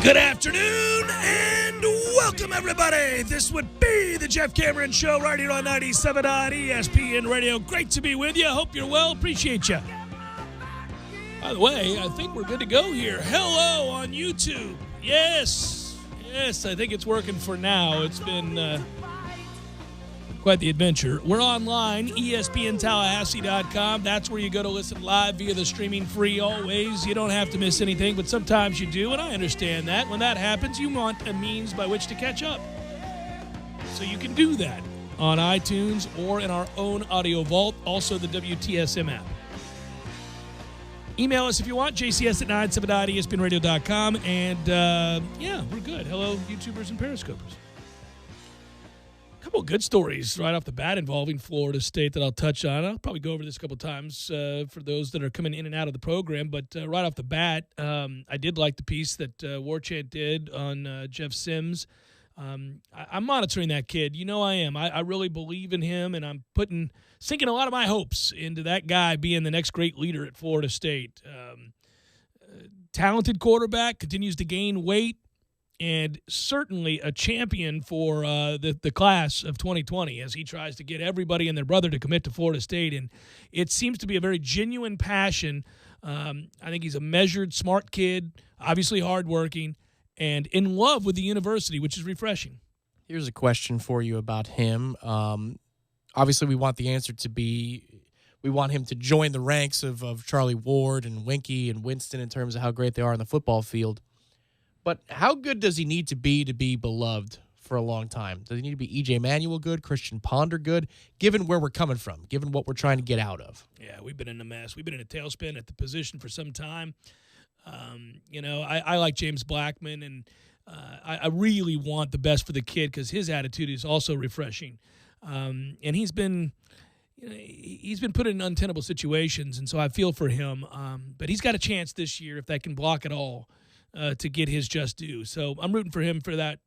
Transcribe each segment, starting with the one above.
Good afternoon and welcome, everybody. This would be the Jeff Cameron Show right here on 97 on ESPN Radio. Great to be with you. Hope you're well. Appreciate you. By the way, I think we're good to go here. Hello on YouTube. Yes, I think it's working for now. It's been quite the adventure. We're online, ESPNTallahassee.com. That's where you go to listen live via the streaming free always. You don't have to miss anything, but sometimes you do, and I understand that. When that happens, you want a means by which to catch up. So you can do that on iTunes or in our own audio vault, also the WTSM app. Email us if you want, jcs@979espnradio.com. And, we're good. Hello, YouTubers and Periscopers. A couple of good stories right off the bat involving Florida State that I'll touch on. I'll probably go over this a couple of times for those that are coming in and out of the program. But right off the bat, I did like the piece that Warchant did on Jeff Sims. I'm monitoring that kid. You know I am. I really believe in him, and I'm sinking a lot of my hopes into that guy being the next great leader at Florida State. Talented quarterback, continues to gain weight, and certainly a champion for the class of 2020 as he tries to get everybody and their brother to commit to Florida State. And it seems to be a very genuine passion. I think he's a measured, smart kid, obviously hardworking, and in love with the university, which is refreshing. Here's a question for you about him. Obviously, we want the answer to be we want him to join the ranks of Charlie Ward and Winky and Winston in terms of how great they are on the football field. But how good does he need to be beloved for a long time? Does he need to be E.J. Manuel good, Christian Ponder good, given where we're coming from, given what we're trying to get out of? Yeah, we've been in a mess. We've been in a tailspin at the position for some time. I like James Blackman, and I really want the best for the kid because his attitude is also refreshing. And he's been put in untenable situations, and so I feel for him. But he's got a chance this year if they can block it all. To get his just due. So I'm rooting for him for that,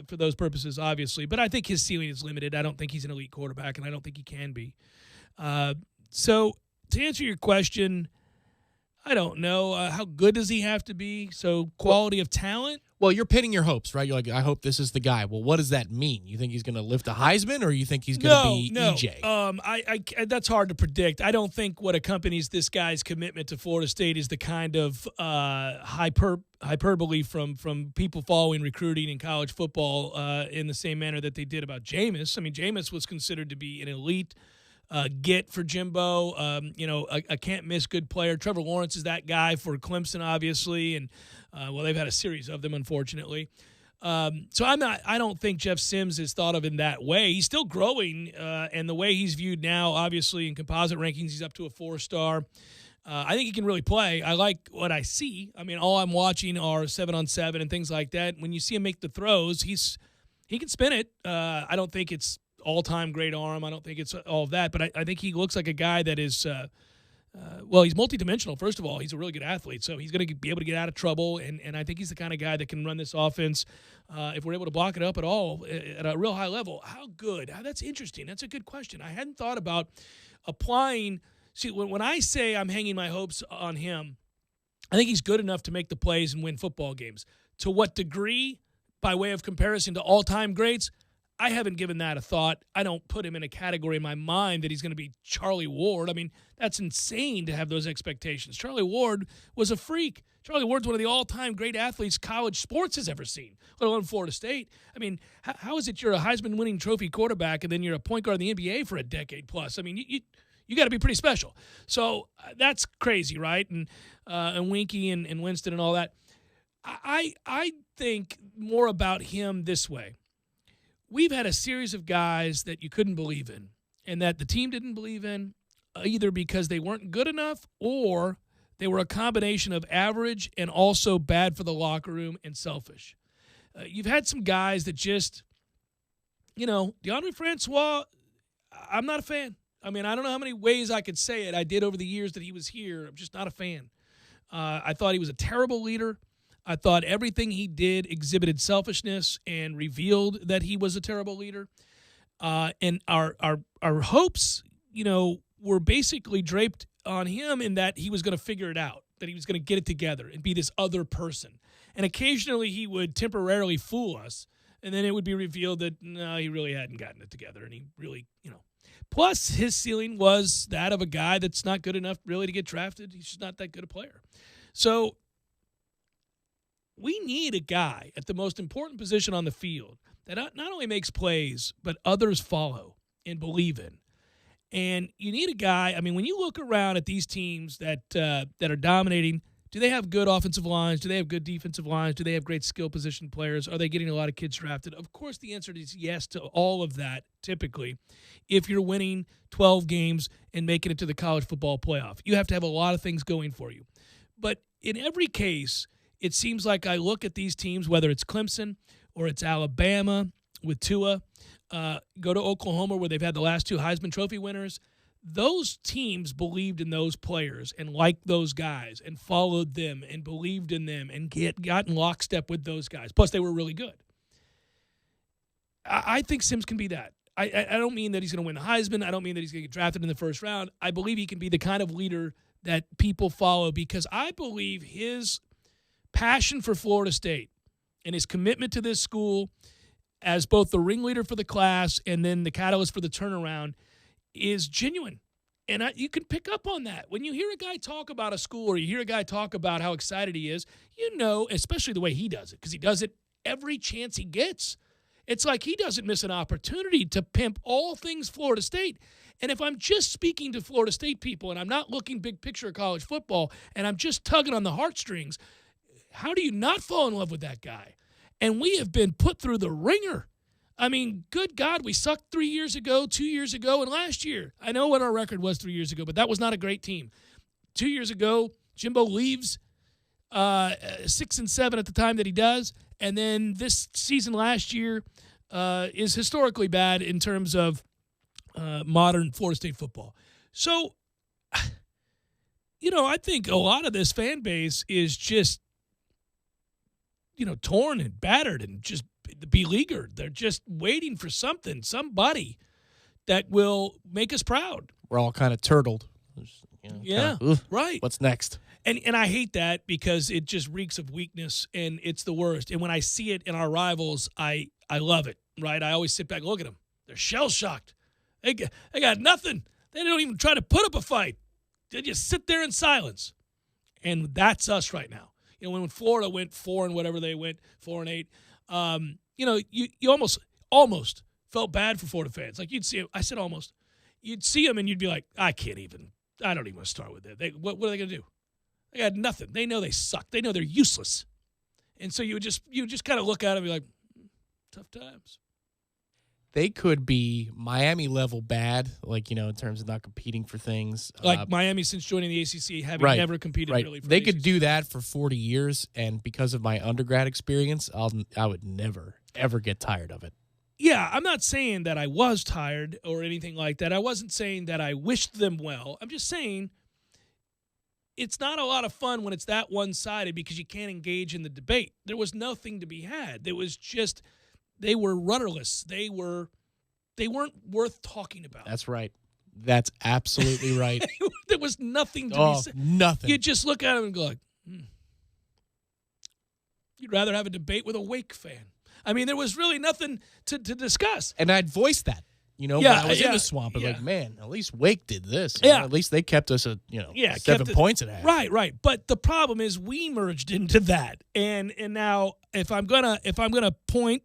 for those purposes, obviously. But I think his ceiling is limited. I don't think he's an elite quarterback, and I don't think he can be. So to answer your question, I don't know. How good does he have to be? So quality of talent? Well, you're pinning your hopes, right? You're like, I hope this is the guy. Well, what does that mean? You think he's going to lift a Heisman, or you think he's going to be EJ? That's hard to predict. I don't think what accompanies this guy's commitment to Florida State is the kind of hyperbole from people following recruiting in college football in the same manner that they did about Jameis. I mean, Jameis was considered to be an elite get for Jimbo, a can't-miss good player. Trevor Lawrence is that guy for Clemson, obviously, and they've had a series of them, unfortunately. So I don't think Jeff Sims is thought of in that way. He's still growing, and the way he's viewed now, obviously, in composite rankings, he's up to a 4-star. I think he can really play. I like what I see. I mean, all I'm watching are 7-on-7 and things like that. When you see him make the throws, he can spin it. I don't think it's all-time great arm. I don't think it's all of that, but I think he looks like a guy that is he's multidimensional. First of all, he's a really good athlete, so he's going to be able to get out of trouble, and I think he's the kind of guy that can run this offense if we're able to block it up at all at a real high level. How good? That's interesting. That's a good question. I hadn't thought about applying. See, when I say I'm hanging my hopes on him, I think he's good enough to make the plays and win football games. To what degree, by way of comparison to all-time greats, I haven't given that a thought. I don't put him in a category in my mind that he's going to be Charlie Ward. I mean, that's insane to have those expectations. Charlie Ward was a freak. Charlie Ward's one of the all-time great athletes college sports has ever seen, let alone Florida State. I mean, how is it you're a Heisman-winning trophy quarterback and then you're a point guard in the NBA for a decade plus? I mean, you got to be pretty special. So that's crazy, right? And Winky and Winston and all that. I think more about him this way. We've had a series of guys that you couldn't believe in and that the team didn't believe in either because they weren't good enough or they were a combination of average and also bad for the locker room and selfish. You've had some guys that just, DeAndre Francois, I'm not a fan. I mean, I don't know how many ways I could say it. I did over the years that he was here. I'm just not a fan. I thought he was a terrible leader. I thought everything he did exhibited selfishness and revealed that he was a terrible leader. And our hopes, were basically draped on him in that he was going to figure it out, that he was going to get it together and be this other person. And occasionally he would temporarily fool us, and then it would be revealed that, no, he really hadn't gotten it together, and he really, Plus, his ceiling was that of a guy that's not good enough really to get drafted. He's just not that good a player. So we need a guy at the most important position on the field that not only makes plays, but others follow and believe in. And you need a guy, when you look around at these teams that are dominating, do they have good offensive lines? Do they have good defensive lines? Do they have great skill position players? Are they getting a lot of kids drafted? Of course, the answer is yes to all of that, typically, if you're winning 12 games and making it to the college football playoff. You have to have a lot of things going for you. But in every case, it seems like I look at these teams, whether it's Clemson or it's Alabama with Tua, go to Oklahoma where they've had the last 2 Heisman Trophy winners. Those teams believed in those players and liked those guys and followed them and believed in them and got in lockstep with those guys. Plus, they were really good. I think Sims can be that. I don't mean that he's going to win the Heisman. I don't mean that he's going to get drafted in the first round. I believe he can be the kind of leader that people follow because I believe his passion for Florida State and his commitment to this school as both the ringleader for the class and then the catalyst for the turnaround is genuine. And you can pick up on that. When you hear a guy talk about a school or you hear a guy talk about how excited he is, especially the way he does it, because he does it every chance he gets. It's like he doesn't miss an opportunity to pimp all things Florida State. And if I'm just speaking to Florida State people and I'm not looking big picture of college football and I'm just tugging on the heartstrings, how do you not fall in love with that guy? And we have been put through the ringer. Good God, we sucked 3 years ago, 2 years ago, and last year. I know what our record was 3 years ago, but that was not a great team. 2 years ago, Jimbo leaves 6-7 at the time that he does, and then this season last year is historically bad in terms of modern Florida State football. So, I think a lot of this fan base is just, torn and battered and just beleaguered. They're just waiting for somebody that will make us proud. We're all kind of turtled. Right. What's next? And I hate that because it just reeks of weakness and it's the worst. And when I see it in our rivals, I love it, right? I always sit back and look at them. They're shell-shocked. They got nothing. They don't even try to put up a fight. They just sit there in silence. And that's us right now. When Florida went 4 and whatever they went, 4-8, you almost felt bad for Florida fans. Like you'd see them. I said almost. You'd see them and you'd be like, I don't even want to start with that. What are they going to do? They got nothing. They know they suck. They know they're useless. And so you would just kind of look at them and be like, tough times. They could be Miami level bad, in terms of not competing for things. Like Miami since joining the ACC, having never competed really for They the could ACC. do that for 40 years, and because of my undergrad experience, I would never, ever get tired of it. Yeah, I'm not saying that I was tired or anything like that. I wasn't saying that I wished them well. I'm just saying it's not a lot of fun when it's that one-sided because you can't engage in the debate. There was nothing to be had. There was just – they were rudderless. They weren't worth talking about. That's right. That's absolutely right. There was nothing to be said. Nothing. You just look at them and go like, You'd rather have a debate with a Wake fan. There was really nothing to discuss. And I'd voice that. When I was in the swamp, I was like, man, at least Wake did this. At least they kept us at 7 points at half. Right. But the problem is we merged into that. And now if I'm gonna point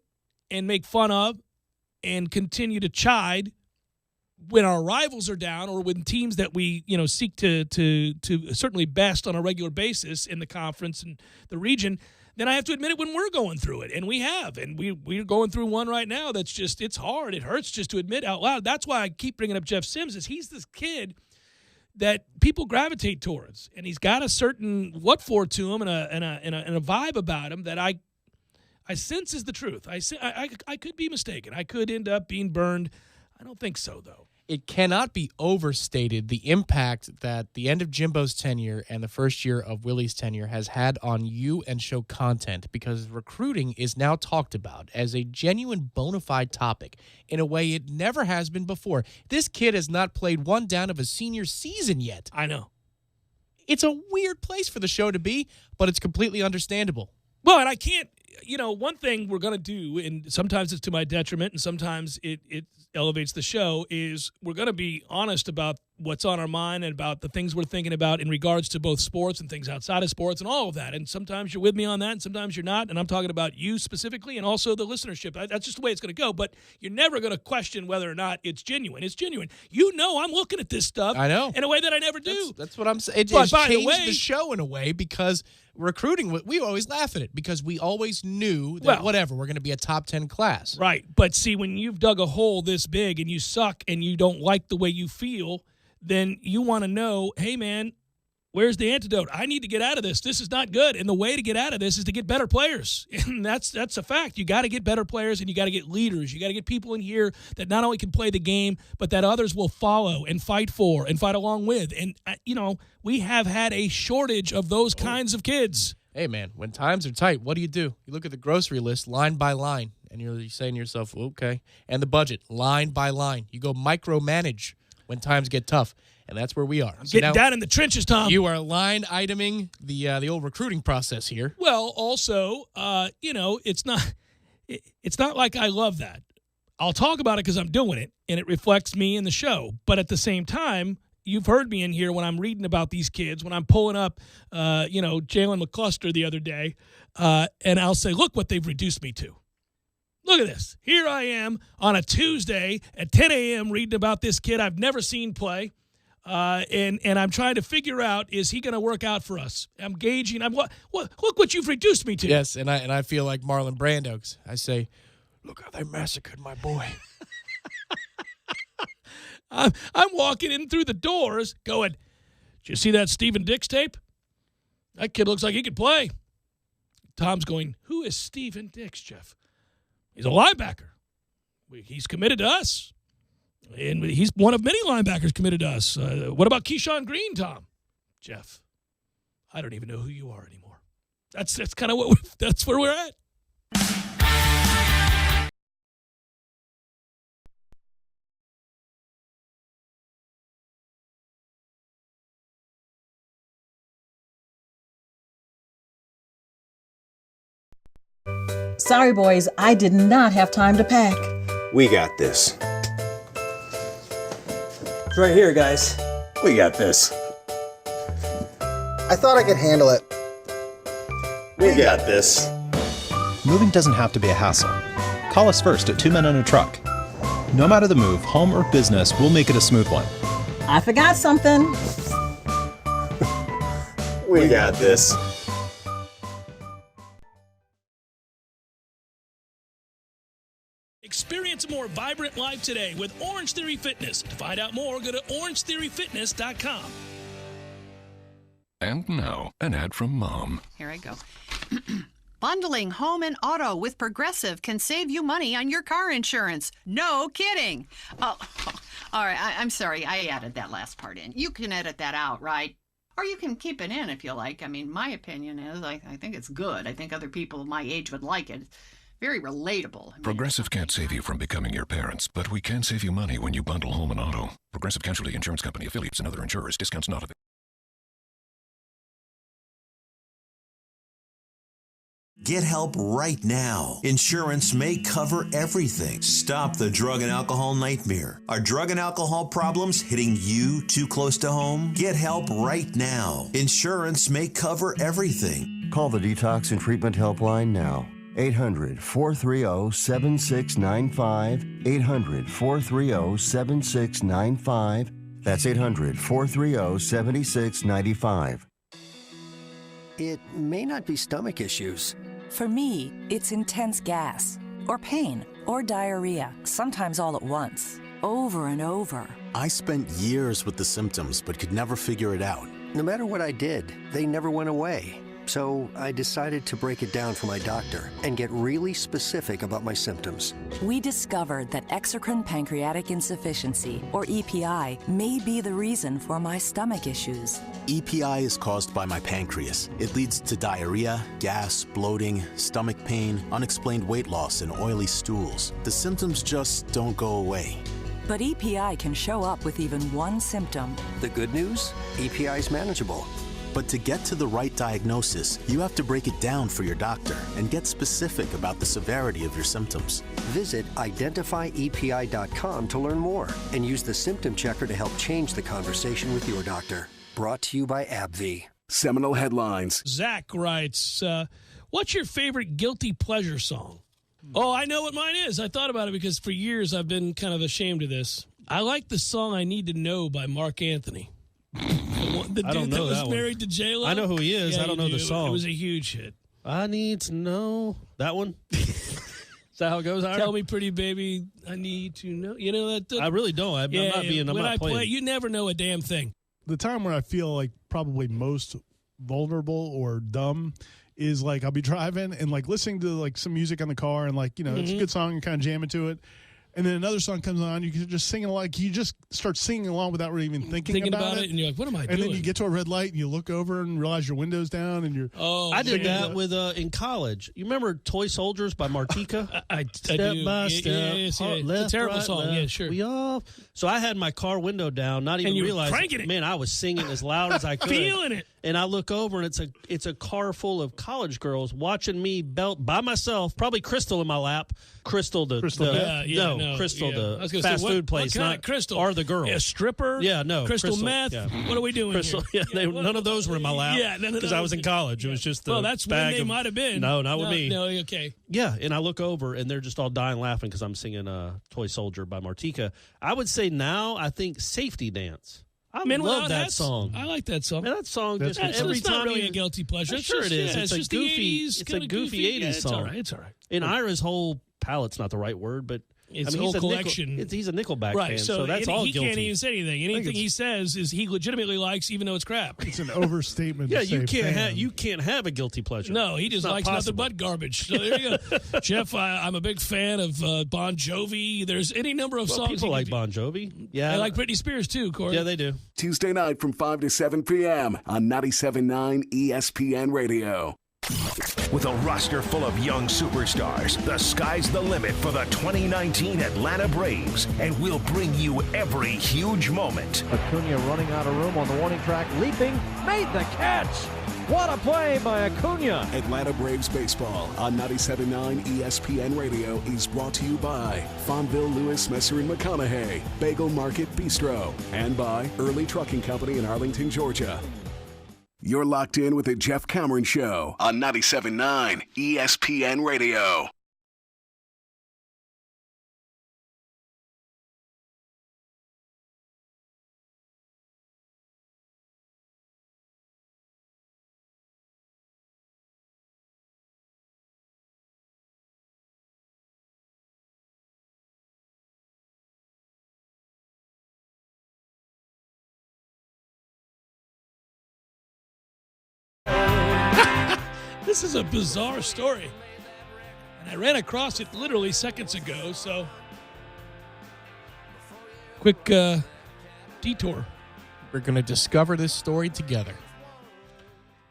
and make fun of and continue to chide when our rivals are down or when teams that we seek to certainly best on a regular basis in the conference and the region, then I have to admit it when we're going through it. And we have. And we're going through one right now that's just, it's hard. It hurts just to admit out loud. That's why I keep bringing up Jeff Sims is he's this kid that people gravitate towards. And he's got a certain what for to him and a vibe about him that I sense is the truth. I could be mistaken. I could end up being burned. I don't think so, though. It cannot be overstated the impact that the end of Jimbo's tenure and the first year of Willie's tenure has had on you and show content because recruiting is now talked about as a genuine bona fide topic in a way it never has been before. This kid has not played one down of his senior season yet. I know. It's a weird place for the show to be, but it's completely understandable. Well, and I can't, one thing we're going to do, and sometimes it's to my detriment and sometimes it elevates the show, is we're going to be honest about what's on our mind and about the things we're thinking about in regards to both sports and things outside of sports and all of that. And sometimes you're with me on that and sometimes you're not. And I'm talking about you specifically and also the listenership. That's just the way it's going to go. But you're never going to question whether or not it's genuine. It's genuine. I'm looking at this stuff I know. in a way that I never do. That's what I'm saying. It But by the changed way- the show in a way because recruiting, we always laugh at it because we always knew that we're going to be a top 10 class. Right. But see, when you've dug a hole this big and you suck and you don't like the way you feel, then you want to know, hey, man, where's the antidote? I need to get out of this. This is not good. And the way to get out of this is to get better players. And that's a fact. You got to get better players and you got to get leaders. You got to get people in here that not only can play the game, but that others will follow and fight for and fight along with. And, we have had a shortage of those kinds of kids. Hey, man, when times are tight, what do? You look at the grocery list line by line, and you're saying to yourself, okay. And the budget, line by line. You go micromanage when times get tough, and that's where we are. So getting down in the trenches, Tom. You are line iteming the old recruiting process here. Well, also, it's not like I love that. I'll talk about it because I'm doing it, and it reflects me in the show. But at the same time, you've heard me in here when I'm reading about these kids, when I'm pulling up, Jalen McCluster the other day, and I'll say, look what they've reduced me to. Look at this. Here I am on a Tuesday at 10 a.m. reading about this kid I've never seen play, and I'm trying to figure out, is he going to work out for us? I'm gauging. Look what you've reduced me to. Yes, and I feel like Marlon Brando. 'Cause I say, look how they massacred my boy. I'm walking in through the doors going, did you see that Steven Dix tape? That kid looks like he could play. Tom's going, who is Steven Dix, Jeff? He's a linebacker. He's committed to us. And he's one of many linebackers committed to us. What about Keyshawn Green, Tom? Jeff, I don't even know who you are anymore. That's kind of that's where we're at. Sorry, boys, I did not have time to pack. We got this. It's right here, guys. We got this. I thought I could handle it. We got this. Moving doesn't have to be a hassle. Call us first at 2 Men and a Truck. No matter the move, home or business, we'll make it a smooth one. I forgot something. We got this. Experience a more vibrant life today with Orangetheory Fitness. To find out more, go to orangetheoryfitness.com. And now, an ad from Mom. Here I go. Bundling home and auto with Progressive can save you money on your car insurance. No kidding. Oh, all right. I'm sorry. I added that last part in. You can edit that out, right? Or you can keep it in if you like. I mean, my opinion is I think it's good. I think other people my age would like it. It's very relatable. Progressive can't save you from becoming your parents, but we can save you money when you bundle home and auto. Progressive Casualty Insurance Company, affiliates, and other insurers. Discounts not available. Get help right now. Insurance may cover everything. Stop the drug and alcohol nightmare. Are drug and alcohol problems hitting you too close to home? Get help right now. Insurance may cover everything. Call the Detox and Treatment Helpline now. 800-430-7695. 800-430-7695. That's 800-430-7695. It may not be stomach issues. For me, it's intense gas, or pain, or diarrhea, sometimes all at once, over and over. I spent years with the symptoms, but could never figure it out. No matter what I did, they never went away. So I decided to break it down for my doctor and get really specific about my symptoms. We discovered that exocrine pancreatic insufficiency, or EPI, may be the reason for my stomach issues. EPI is caused by my pancreas. It leads to diarrhea, gas, bloating, stomach pain, unexplained weight loss, and oily stools. The symptoms just don't go away. But EPI can show up with even one symptom. The good news? EPI is manageable. But to get to the right diagnosis, you have to break it down for your doctor and get specific about the severity of your symptoms. Visit identifyepi.com to learn more and use the symptom checker to help change the conversation with your doctor. Brought to you by AbbVie. Seminole Headlines. Zach writes, what's your favorite guilty pleasure song? Oh, I know what mine is. I thought about it because for years I've been kind of ashamed of this. I like the song I Need to Know by Mark Anthony. The I don't dude know that was that married to J-Lo. I know who he is. Yeah, I don't know the song. It was a huge hit. I need to know that one. Is that how it goes? Ira? Tell me, pretty baby, I need to know. You know that. I really don't. I'm not playing. You never know a damn thing. The time where I feel like probably most vulnerable or dumb is like I'll be driving and like listening to like some music in the car and like, you know, it's a good song and kind of jamming to it. And then another song comes on, you can just sing along. Like, you just start singing along without really even thinking about it. And you're like, what am I doing? And then you get to a red light and you look over and realize your window's down and you're. Oh, I did that with in college. You remember "Toy Soldiers" by Martika? I Step do. by step, Yes. left, It's a terrible right, song. left. Yeah, sure. We all. So I had my car window down, not even And you were realizing. cranking it. Man, I was singing as loud as I could, Feeling it. And I look over, and it's a car full of college girls watching me belt by myself. Probably Crystal in my lap. Crystal, Crystal, the I was gonna fast say, food place, what kind not of Crystal? Or the girl, a stripper? Yeah, no, crystal meth. Yeah. What are we doing Crystal, here? yeah, none of those were in my lap. Yeah, none of because I those. was in college. It was just the that's when bag they of, might have been. No, not with me. No, okay. Yeah, and I look over, and they're just all dying laughing because I'm singing "Toy Soldier" by Martika. I would say now, I think "Safety Dance." I love that song. I like that song. Man, that song just every it's time. not really a guilty pleasure. Sure, It's it is. just, It's just a the goofy. 80s, It's a kinda goofy '80s It's song. all right. It's all right. And Ira's whole palette's not the right word, but It's he's whole a collection. He's a Nickelback Right, fan, so that's all he guilty. can't even say anything. Anything he says is he legitimately likes, even though it's crap. It's an overstatement. Yeah, to say you can't have a guilty pleasure. No, he just likes nothing but garbage. So there you go. Jeff, I'm a big fan of Bon Jovi. There's any number of songs. People like Bon Jovi. Yeah. I like Britney Spears, too, Corey. Yeah, they do. Tuesday night from 5 to 7 p.m. on 97.9 ESPN Radio. With a roster full of young superstars, the sky's the limit for the 2019 Atlanta Braves, and we'll bring you every huge moment. Acuna running out of room on the warning track, leaping, made the catch. What a play by Acuna. Atlanta Braves baseball on 97.9 ESPN Radio is brought to you by Fonville, Lewis, Messer and McConaughey, Bagel Market Bistro, and by Early Trucking Company in Arlington, Georgia. You're locked in with the Jeff Cameron Show on 97.9 ESPN Radio. This is a bizarre story. And I ran across it literally seconds ago, so quick detour. We're going to discover this story together.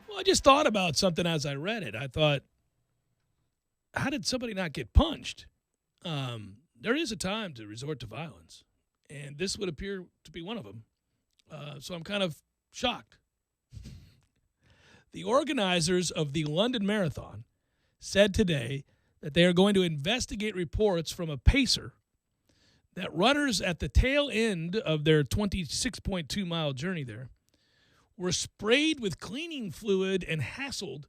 Well, I just thought about something as I read it. I thought, how did somebody not get punched? There is a time to resort to violence, and this would appear to be one of them. So I'm kind of shocked. The organizers of the London Marathon said today that they are going to investigate reports from a pacer that runners at the tail end of their 26.2-mile journey there were sprayed with cleaning fluid and hassled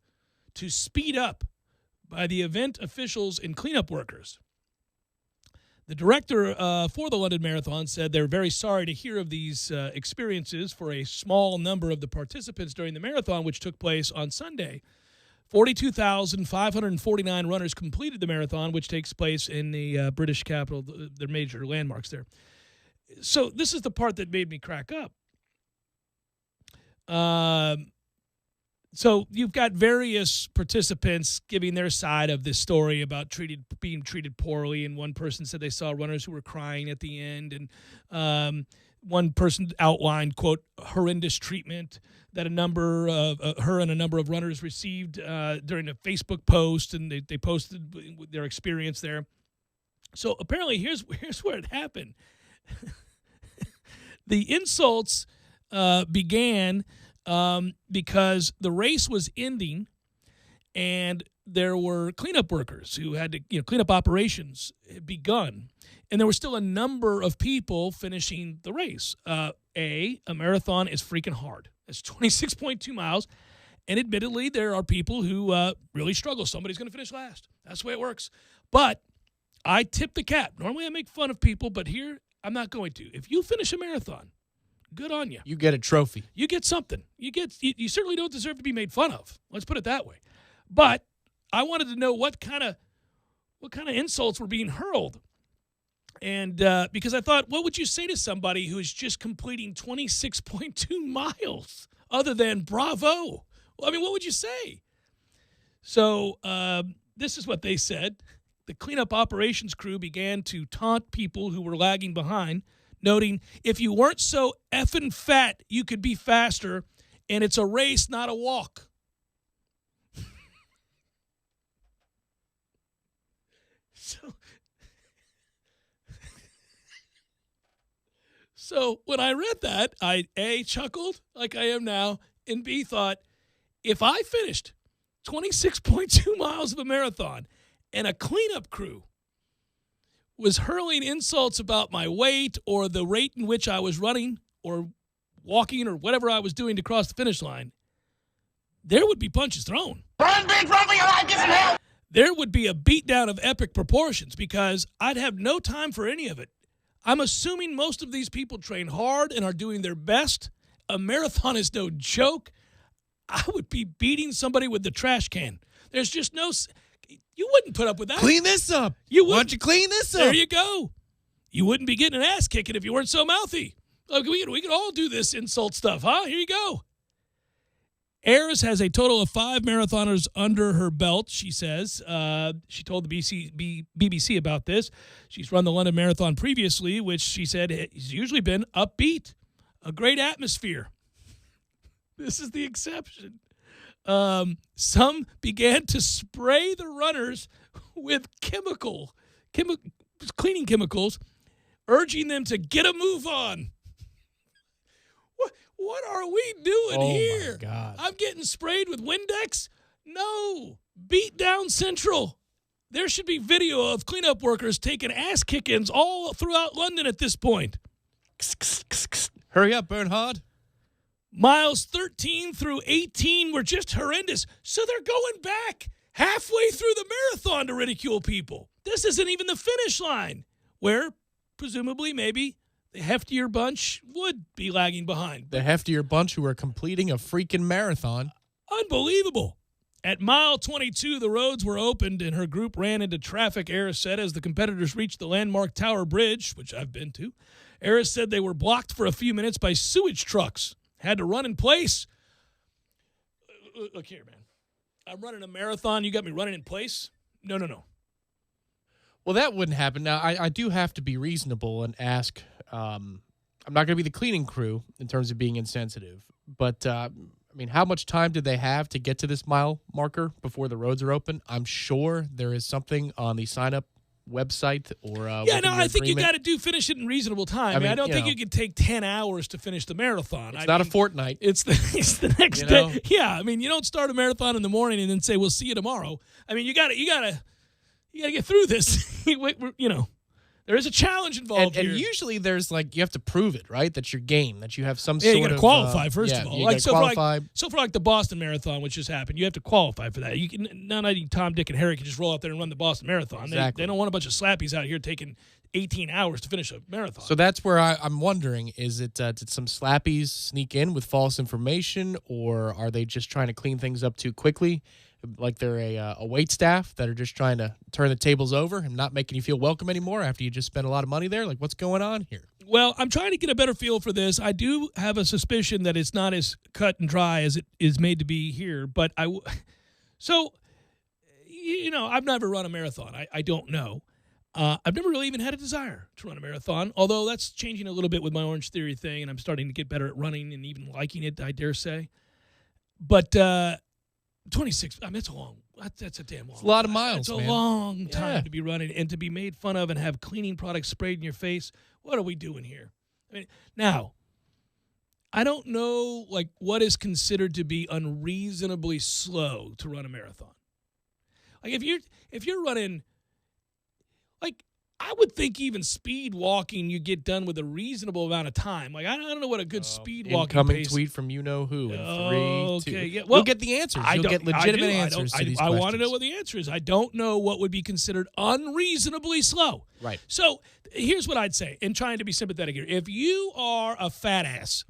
to speed up by the event officials and cleanup workers. The director for the London Marathon said they're very sorry to hear of these experiences for a small number of the participants during the marathon, which took place on Sunday. 42,549 runners completed the marathon, which takes place in the British capital, their major landmarks there. So this is the part that made me crack up. So you've got various participants giving their side of this story about being treated poorly, and one person said they saw runners who were crying at the end, and one person outlined, quote, horrendous treatment that a number of her and a number of runners received during a Facebook post, and they posted their experience there. So apparently here's where it happened. The insults began because the race was ending and there were cleanup workers who had to, cleanup operations had begun. And there were still a number of people finishing the race. A marathon is freaking hard. It's 26.2 miles. And admittedly, there are people who really struggle. Somebody's going to finish last. That's the way it works. But I tip the cap. Normally I make fun of people, but here I'm not going to. If you finish a marathon, good on you. You get a trophy. You get something. You certainly don't deserve to be made fun of. Let's put it that way. But I wanted to know what kind of insults were being hurled. And because I thought, what would you say to somebody who is just completing 26.2 miles other than bravo? Well, I mean, what would you say? So this is what they said. The cleanup operations crew began to taunt people who were lagging behind, noting, if you weren't so effing fat, you could be faster, and it's a race, not a walk. So when I read that, I, A, chuckled like I am now, and B, thought, if I finished 26.2 miles of a marathon and a cleanup crew was hurling insults about my weight or the rate in which I was running or walking or whatever I was doing to cross the finish line, there would be punches thrown. Run, big, run for your life, get some help! There would be a beatdown of epic proportions because I'd have no time for any of it. I'm assuming most of these people train hard and are doing their best. A marathon is no joke. I would be beating somebody with the trash can. There's just no... You wouldn't put up with that. Clean this up. You wouldn't. Why don't you clean this up? There you go. You wouldn't be getting an ass kicking if you weren't so mouthy. Look, we could all do this insult stuff, huh? Here you go. Ayres has a total of 5 marathoners under her belt, she says. She told the BBC about this. She's run the London Marathon previously, which she said has usually been upbeat, a great atmosphere. This is the exception. Some began to spray the runners with cleaning chemicals, urging them to get a move on. What are we doing here? My God. I'm getting sprayed with Windex? No. Beat down Central. There should be video of cleanup workers taking ass kickings all throughout London at this point. Hurry up, Bernhard. Miles 13 through 18 were just horrendous. So they're going back halfway through the marathon to ridicule people. This isn't even the finish line, where presumably maybe the heftier bunch would be lagging behind. The heftier bunch who are completing a freaking marathon. Unbelievable. At mile 22, the roads were opened and her group ran into traffic, Ayres said, as the competitors reached the landmark Tower Bridge, which I've been to. Ayres said they were blocked for a few minutes by sewage trucks. Had to run in place. Look here, man. I'm running a marathon. You got me running in place? No. Well, that wouldn't happen. Now, I do have to be reasonable and ask. I'm not going to be the cleaning crew in terms of being insensitive, but I mean, how much time did they have to get to this mile marker before the roads are open? I'm sure there is something on the sign-up website or I think you got to finish it in reasonable time. I mean, I don't think you could take 10 hours to finish the marathon. It's not a fortnight. It's the next day. Yeah, I mean, you don't start a marathon in the morning and then say we'll see you tomorrow. I mean, you got to get through this. There is a challenge involved and here. Usually there's you have to prove it, right? That you're game, that you have some sort of... you got to qualify, first of all. You qualify. For the Boston Marathon, which just happened, you have to qualify for that. Not Tom, Dick, and Harry can just roll out there and run the Boston Marathon. Exactly. They don't want a bunch of slappies out here taking 18 hours to finish a marathon. So that's where I'm wondering, is it did some slappies sneak in with false information, or are they just trying to clean things up too quickly? Like they're a wait staff that are just trying to turn the tables over and not making you feel welcome anymore after you just spent a lot of money there? Like, what's going on here? Well, I'm trying to get a better feel for this. I do have a suspicion that it's not as cut and dry as it is made to be here. But I've never run a marathon. I don't know. I've never really even had a desire to run a marathon, although that's changing a little bit with my Orangetheory thing, and I'm starting to get better at running and even liking it, I dare say. But 26, I mean, that's a damn long time. It's a lot of miles, It's a man. long time to be running and to be made fun of and have cleaning products sprayed in your face. What are we doing here? I mean, now, I don't know, like, what is considered to be unreasonably slow to run a marathon. Like, if you're running, like, I would think even speed walking, you get done with a reasonable amount of time. Like, I don't know what a good speed walking incoming pace. tweet from you-know-who in 3, 2. Okay, yeah. Well, you'll get the answers. You'll get legitimate answers to these I questions. want to know what the answer is. I don't know what would be considered unreasonably slow. Right. So here's what I'd say, and trying to be sympathetic here. If you are a fat ass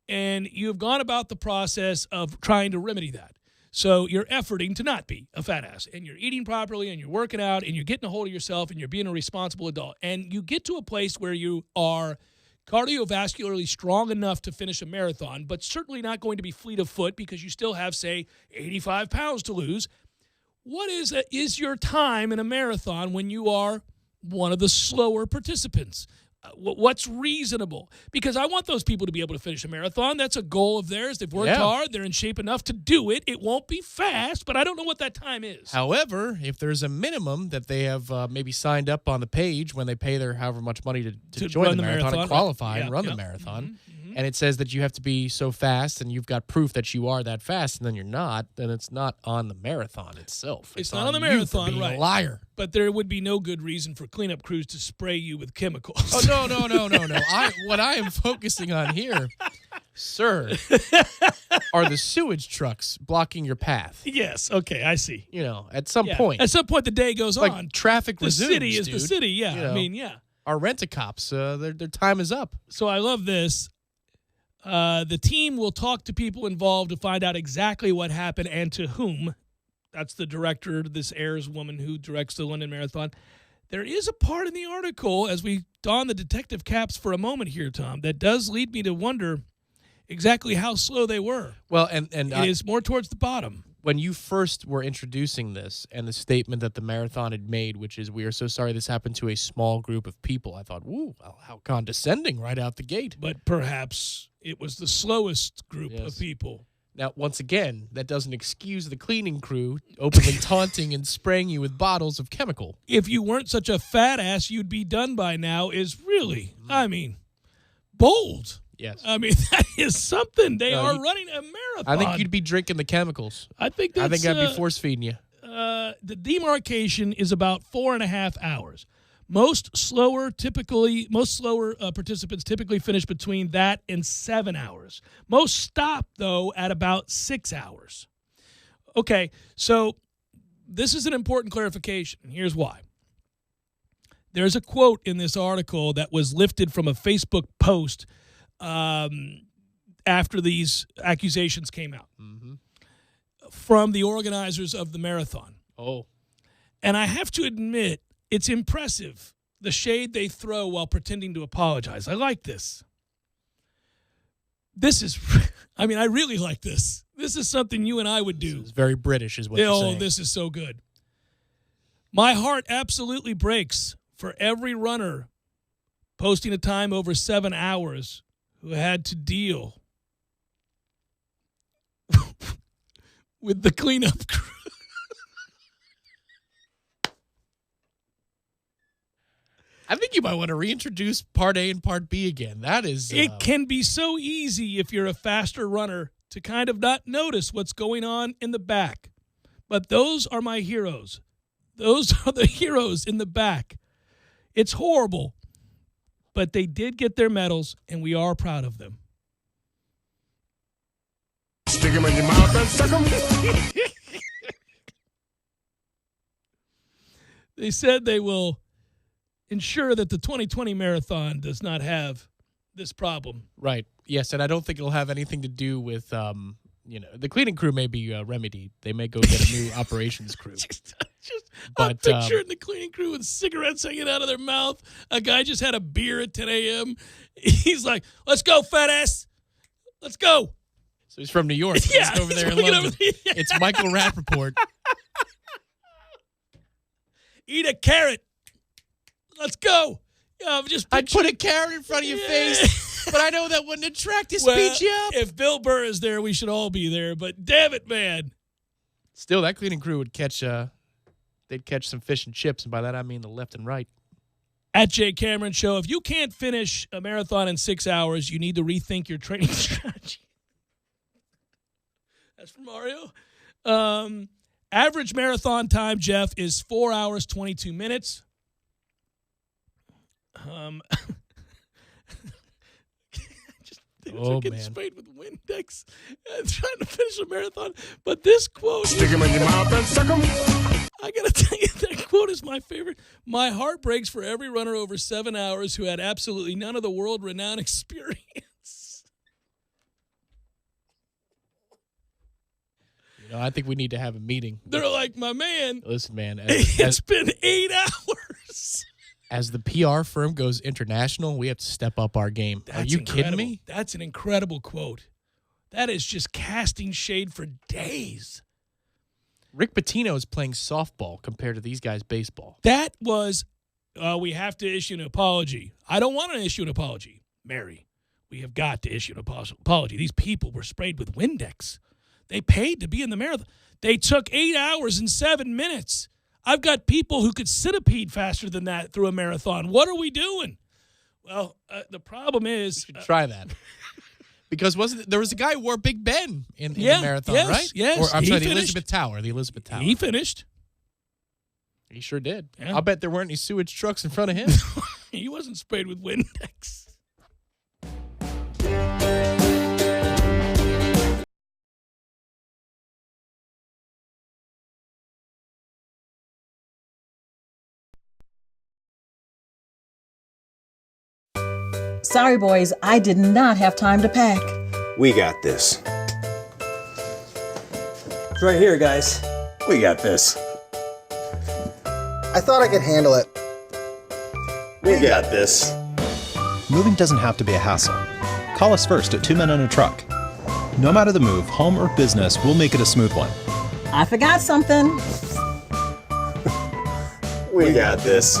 and you've gone about the process of trying to remedy that, so you're efforting to not be a fat ass, and you're eating properly, and you're working out, and you're getting a hold of yourself, and you're being a responsible adult, and you get to a place where you are cardiovascularly strong enough to finish a marathon, but certainly not going to be fleet of foot because you still have, say, 85 pounds to lose. What is your time in a marathon when you are one of the slower participants? What's reasonable? Because I want those people to be able to finish a marathon. That's a goal of theirs. They've worked hard. They're in shape enough to do it. It won't be fast, but I don't know what that time is. However, if there's a minimum that they have maybe signed up on the page when they pay their however much money to join the marathon and qualify and run the marathon, and it says that you have to be so fast and you've got proof that you are that fast and then you're not, then it's not on the marathon itself. It's not on the marathon, you for being right? A liar. But there would be no good reason for cleanup crews to spray you with chemicals. Oh, no. What I am focusing on here, sir, are the sewage trucks blocking your path. Yes, okay, I see. You know, at some point. At some point the day goes like on. Traffic resumes, The city is dude. the city, yeah. You know, I mean, yeah. Our rent-a-cops, their time is up. So I love this. The team will talk to people involved to find out exactly what happened and to whom. That's the director, this Ayers woman who directs the London Marathon. There is a part in the article, as we don the detective caps for a moment here, Tom, that does lead me to wonder exactly how slow they were. Well, and it is more towards the bottom. When you first were introducing this and the statement that the marathon had made, which is, we are so sorry this happened to a small group of people, I thought, ooh, how condescending right out the gate. But perhaps it was the slowest group of people. Now, once again, that doesn't excuse the cleaning crew openly taunting and spraying you with bottles of chemical. If you weren't such a fat ass, you'd be done by now is really, I mean, bold. Yes. I mean, that is something. They are running a marathon. I think you'd be drinking the chemicals. I think I'd be force-feeding you. The demarcation is about 4.5 hours. Most slower participants typically finish between that and 7 hours. Most stop, though, at about 6 hours. Okay, so this is an important clarification. Here's why. There's a quote in this article that was lifted from a Facebook post after these accusations came out from the organizers of the marathon. Oh. And I have to admit, it's impressive, the shade they throw while pretending to apologize. I like this. This is, I mean, I really like this. This is something you and I would do. It's very British is what you're saying. Oh, this is so good. My heart absolutely breaks for every runner posting a time over 7 hours who had to deal with the cleanup crew. I think you might want to reintroduce Part A and Part B again. That is... It can be so easy if you're a faster runner to kind of not notice what's going on in the back. But those are my heroes. Those are the heroes in the back. It's horrible, but they did get their medals, and we are proud of them. Stick them in your mouth and suck them. They said they will ensure that the 2020 marathon does not have this problem. Right. Yes, and I don't think it'll have anything to do with, the cleaning crew may be remedied. They may go get a new operations crew. I'm picturing the cleaning crew with cigarettes hanging out of their mouth. A guy just had a beer at 10 a.m. He's like, let's go, fat ass. Let's go. So he's from New York. Yeah, He's over there in London. It's Michael Rappaport. Eat a carrot. Let's go. I'd put a carrot in front of your face, but I know that wouldn't attract his speech up. If Bill Burr is there, we should all be there. But damn it, man. Still, that cleaning crew would catch they'd catch some fish and chips, and by that I mean the left and right. At Jay Cameron Show, if you can't finish a marathon in 6 hours, you need to rethink your training strategy. That's from Mario. Average marathon time, Jeff, is 4 hours, 22 minutes. Are getting sprayed with Windex trying to finish a marathon. But this quote, stick him in your mouth and suck him. I got to tell you, that quote is my favorite. My heart breaks for every runner over 7 hours who had absolutely none of the world-renowned experience. I think we need to have a meeting. They're like, my man. Listen, man. It's been 8 hours. As the PR firm goes international, we have to step up our game. Are you kidding me? That's an incredible quote. That is just casting shade for days. Rick Pitino is playing softball compared to these guys' baseball. That was, we have to issue an apology. I don't want to issue an apology, Mary. We have got to issue an apology. These people were sprayed with Windex. They paid to be in the marathon. They took 8 hours and 7 minutes. I've got people who could centipede faster than that through a marathon. What are we doing? Well, the problem is... You should try that. Because there was a guy who wore Big Ben in the marathon, right? Yes, or, I'm sorry, the Elizabeth Tower. He finished. He sure did. Yeah. I'll bet there weren't any sewage trucks in front of him. He wasn't sprayed with Windex. Sorry, boys, I did not have time to pack. We got this. It's right here, guys. We got this. I thought I could handle it. We got this. Moving doesn't have to be a hassle. Call us first at 2 Men and a Truck. No matter the move, home or business, we'll make it a smooth one. I forgot something. We got this.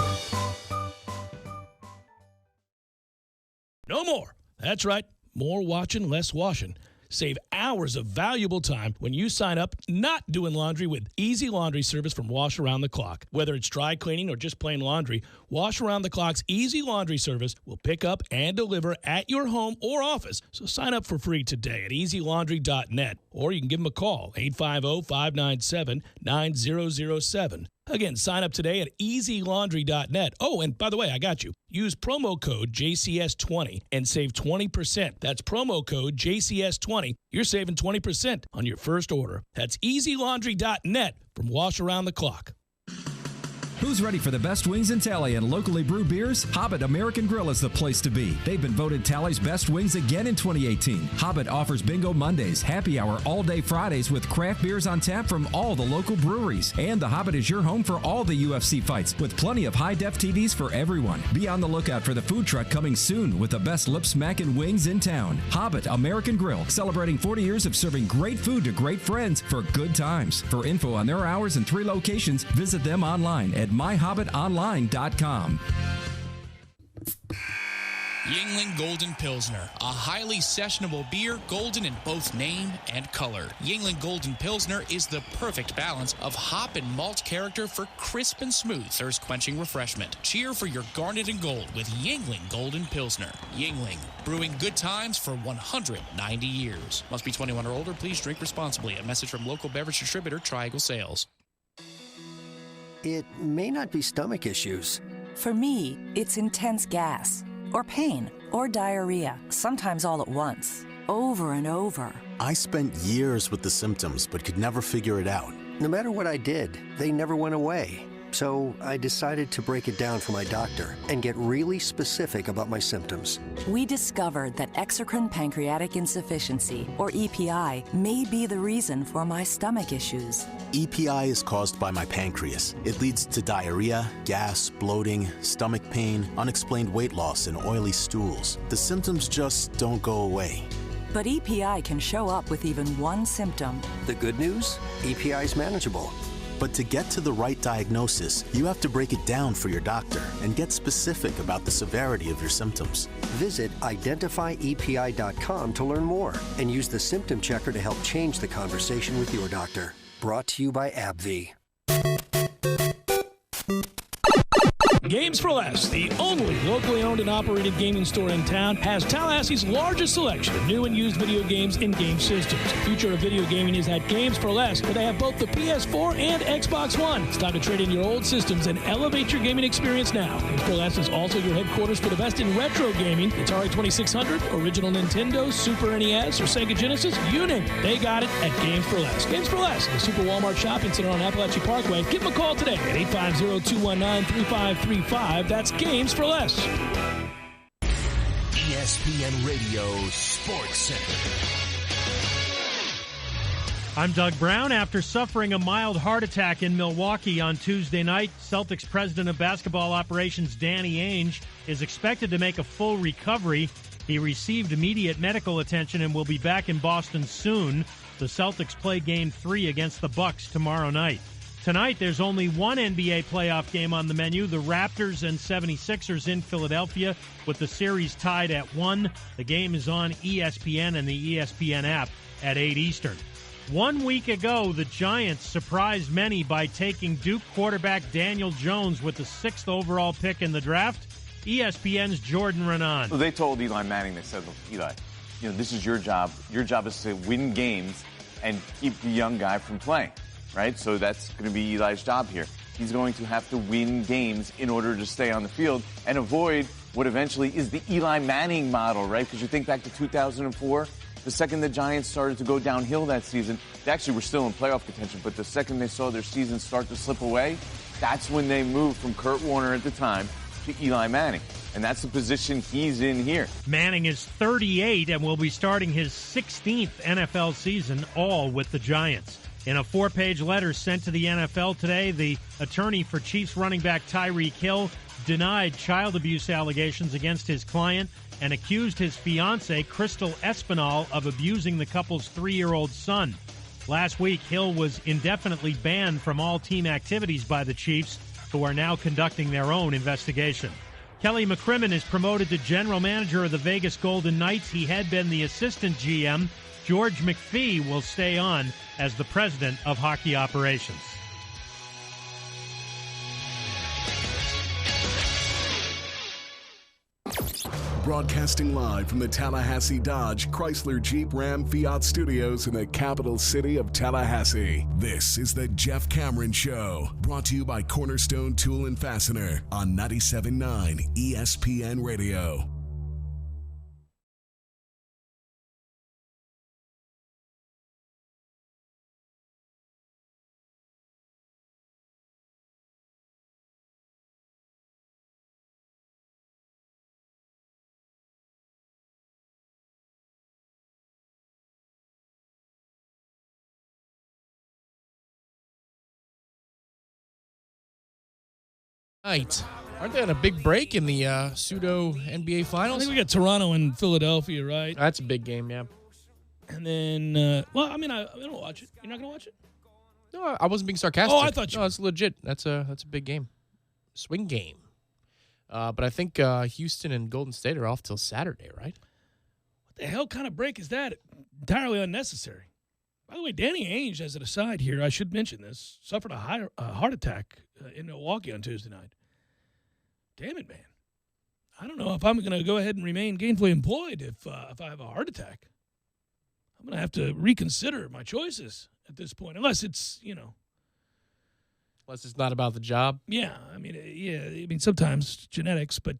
No more. That's right. More watching, less washing. Save hours of valuable time when you sign up not doing laundry with Easy Laundry Service from Wash Around the Clock. Whether it's dry cleaning or just plain laundry, Wash Around the Clock's Easy Laundry Service will pick up and deliver at your home or office. So sign up for free today at easylaundry.net, or you can give them a call, 850-597-9007. Again, sign up today at easylaundry.net. Oh, and by the way, I got you. Use promo code JCS20 and save 20%. That's promo code JCS20. You're saving 20% on your first order. That's easylaundry.net from Wash Around the Clock. Who's ready for the best wings in Tally and locally brewed beers? Hobbit American Grill is the place to be. They've been voted Tally's best wings again in 2018. Hobbit offers Bingo Mondays, happy hour all-day Fridays with craft beers on tap from all the local breweries. And the Hobbit is your home for all the UFC fights with plenty of high-def TVs for everyone. Be on the lookout for the food truck coming soon with the best lip-smacking wings in town. Hobbit American Grill, celebrating 40 years of serving great food to great friends for good times. For info on their hours and 3 locations, visit them online at myhobbitonline.com. Yuengling Golden Pilsner, a highly sessionable beer, golden in both name and color. Yuengling Golden Pilsner is the perfect balance of hop and malt character for crisp and smooth thirst-quenching refreshment. Cheer for your garnet and gold with Yuengling Golden Pilsner. Yuengling, brewing good times for 190 years. Must be 21 or older. Please drink responsibly. A message from local beverage distributor Triangle Sales. It may not be stomach issues. For me, it's intense gas, or pain, or diarrhea, sometimes all at once, over and over. I spent years with the symptoms, but could never figure it out. No matter what I did, they never went away. So I decided to break it down for my doctor and get really specific about my symptoms. We discovered that exocrine pancreatic insufficiency, or EPI, may be the reason for my stomach issues. EPI is caused by my pancreas. It leads to diarrhea, gas, bloating, stomach pain, unexplained weight loss, and oily stools. The symptoms just don't go away. But EPI can show up with even one symptom. The good news? EPI is manageable. But to get to the right diagnosis, you have to break it down for your doctor and get specific about the severity of your symptoms. Visit identifyepi.com to learn more and use the symptom checker to help change the conversation with your doctor. Brought to you by AbbVie. Games for Less, the only locally owned and operated gaming store in town, has Tallahassee's largest selection of new and used video games and game systems. The future of video gaming is at Games for Less, where they have both the PS4 and Xbox One. It's time to trade in your old systems and elevate your gaming experience now. Games for Less is also your headquarters for the best in retro gaming. Atari 2600, original Nintendo, Super NES, or Sega Genesis, you name it. They got it at Games for Less. Games for Less, the Super Walmart Shopping Center on Appalachia Parkway. Give them a call today at 850-219-3535. That's Games for Less. ESPN Radio Sports Center. I'm Doug Brown. After suffering a mild heart attack in Milwaukee on Tuesday night, Celtics president of basketball operations Danny Ainge is expected to make a full recovery. He received immediate medical attention and will be back in Boston soon. The Celtics play Game 3 against the Bucks tomorrow night. Tonight, there's only one NBA playoff game on the menu, the Raptors and 76ers in Philadelphia, with the series tied at 1. The game is on ESPN and the ESPN app at 8 Eastern. 1 week ago, the Giants surprised many by taking Duke quarterback Daniel Jones with the 6th overall pick in the draft. ESPN's Jordan Renan. Well, they told Eli Manning, they said, look, Eli, this is your job. Your job is to win games and keep the young guy from playing, right? So that's going to be Eli's job here. He's going to have to win games in order to stay on the field and avoid what eventually is the Eli Manning model, right? Because you think back to 2004, the second the Giants started to go downhill that season, they actually were still in playoff contention, but the second they saw their season start to slip away, that's when they moved from Kurt Warner at the time to Eli Manning. And that's the position he's in here. Manning is 38 and will be starting his 16th NFL season, all with the Giants. In a 4-page letter sent to the NFL today, the attorney for Chiefs running back Tyreek Hill denied child abuse allegations against his client and accused his fiancée, Crystal Espinal, of abusing the couple's 3-year-old son. Last week, Hill was indefinitely banned from all team activities by the Chiefs, who are now conducting their own investigation. Kelly McCrimmon is promoted to general manager of the Vegas Golden Knights. He had been the assistant GM. George McPhee will stay on as the president of hockey operations. Broadcasting live from the Tallahassee Dodge Chrysler Jeep Ram Fiat Studios in the capital city of Tallahassee. This is the Jeff Cameron Show, brought to you by Cornerstone Tool and Fastener on 97.9 ESPN Radio. Night. Aren't they on a big break in the pseudo NBA Finals? I think we got Toronto and Philadelphia, right? That's a big game, yeah. And then, I don't watch it. You're not going to watch it? No, I wasn't being sarcastic. Oh, I thought you. No, it's legit. That's a big game. Swing game. But I think Houston and Golden State are off till Saturday, right? What the hell kind of break is that? Entirely unnecessary. By the way, Danny Ainge, as an aside here, I should mention this, suffered a heart attack in Milwaukee on Tuesday night. Damn it, man. I don't know if I'm going to go ahead and remain gainfully employed if I have a heart attack. I'm going to have to reconsider my choices at this point, unless it's, Unless it's not about the job. Yeah, sometimes genetics, but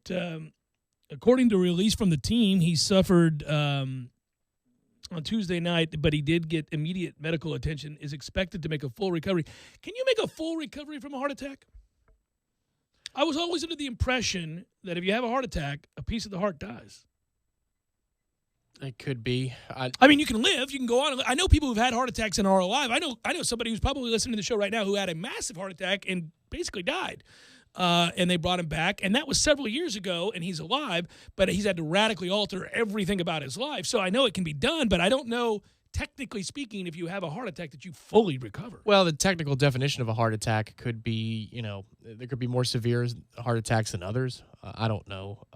according to a release from the team, he suffered on Tuesday night, but he did get immediate medical attention, is expected to make a full recovery. Can you make a full recovery from a heart attack? I was always under the impression that if you have a heart attack, a piece of the heart dies. It could be. I mean, you can live. You can go on. I know people who've had heart attacks and are alive. I know somebody who's probably listening to the show right now who had a massive heart attack and basically died. And they brought him back. And that was several years ago, and he's alive, but he's had to radically alter everything about his life. So I know it can be done, but I don't know, technically speaking, if you have a heart attack that you fully recover. Well, the technical definition of a heart attack could be, there could be more severe heart attacks than others. I don't know.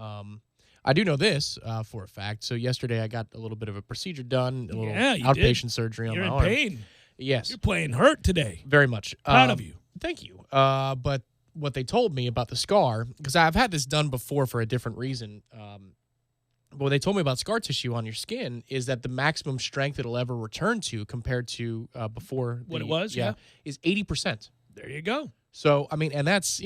I do know this for a fact. So yesterday I got a little bit of a procedure done, a little outpatient surgery on my arm. You're in pain. Yes. You're playing hurt today. Very much. Proud of you. Thank you. But what they told me about the scar, because I've had this done before for a different reason. But what they told me about scar tissue on your skin is that the maximum strength it'll ever return to compared to before What it was, yeah. is 80%. There you go. So, I mean, and that's,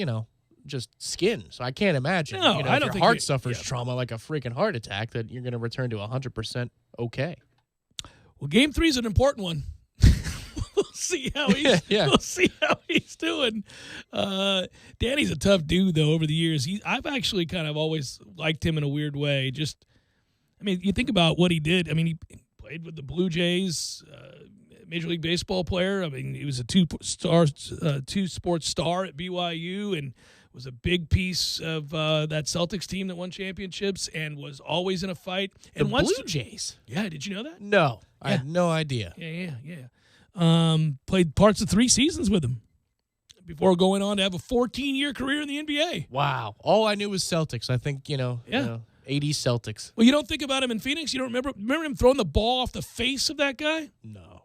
just skin. So I can't imagine, No, I if don't your think heart it- suffers yeah. trauma like a freaking heart attack, that you're going to return to 100% okay. Well, Game 3 is an important one. We'll see how he's. We'll see how he's doing. Danny's a tough dude, though. Over the years, I've actually kind of always liked him in a weird way. You think about what he did. I mean, he played with the Blue Jays, Major League Baseball player. I mean, he was a two-sports star at BYU, and was a big piece of that Celtics team that won championships, and was always in a fight. And Blue Jays. Yeah, did you know that? No, I Yeah. had no idea. Yeah. Played parts of 3 seasons with him before going on to have a 14-year career in the NBA. Wow. All I knew was Celtics. I think, 80s Celtics. Well, you don't think about him in Phoenix? You don't remember him throwing the ball off the face of that guy? No.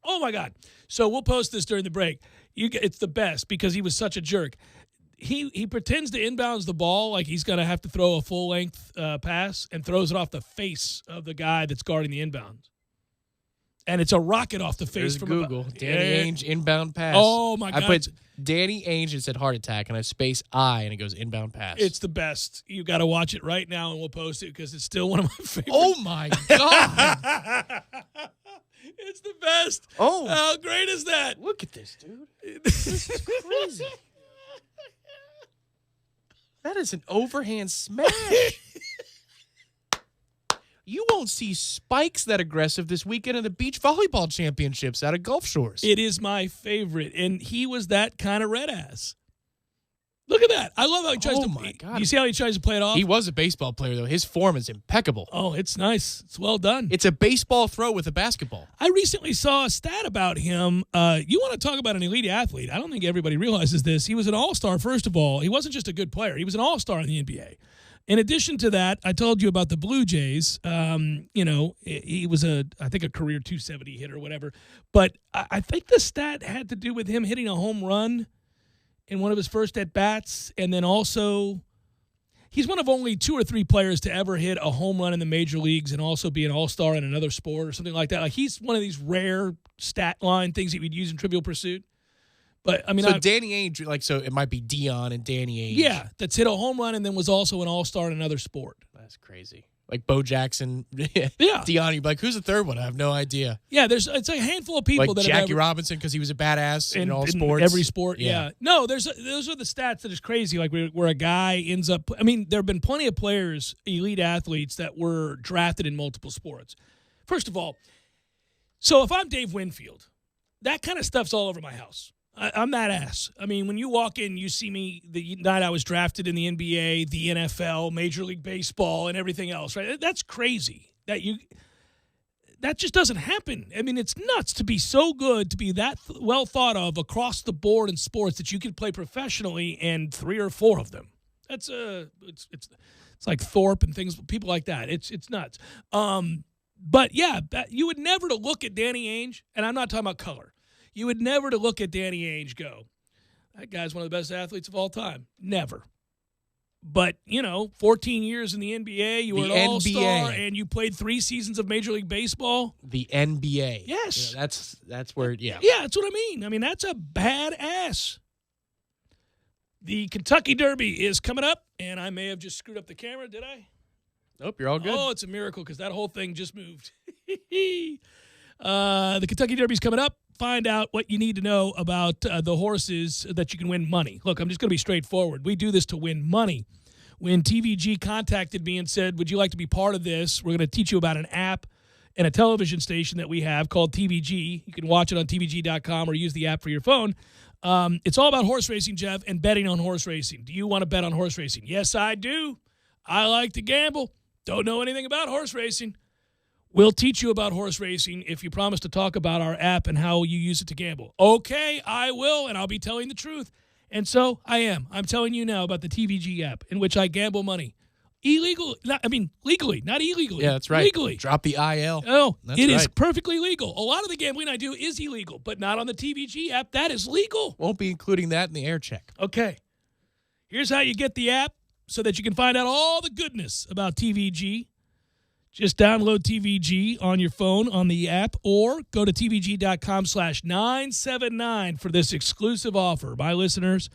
Oh, my God. So we'll post this during the break. It's the best because he was such a jerk. He pretends to inbounds the ball like he's going to have to throw a full-length pass and throws it off the face of the guy that's guarding the inbounds. And it's a rocket off the face There's from Google. Danny Ainge inbound pass. Oh, my God. I put Danny Ainge and said heart attack, and I space I, and it goes inbound pass. It's the best. You got to watch it right now, and we'll post it because it's still one of my favorites. Oh, my God. It's the best. Oh. How great is that? Look at this, dude. This is crazy. That is an overhand smash. You won't see spikes that aggressive this weekend in the beach volleyball championships out of Gulf Shores. It is my favorite, and he was that kind of red ass. Look at that. I love how he tries to. My God. You see how he tries to play it off? He was a baseball player, though. His form is impeccable. Oh, it's nice. It's well done. It's a baseball throw with a basketball. I recently saw a stat about him. You want to talk about an elite athlete. I don't think everybody realizes this. He was an all-star, first of all. He wasn't just a good player. He was an all-star in the NBA. In addition to that, I told you about the Blue Jays. He was I think a career 270 hitter or whatever. But I think the stat had to do with him hitting a home run in one of his first at-bats. And then also, he's one of only 2 or 3 players to ever hit a home run in the major leagues and also be an all-star in another sport or something like that. Like, he's one of these rare stat line things that we'd use in Trivial Pursuit. But, I mean, so Danny Ainge, so it might be Dion and Danny Ainge. Yeah, that's hit a home run and then was also an all-star in another sport. That's crazy. Like Bo Jackson. Yeah. Dion, you'd be like, who's the third one? I have no idea. Yeah, it's a handful of people like that Jackie have Robinson because he was a badass in all sports. Every sport, yeah. No, those are the stats that is crazy. Like where a guy ends up. I mean, there have been plenty of players, elite athletes that were drafted in multiple sports. First of all, so if I'm Dave Winfield, that kind of stuff's all over my house. I'm that ass. I mean, when you walk in, you see me the night I was drafted in the NBA, the NFL, Major League Baseball, and everything else, right? That's crazy. That just doesn't happen. I mean, it's nuts to be so good, to be that well thought of across the board in sports that you could play professionally and 3 or 4 of them. That's it's like Thorpe and things, people like that. It's nuts. But yeah, you would never to look at Danny Ainge, and I'm not talking about color. You would never to look at Danny Ainge go, that guy's one of the best athletes of all time. Never. But, 14 years in the NBA, you were an all-star, and you played 3 seasons of Major League Baseball. The NBA. Yes. That's where, yeah. Yeah, that's what I mean. I mean, that's a badass. The Kentucky Derby is coming up, and I may have just screwed up the camera, did I? Nope, you're all good. Oh, it's a miracle because that whole thing just moved. The Kentucky Derby's coming up. Find out what you need to know about the horses that you can win money. Look, I'm just going to be straightforward. We do this to win money. When TVG contacted me and said, would you like to be part of this? We're going to teach you about an app and a television station that we have called TVG. You can watch it on tvg.com or use the app for your phone. It's all about horse racing, Jeff, and betting on horse racing. Do you want to bet on horse racing? Yes, I do. I like to gamble. Don't know anything about horse racing. We'll teach you about horse racing if you promise to talk about our app and how you use it to gamble. Okay, I will, and I'll be telling the truth. And so I am. I'm telling you now about the TVG app in which I gamble money. Legally, not illegally. Yeah, that's right. Legally. Drop the IL. Oh, that's it right. is perfectly legal. A lot of the gambling I do is illegal, but not on the TVG app. That is legal. Won't be including that in the air check. Okay. Here's how you get the app so that you can find out all the goodness about TVG. Just download TVG on your phone on the app or go to tvg.com/979 for this exclusive offer. My listeners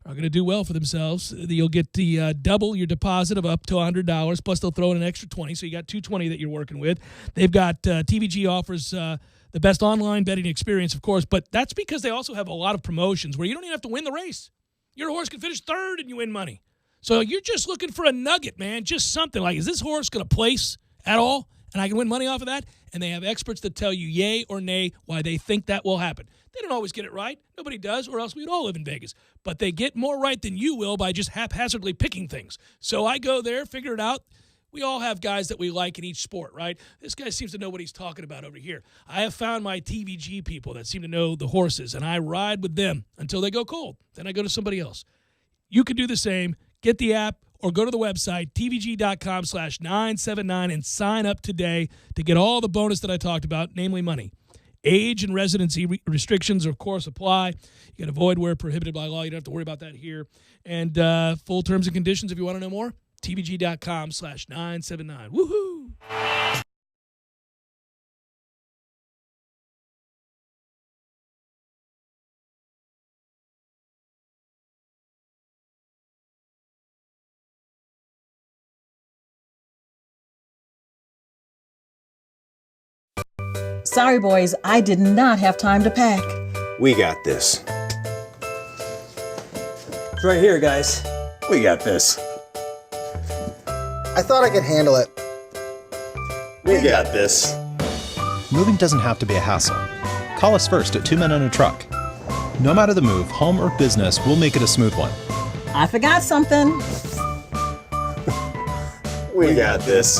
are going to do well for themselves. You'll get the double your deposit of up to $100, plus they'll throw in an extra $20, so you got $220 that you're working with. They've got TVG offers the best online betting experience, of course, but that's because they also have a lot of promotions where you don't even have to win the race. Your horse can finish third and you win money. So you're just looking for a nugget, man, just something like, is this horse going to place at all, and I can win money off of that? And they have experts that tell you yay or nay why they think that will happen. They don't always get it right. Nobody does, or else we'd all live in Vegas. But they get more right than you will by just haphazardly picking things. So I go there, figure it out. We all have guys that we like in each sport, right? This guy seems to know what he's talking about over here. I have found my TVG people that seem to know the horses, and I ride with them until they go cold. Then I go to somebody else. You can do the same. Get the app or go to the website, tvg.com/979, and sign up today to get all the bonus that I talked about, namely money. Age and residency restrictions, of course, apply. You can avoid where prohibited by law. You don't have to worry about that here. And full terms and conditions, if you want to know more, tvg.com/979. Woohoo! Sorry, boys, I did not have time to pack. We got this. It's right here, guys. We got this. I thought I could handle it. We got this. Moving doesn't have to be a hassle. Call us first at 2 Men and a Truck. No matter the move, home or business, we'll make it a smooth one. I forgot something. We got this.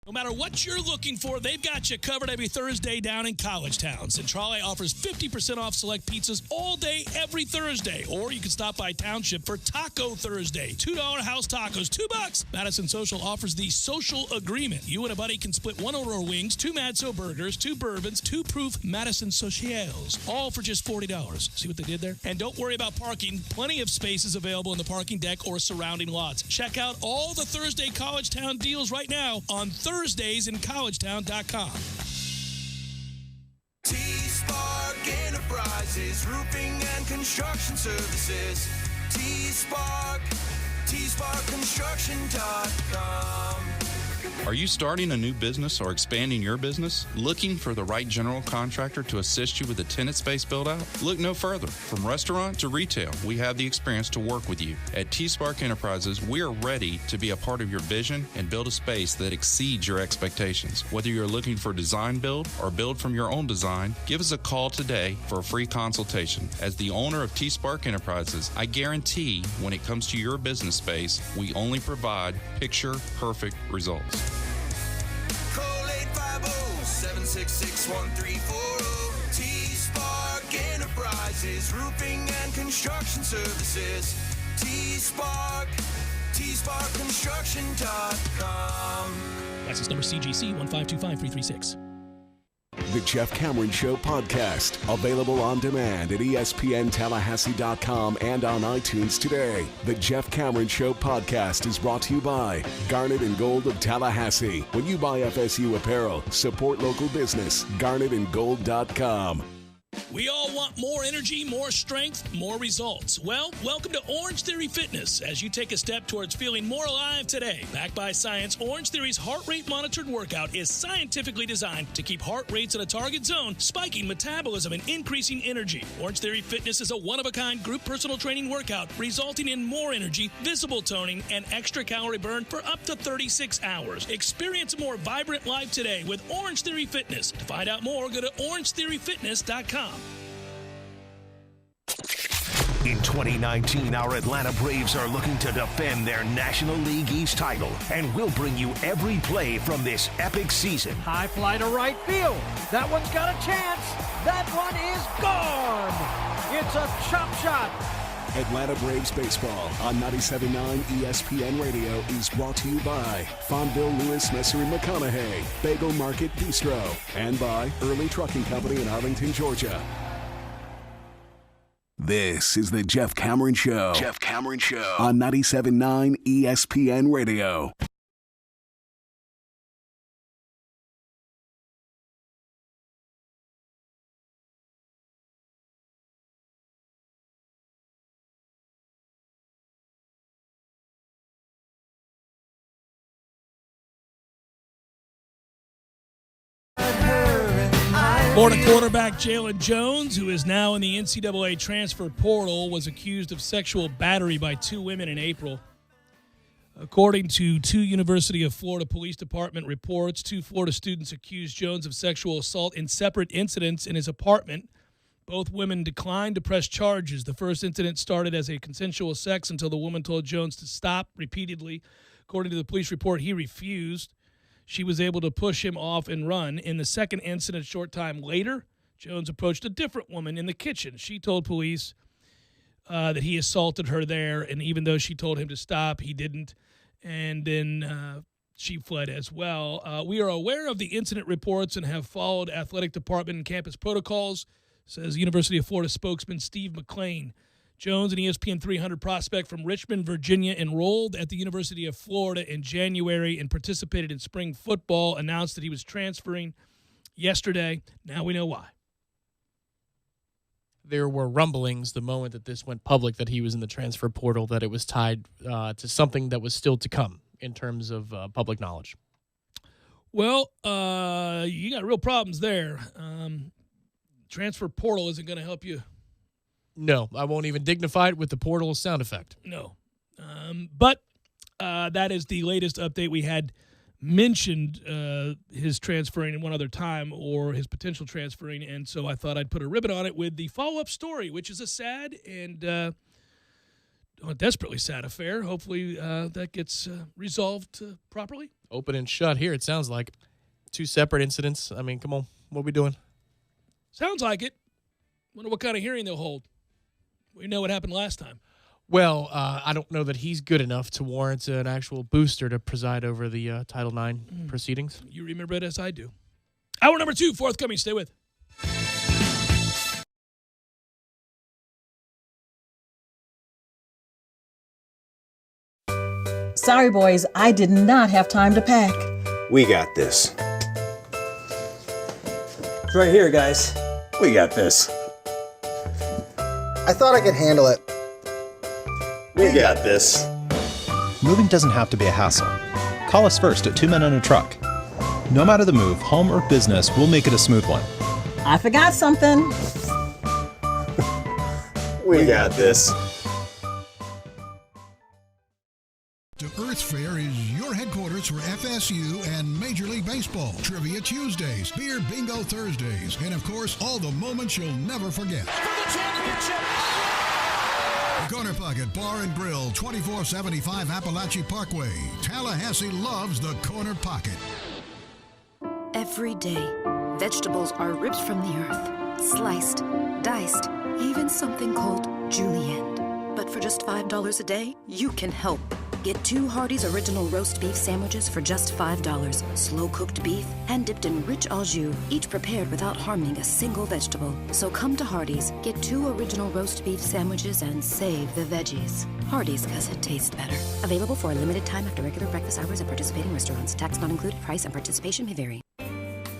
No matter what you're looking for, they've got you covered every Thursday down in College Town. Centrale offers 50% off select pizzas all day, every Thursday. Or you can stop by Township for Taco Thursday. $2 house tacos, $2. Madison Social offers the Social Agreement. You and a buddy can split one order of wings, 2 Madso burgers, 2 bourbons, 2 proof Madison Socials, all for just $40. See what they did there? And don't worry about parking. Plenty of spaces available in the parking deck or surrounding lots. Check out all the Thursday College Town deals right now on Thursdays in collegetown.com. T-Spark Enterprises, roofing and construction services. T-Spark, TSparkConstruction.com. Are you starting a new business or expanding your business? Looking for the right general contractor to assist you with a tenant space build-out? Look no further. From restaurant to retail, we have the experience to work with you. At T-Spark Enterprises, we are ready to be a part of your vision and build a space that exceeds your expectations. Whether you're looking for design build or build from your own design, give us a call today for a free consultation. As the owner of T-Spark Enterprises, I guarantee when it comes to your business space, we only provide picture-perfect results. Call 850-766-1340. T-Spark Enterprises, roofing and construction services. T-Spark, TSparkConstruction.com. License number CGC 1525336. The Jeff Cameron Show podcast, available on demand at ESPNTallahassee.com and on iTunes today. The Jeff Cameron Show podcast is brought to you by Garnet and Gold of Tallahassee. When you buy FSU apparel, support local business. GarnetandGold.com. We all want more energy, more strength, more results. Well, welcome to Orangetheory Fitness as you take a step towards feeling more alive today. Backed by science, Orangetheory's heart rate monitored workout is scientifically designed to keep heart rates in a target zone, spiking metabolism and increasing energy. Orangetheory Fitness is a one-of-a-kind group personal training workout resulting in more energy, visible toning, and extra calorie burn for up to 36 hours. Experience a more vibrant life today with Orangetheory Fitness. To find out more, go to orangetheoryfitness.com. In 2019, our Atlanta Braves are looking to defend their National League East title, and we'll bring you every play from this epic season. High fly to right field. That one's got a chance. That one is gone. It's a chop shot. Atlanta Braves baseball on 97.9 ESPN Radio is brought to you by Fonville, Lewis, Messer and McConaughey, Bagel Market Bistro, and by Early Trucking Company in Arlington, Georgia. This is the Jeff Cameron Show. Jeff Cameron Show on 97.9 ESPN Radio. Florida quarterback Jalen Jones, who is now in the NCAA transfer portal, was accused of sexual battery by two women in April. According to two University of Florida Police Department reports, two Florida students accused Jones of sexual assault in separate incidents in his apartment. Both women declined to press charges. The first incident started as a consensual sex until the woman told Jones to stop repeatedly. According to the police report, he refused. She was able to push him off and run. In the second incident, a short time later, Jones approached a different woman in the kitchen. She told police that he assaulted her there, and even though she told him to stop, he didn't. And then she fled as well. We are aware of the incident reports and have followed athletic department and campus protocols, says University of Florida spokesman Steve McClain. Jones, an ESPN 300 prospect from Richmond, Virginia, enrolled at the University of Florida in January and participated in spring football, announced that he was transferring yesterday. Now we know why. There were rumblings the moment that this went public that he was in the transfer portal, that it was tied to something that was still to come in terms of public knowledge. Well, you got real problems there. Transfer portal isn't going to help you. No, I won't even dignify it with the portal sound effect. No. But that is the latest update. We had mentioned his transferring one other time, or his potential transferring, and so I thought I'd put a ribbon on it with the follow-up story, which is a sad and desperately sad affair. Hopefully that gets resolved properly. Open and shut here, it sounds like. Two separate incidents. I mean, come on. What are we doing? Sounds like it. Wonder what kind of hearing they'll hold. We know what happened last time. Well, I don't know that he's good enough to warrant an actual booster to preside over the Title IX proceedings. You remember it as I do. Hour number 2, forthcoming. Stay with. Sorry, boys, I did not have time to pack. We got this. It's right here, guys. We got this. I thought I could handle it. We got this. Moving doesn't have to be a hassle. Call us first at 2 Men and a Truck. No matter the move, home or business, we'll make it a smooth one. I forgot something. We got this. To Earth Fair is your headquarters for FSU and Major League Baseball. Trivia Tuesdays, Beer Bingo Thursdays, and of course, all the moments you'll never forget. For the championship! The Corner Pocket Bar and Grill, 2475 Appalachie Parkway. Tallahassee loves the Corner Pocket. Every day, vegetables are ripped from the earth, sliced, diced, even something called julienne. But for just $5 a day, you can help. Get 2 Hardee's Original Roast Beef Sandwiches for just $5. Slow-cooked beef, hand-dipped in rich au jus, each prepared without harming a single vegetable. So come to Hardee's, get 2 Original Roast Beef Sandwiches, and save the veggies. Hardee's, because it tastes better. Available for a limited time after regular breakfast hours at participating restaurants. Tax not included. Price and participation may vary.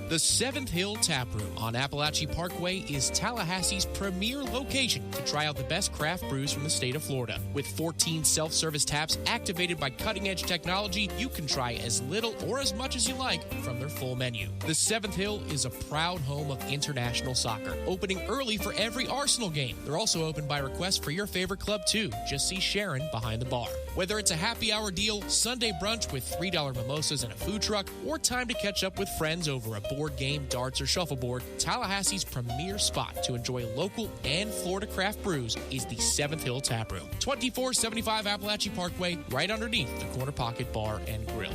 The 7th Hill Tap Room on Appalachie Parkway is Tallahassee's premier location to try out the best craft brews from the state of Florida. With 14 self-service taps activated by cutting-edge technology, you can try as little or as much as you like from their full menu. The 7th Hill is a proud home of international soccer, opening early for every Arsenal game. They're also open by request for your favorite club, too. Just see Sharon behind the bar. Whether it's a happy hour deal, Sunday brunch with $3 mimosas and a food truck, or time to catch up with friends over a board game, darts, or shuffleboard, Tallahassee's premier spot to enjoy local and Florida craft brews is the 7th Hill Tap Room, 2475 Appalachie Parkway, right underneath the Corner Pocket Bar and Grill.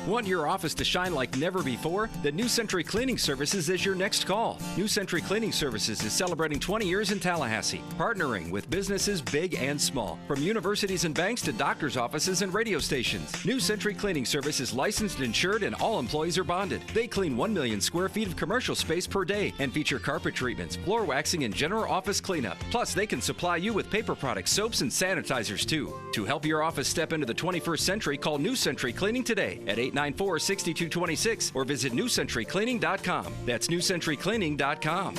Want your office to shine like never before? The New Century Cleaning Services is your next call. New Century Cleaning Services is celebrating 20 years in Tallahassee, partnering with businesses big and small, from universities and banks to doctors' offices and radio stations. New Century Cleaning Service is licensed, insured, and all employees are bonded. They clean 1 million square feet of commercial space per day and feature carpet treatments, floor waxing, and general office cleanup. Plus, they can supply you with paper products, soaps, and sanitizers too. To help your office step into the 21st century, call New Century Cleaning today at 894-6226 or visit newcenturycleaning.com. That's newcenturycleaning.com.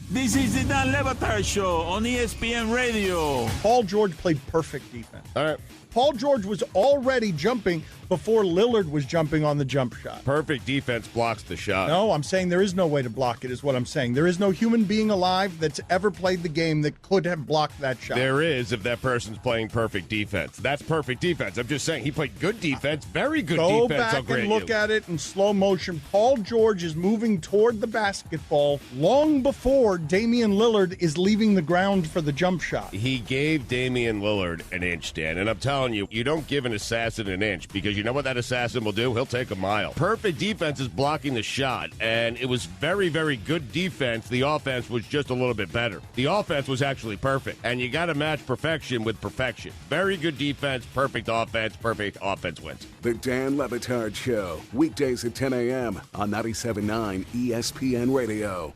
This is the Dan Le Batard Show on ESPN Radio. Paul George played perfect defense. All right. Paul George was already jumping before Lillard was jumping on the jump shot. Perfect defense blocks the shot. No, I'm saying there is no way to block it, is what I'm saying. There is no human being alive that's ever played the game that could have blocked that shot. There is if that person's playing perfect defense. That's perfect defense. I'm just saying he played good defense, very good defense. Go back and look at it in slow motion. Paul George is moving toward the basketball long before Damian Lillard is leaving the ground for the jump shot. He gave Damian Lillard an inch, Dan, and I'm telling you, you don't give an assassin an inch because you know what that assassin will do? He'll take a mile. Perfect defense is blocking the shot, and it was very, very good defense. The offense was just a little bit better. The offense was actually perfect, and you got to match perfection with perfection. Very good defense, perfect offense wins. The Dan Le Batard Show, weekdays at 10 a.m. on 97.9 ESPN Radio.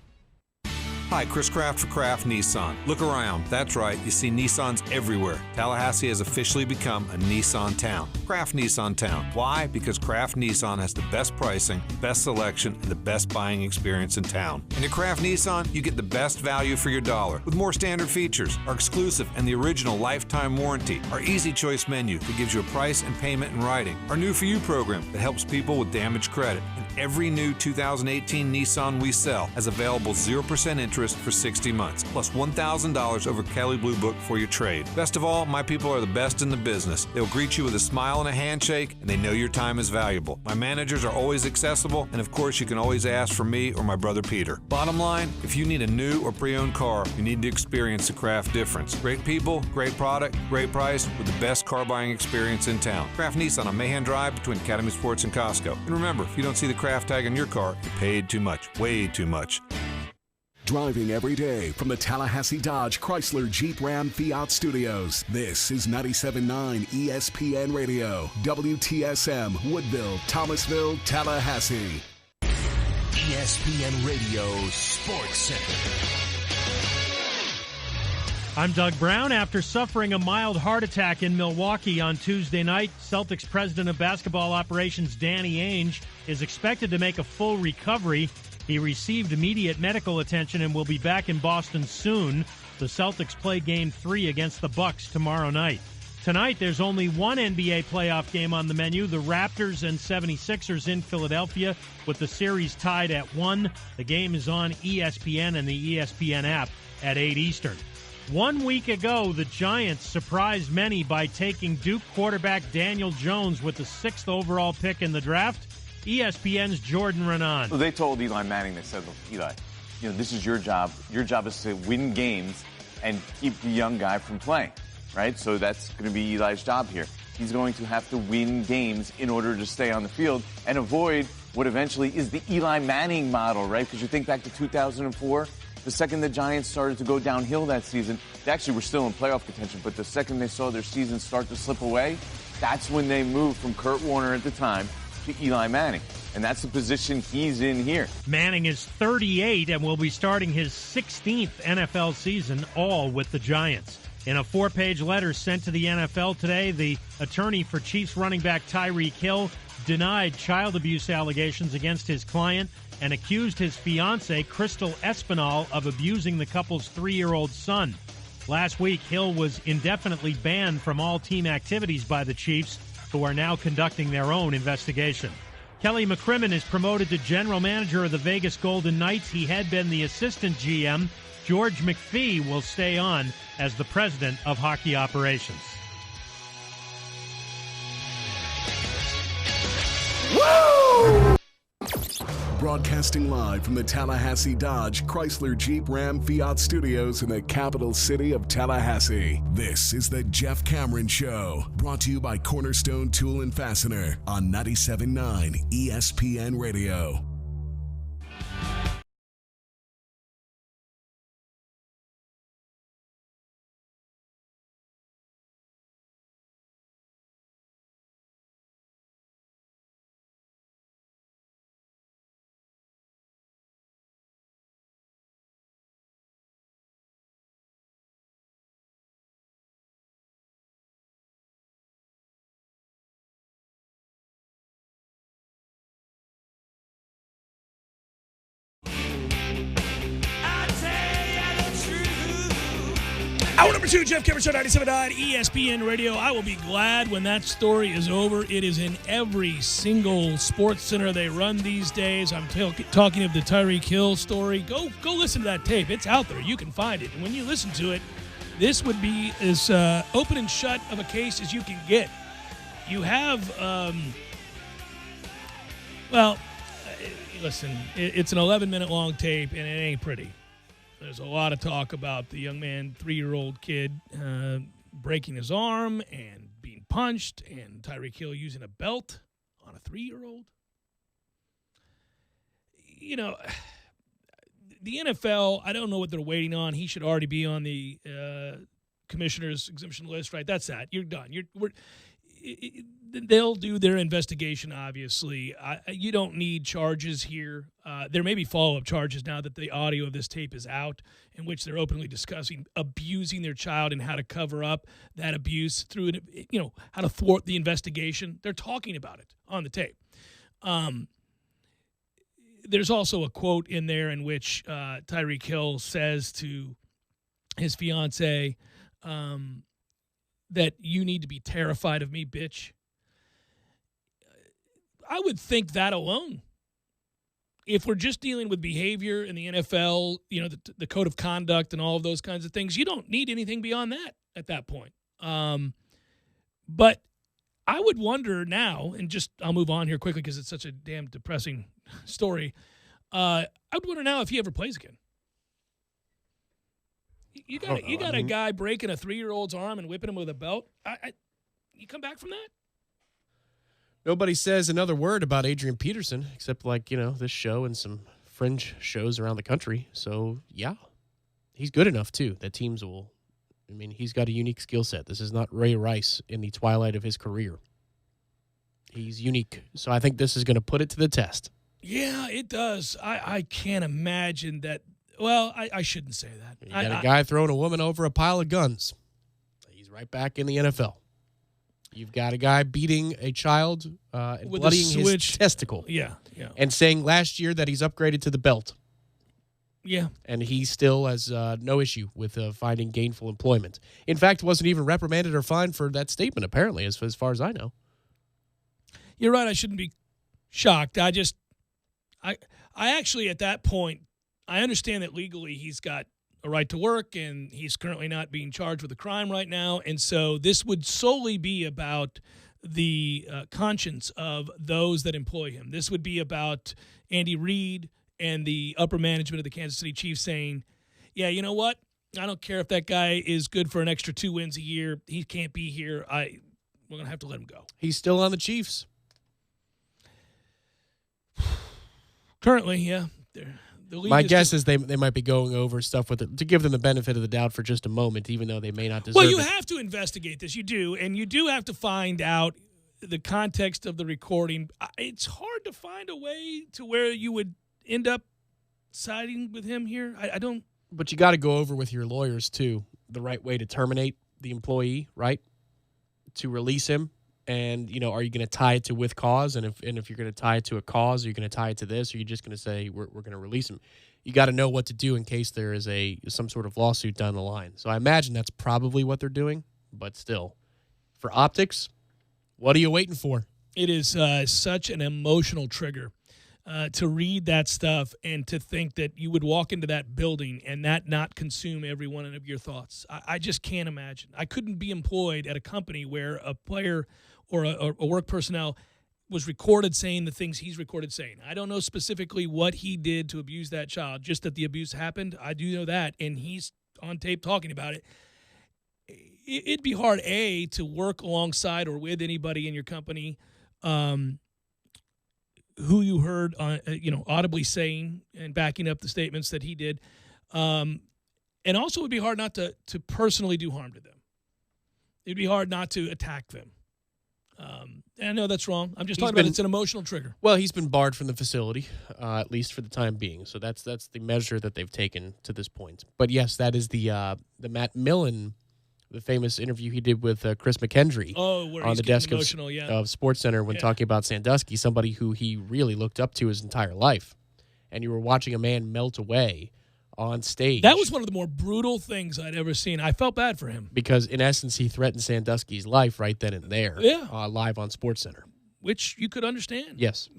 Hi, Chris Kraft for Kraft Nissan. Look around. That's right, you see Nissans everywhere. Tallahassee has officially become a Nissan town. Kraft Nissan town. Why? Because Kraft Nissan has the best pricing, best selection, and the best buying experience in town. And at Kraft Nissan, you get the best value for your dollar with more standard features, our exclusive and the original lifetime warranty, our easy choice menu that gives you a price and payment in writing, our New For You program that helps people with damaged credit, and every new 2018 Nissan we sell has available 0% interest for 60 months, plus $1,000 over Kelley Blue Book for your trade. Best of all, my people are the best in the business. They'll greet you with a smile and a handshake, and they know your time is valuable. My managers are always accessible, and of course, you can always ask for me or my brother Peter. Bottom line, if you need a new or pre-owned car, you need to experience the Kraft difference. Great people, great product, great price, with the best car buying experience in town. Kraft Nissan on Mahan Drive between Academy Sports and Costco. And remember, if you don't see the Kraft tag on your car, you paid too much, way too much. Driving every day from the Tallahassee Dodge Chrysler Jeep Ram Fiat Studios. This is 97.9 ESPN Radio, WTSM, Woodville, Thomasville, Tallahassee. ESPN Radio Sports Center. I'm Doug Brown. After suffering a mild heart attack in Milwaukee on Tuesday night, Celtics president of basketball operations Danny Ainge is expected to make a full recovery. He received immediate medical attention and will be back in Boston soon. The Celtics play Game 3 against the Bucks tomorrow night. Tonight, there's only one NBA playoff game on the menu, the Raptors and 76ers in Philadelphia, with the series tied at 1. The game is on ESPN and the ESPN app at 8 Eastern. 1 week ago, the Giants surprised many by taking Duke quarterback Daniel Jones with the 6th overall pick in the draft. ESPN's Jordan Renan. They told Eli Manning, they said, look, Eli, this is your job. Your job is to win games and keep the young guy from playing, right? So that's going to be Eli's job here. He's going to have to win games in order to stay on the field and avoid what eventually is the Eli Manning model, right? Because you think back to 2004, the second the Giants started to go downhill that season, they actually were still in playoff contention, but the second they saw their season start to slip away, that's when they moved from Kurt Warner at the time to Eli Manning. And that's the position he's in here. Manning is 38 and will be starting his 16th NFL season, all with the Giants. In a 4-page letter sent to the NFL today, the attorney for Chiefs running back Tyreek Hill denied child abuse allegations against his client and accused his fiancée, Crystal Espinal, of abusing the couple's 3-year-old son. Last week, Hill was indefinitely banned from all team activities by the Chiefs, who are now conducting their own investigation. Kelly McCrimmon is promoted to general manager of the Vegas Golden Knights. He had been the assistant GM. George McPhee will stay on as the president of hockey operations. Woo! Broadcasting live from the Tallahassee Dodge Chrysler Jeep Ram Fiat Studios in the capital city of Tallahassee. This is the Jeff Cameron Show, brought to you by Cornerstone Tool and Fastener on 97.9 ESPN Radio. Hour number 2, Jeff Cameron Show, 97.9 ESPN Radio. I will be glad when that story is over. It is in every single sports center they run these days. I'm talking of the Tyreek Hill story. Go listen to that tape. It's out there. You can find it. And when you listen to it, this would be as open and shut of a case as you can get. You have, listen, it's an 11-minute long tape, and it ain't pretty. There's a lot of talk about the young man, 3-year-old kid, breaking his arm and being punched, and Tyreek Hill using a belt on a 3-year-old. You know, the NFL, I don't know what they're waiting on. He should already be on the commissioner's exemption list, right? That's that. You're done. They'll do their investigation, obviously. You don't need charges here. There may be follow-up charges now that the audio of this tape is out, in which they're openly discussing abusing their child and how to cover up that abuse through, how to thwart the investigation. They're talking about it on the tape. There's also a quote in there in which Tyreek Hill says to his fiancée, that you need to be terrified of me, bitch. I would think that alone. If we're just dealing with behavior in the NFL, the code of conduct and all of those kinds of things, you don't need anything beyond that at that point. But I would wonder now, and I'll move on here quickly because it's such a damn depressing story. I would wonder now if he ever plays again. You got a guy breaking a 3-year-old's arm and whipping him with a belt. You come back from that? Nobody says another word about Adrian Peterson except this show and some fringe shows around the country. So, yeah, he's good enough, too, that teams will. I mean, he's got a unique skill set. This is not Ray Rice in the twilight of his career. He's unique. So I think this is going to put it to the test. Yeah, it does. I can't imagine that. Well, I shouldn't say that. You got a guy throwing a woman over a pile of guns. He's right back in the NFL. You've got a guy beating a child and bloodying his testicle. Yeah. And saying last year that he's upgraded to the belt. Yeah. And he still has no issue with finding gainful employment. In fact, wasn't even reprimanded or fined for that statement, apparently, as far as I know. You're right. I shouldn't be shocked. I actually, at that point, I understand that legally he's got a right to work and he's currently not being charged with a crime right now. And so this would solely be about the conscience of those that employ him. This would be about Andy Reid and the upper management of the Kansas City Chiefs saying, yeah, you know what? I don't care if that guy is good for an extra 2 wins a year. He can't be here. We're going to have to let him go. He's still on the Chiefs. Currently, yeah. My guess is they might be going over stuff with it to give them the benefit of the doubt for just a moment, even though they may not deserve it. Well, you have to investigate this. You do, and you do have to find out the context of the recording. It's hard to find a way to where you would end up siding with him here. I don't. But you got to go over with your lawyers, too, the right way to terminate the employee, right? To release him. And, are you going to tie it to with cause? And if you're going to tie it to a cause, are you going to tie it to this? Or are you just going to say we're going to release him? You got to know what to do in case there is some sort of lawsuit down the line. So I imagine that's probably what they're doing. But still, for optics, what are you waiting for? It is such an emotional trigger to read that stuff and to think that you would walk into that building and that not consume every one of your thoughts. I just can't imagine. I couldn't be employed at a company where a player or a work personnel was recorded saying the things he's recorded saying. I don't know specifically what he did to abuse that child, just that the abuse happened. I do know that, and he's on tape talking about it. It'd be hard, A, to work alongside or with anybody in your company who you heard audibly saying and backing up the statements that he did. And also it would be hard not to personally do harm to them. It'd be hard not to attack them. And I know that's wrong. I'm just talking about it's an emotional trigger. Well, he's been barred from the facility, at least for the time being. So that's the measure that they've taken to this point. But yes, that is the Matt Millen, the famous interview he did with Chris McKendry on the desk of SportsCenter when talking about Sandusky, somebody who he really looked up to his entire life. And you were watching a man melt away on stage. That was one of the more brutal things I'd ever seen. I felt bad for him. Because, in essence, he threatened Sandusky's life right then and there, live on SportsCenter. Which you could understand. Yes.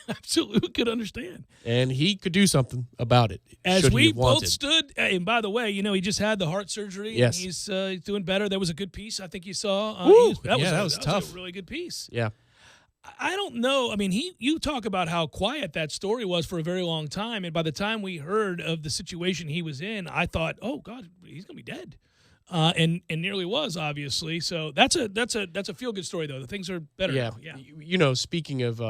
Absolutely could understand. And he could do something about it. As we both stood, and by the way, he just had the heart surgery. Yes. And he's doing better. There was a good piece I think you saw. That was tough. Was a really good piece. Yeah. I don't know. I mean, you talk about how quiet that story was for a very long time, and by the time we heard of the situation he was in, I thought, oh God, he's gonna be dead, and nearly was, obviously. So that's a feel good story though. The things are better now. Yeah. Speaking of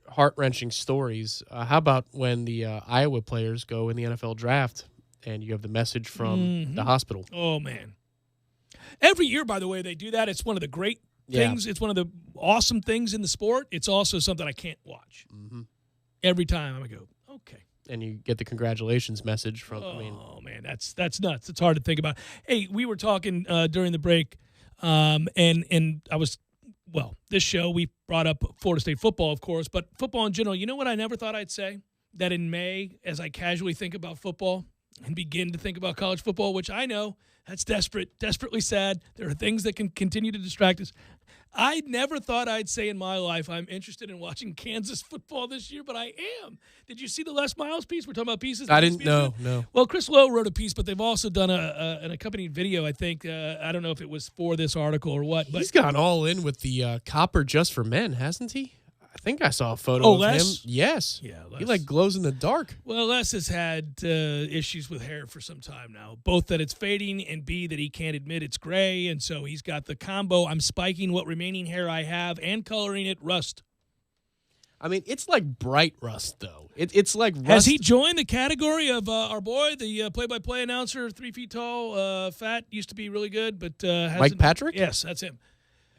heart wrenching stories, how about when the Iowa players go in the NFL draft, and you have the message from the hospital? Oh man, every year, by the way, they do that. It's one of the great things. It's one of the awesome things in the sport. It's also something I can't watch. Every time I go, okay. And you get the congratulations message from. Oh man, that's nuts. It's hard to think about. Hey, we were talking during the break, and I was this show we brought up Florida State football, of course, but football in general. You know what I never thought I'd say? That in May, as I casually think about football and begin to think about college football, which I know that's desperately sad. There are things that can continue to distract us. I never thought I'd say in my life I'm interested in watching Kansas football this year, but I am. Did you see the Les Miles piece? We're talking about pieces. I didn't know. No. Well, Chris Lowe wrote a piece, but they've also done an accompanying video, I think. I don't know if it was for this article or what. But he's gone all in with the copper just for men, hasn't he? I think I saw a photo of Les? him. Yes. Yeah, Les. He glows in the dark. Well, Les has had issues with hair for some time now, both that it's fading and B, that he can't admit it's gray. And so he's got the combo. I'm spiking what remaining hair I have and coloring it rust. I mean, it's like bright rust, though. It's like rust. Has he joined the category of our boy, the play-by-play announcer, 3 feet tall, fat, used to be really good, but hasn't. Mike Patrick? Yes, that's him.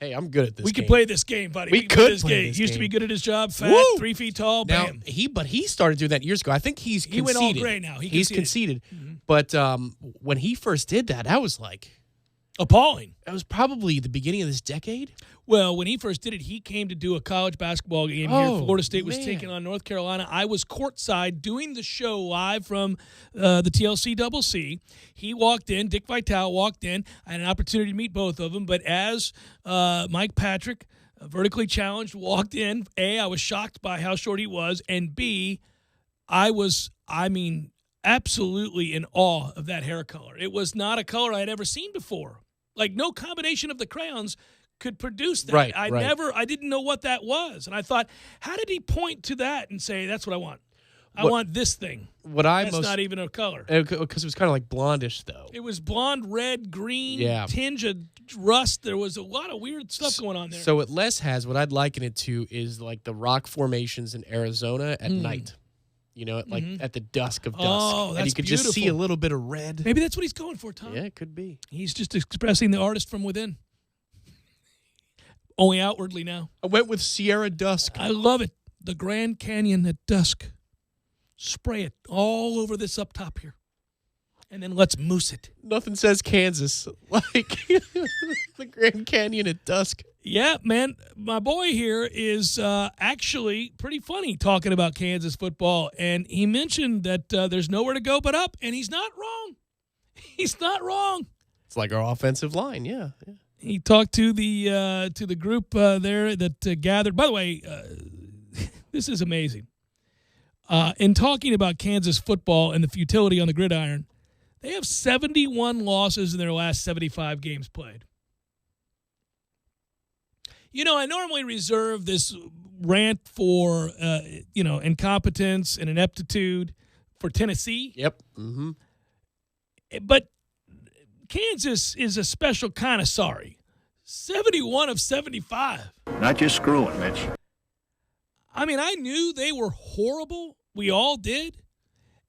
Hey, I'm good at this. We could play this game, buddy. We could play this game. He used to be good at his job, fat, Woo! 3 feet tall, bam. Now, he started doing that years ago. I think he went all gray now. He's conceded. But when he first did that was like appalling. That was probably the beginning of this decade. Well, when he first did it, he came to do a college basketball game here. Florida State was taking on North Carolina. I was courtside doing the show live from the TLC Double C. He walked in. Dick Vitale walked in. I had an opportunity to meet both of them. But as Mike Patrick, vertically challenged, walked in, A, I was shocked by how short he was, and B, I was, absolutely in awe of that hair color. It was not a color I had ever seen before. Like, no combination of the crayons could produce that. I didn't know what that was. And I thought, how did he point to that and say, that's what I want? I want this thing. That's not even a color. Because it was kind of like blondish, though. It was blonde, red, green, tinge of rust. There was a lot of weird stuff going on there. So what Les has, what I'd liken it to, is like the rock formations in Arizona at night. You know, at the dusk of dusk. Oh, that's and you could beautiful. just see a little bit of red. Maybe that's what he's going for, Tom. Yeah, it could be. He's just expressing the artist from within. Only outwardly now. I went with Sierra Dusk. I love it. The Grand Canyon at dusk. Spray it all over this up top here. And then let's mousse it. Nothing says Kansas like the Grand Canyon at dusk. Yeah, man. My boy here is actually pretty funny talking about Kansas football. And he mentioned that there's nowhere to go but up. And he's not wrong. He's not wrong. It's like our offensive line, yeah. He talked to the group there that gathered. By the way, this is amazing. In talking about Kansas football and the futility on the gridiron, they have 71 losses in their last 75 games played. I normally reserve this rant for, incompetence and ineptitude for Tennessee. Yep. Mm-hmm. But Kansas is a special kind of sorry. 71 of 75. Not just screwing, Mitch. I mean, I knew they were horrible. We all did.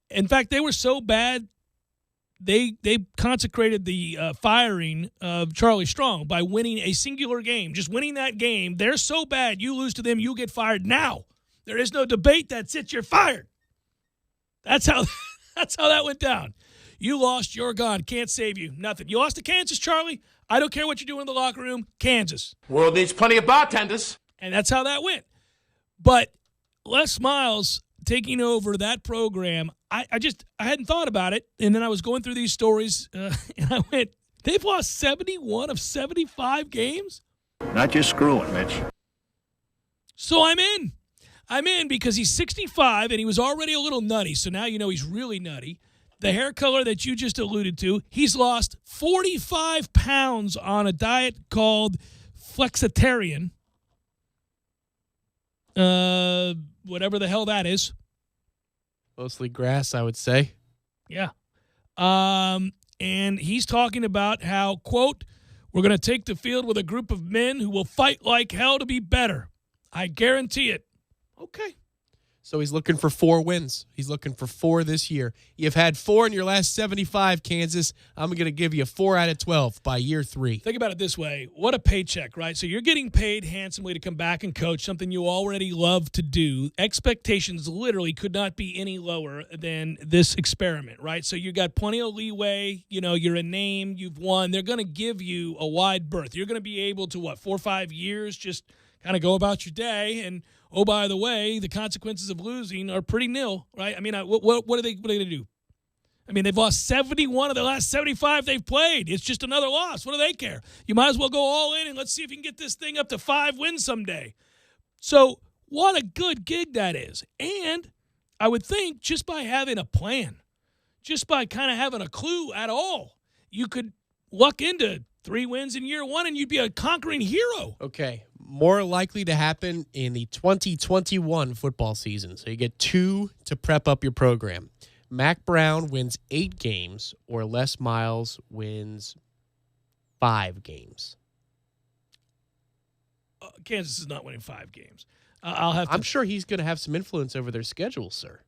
In fact, they were so bad, they consecrated the firing of Charlie Strong by winning a singular game. Just winning that game. They're so bad, you lose to them, you get fired now. There is no debate. That's it. You're fired. That's how that went down. You lost. You're gone. Can't save you. Nothing. You lost to Kansas, Charlie. I don't care what you're doing in the locker room. Kansas. World needs plenty of bartenders. And that's how that went. But Les Miles taking over that program, I hadn't thought about it. And then I was going through these stories, and I went, they've lost 71 of 75 games? Not just screwing, Mitch. So I'm in. I'm in because he's 65, and he was already a little nutty. So now you know he's really nutty. The hair color that you just alluded to, he's lost 45 pounds on a diet called flexitarian. Whatever the hell that is. Mostly grass, I would say. Yeah. And he's talking about how, quote, we're going to take the field with a group of men who will fight like hell to be better. I guarantee it. Okay. So he's looking for 4 wins. He's looking for 4 this year. You've had 4 in your last 75, Kansas. I'm going to give you 4 out of 12 by year 3. Think about it this way. What a paycheck, right? So you're getting paid handsomely to come back and coach, something you already love to do. Expectations literally could not be any lower than this experiment, right? So you got plenty of leeway. You're a name. You've won. They're going to give you a wide berth. You're going to be able to, 4 or 5 years, just kind of go about your day. And, oh, by the way, the consequences of losing are pretty nil, right? I mean, what are they going to do? I mean, they've lost 71 of the last 75 they've played. It's just another loss. What do they care? You might as well go all in and let's see if you can get this thing up to 5 wins someday. So what a good gig that is. And I would think just by having a plan, just by kind of having a clue at all, you could luck into 3 wins in year 1 and you'd be a conquering hero. Okay. More likely to happen in the 2021 football season. So you get 2 to prep up your program. Mac Brown wins 8 games, or Les Miles wins 5 games. Kansas is not winning 5 games. I'm sure he's going to have some influence over their schedule, sir.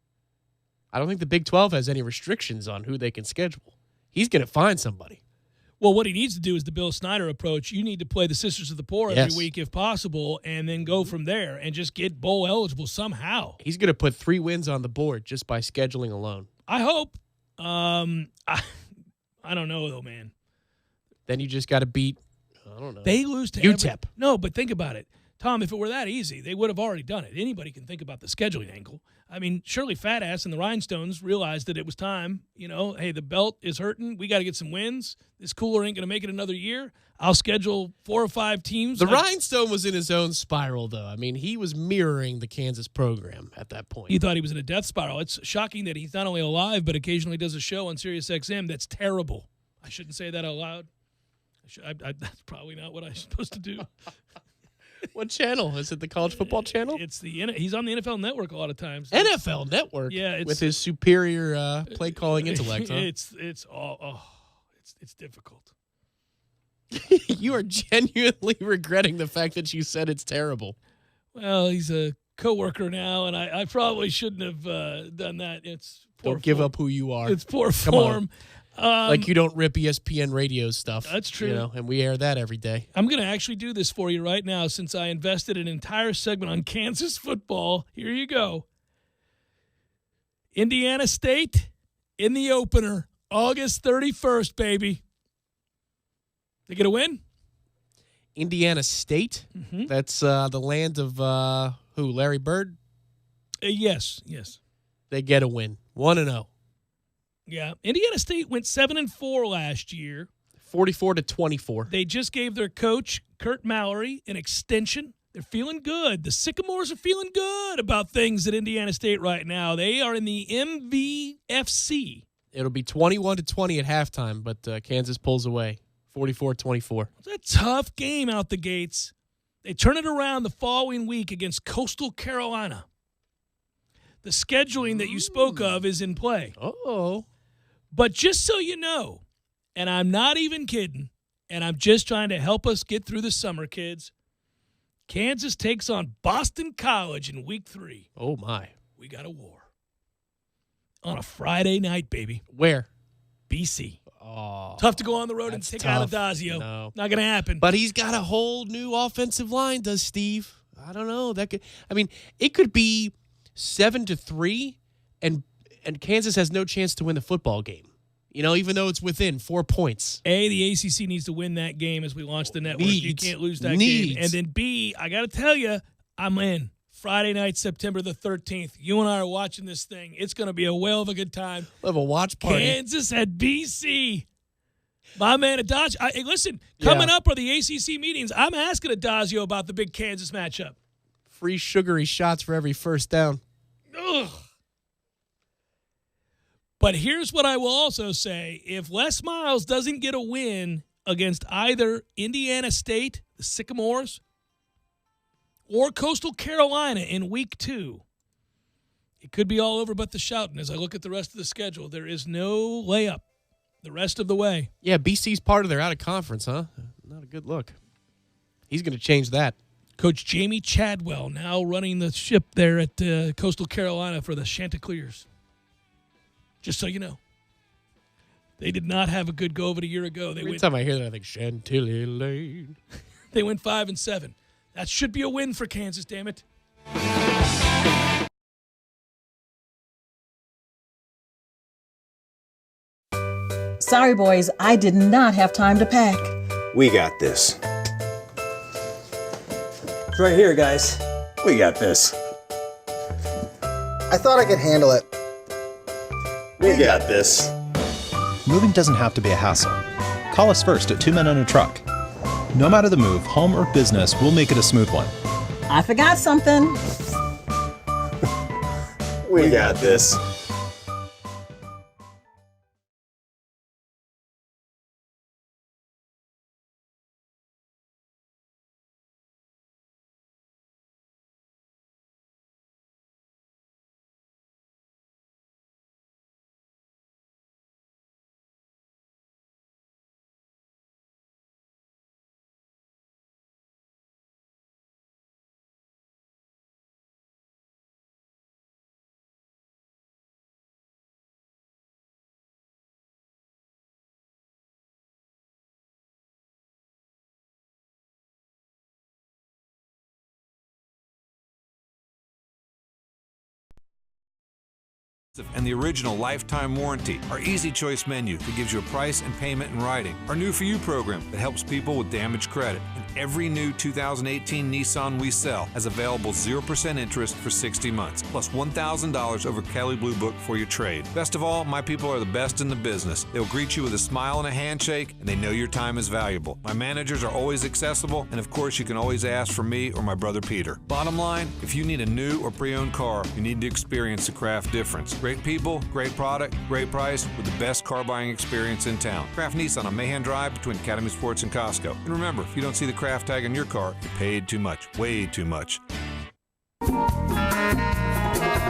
I don't think the Big 12 has any restrictions on who they can schedule. He's going to find somebody. Well, what he needs to do is the Bill Snyder approach. You need to play the Sisters of the Poor every week if possible, and then go from there and just get bowl eligible somehow. He's going to put 3 wins on the board just by scheduling alone. I hope. I don't know, though, man. Then you just got to beat, I don't know. They lose to UTEP. No, but think about it. Tom, if it were that easy, they would have already done it. Anybody can think about the scheduling angle. I mean, surely Fat Ass and the Rhinestones realized that it was time. Hey, the belt is hurting. We got to get some wins. This cooler ain't going to make it another year. I'll schedule 4 or 5 teams. The Rhinestone was in his own spiral, though. I mean, he was mirroring the Kansas program at that point. He thought he was in a death spiral. It's shocking that he's not only alive, but occasionally does a show on Sirius XM that's terrible. I shouldn't say that out loud. That's probably not what I'm supposed to do. What channel? Is it the college football channel? It's he's on the NFL Network a lot of times. NFL Network? Yeah. With his superior play-calling intellect, huh? It's difficult. You are genuinely regretting the fact that you said it's terrible. Well, he's a coworker now, and I probably shouldn't have done that. It's poor Don't give up who you are. It's poor Come form. Like you don't rip ESPN radio stuff. That's true. And we air that every day. I'm going to actually do this for you right now since I invested an entire segment on Kansas football. Here you go. Indiana State in the opener, August 31st, baby. They get a win? Indiana State? Mm-hmm. That's the land of who? Larry Bird? Yes. They get a win. 1-0. Yeah, Indiana State went 7-4 last year. 44-24. They just gave their coach, Kurt Mallory, an extension. They're feeling good. The Sycamores are feeling good about things at Indiana State right now. They are in the MVFC. It'll be 21-20 at halftime, but Kansas pulls away. 44-24. It's a tough game out the gates. They turn it around the following week against Coastal Carolina. The scheduling that you spoke of is in play. Uh-oh. But just so you know, and I'm not even kidding, and I'm just trying to help us get through the summer, kids, Kansas takes on Boston College in week 3. Oh, my. We got a war. On a Friday night, baby. Where? BC. Oh, tough to go on the road and take out Adazio. No. Not going to happen. But he's got a whole new offensive line, does Steve? I don't know. It could be 7-3, and Kansas has no chance to win the football game. Even though it's within 4 points. A, the ACC needs to win that game as we launch the network. You can't lose that game. And then B, I got to tell you, I'm in. Friday night, September the 13th. You and I are watching this thing. It's going to be a whale of a good time. We'll have a watch party. Kansas at BC. My man Adazio. Hey, listen, coming up are the ACC meetings. I'm asking Adazio about the big Kansas matchup. Free sugary shots for every first down. Ugh. But here's what I will also say. If Les Miles doesn't get a win against either Indiana State, the Sycamores, or Coastal Carolina in week 2, it could be all over but the shouting. As I look at the rest of the schedule, there is no layup the rest of the way. Yeah, BC's part of their out-of-conference, huh? Not a good look. He's going to change that. Coach Jamie Chadwell now running the ship there at Coastal Carolina for the Chanticleers. Just so you know. They did not have a good go of it a year ago. Every time I hear that, I think Chantilly Lane. They went 5-7. That should be a win for Kansas, damn it. Sorry, boys, I did not have time to pack. We got this. It's right here, guys. We got this. I thought I could handle it. We got this. Moving doesn't have to be a hassle. Call us first at 2 Men and a Truck. No matter the move, home or business, we'll make it a smooth one. I forgot something. We got this. And the original lifetime warranty. Our Easy Choice menu that gives you a price and payment in writing. Our New For You program that helps people with damaged credit. And every new 2018 Nissan we sell has available 0% interest for 60 months, plus $1,000 over Kelley Blue Book for your trade. Best of all, my people are the best in the business. They'll greet you with a smile and a handshake, and they know your time is valuable. My managers are always accessible, and of course you can always ask for me or my brother Peter. Bottom line, if you need a new or pre-owned car, you need to experience the Kraft difference. Great people, great product, great price, with the best car buying experience in town. Kraft Nissan on Mahan Drive between Academy Sports and Costco. And remember, if you don't see the Kraft tag on your car, you paid too much. Way too much.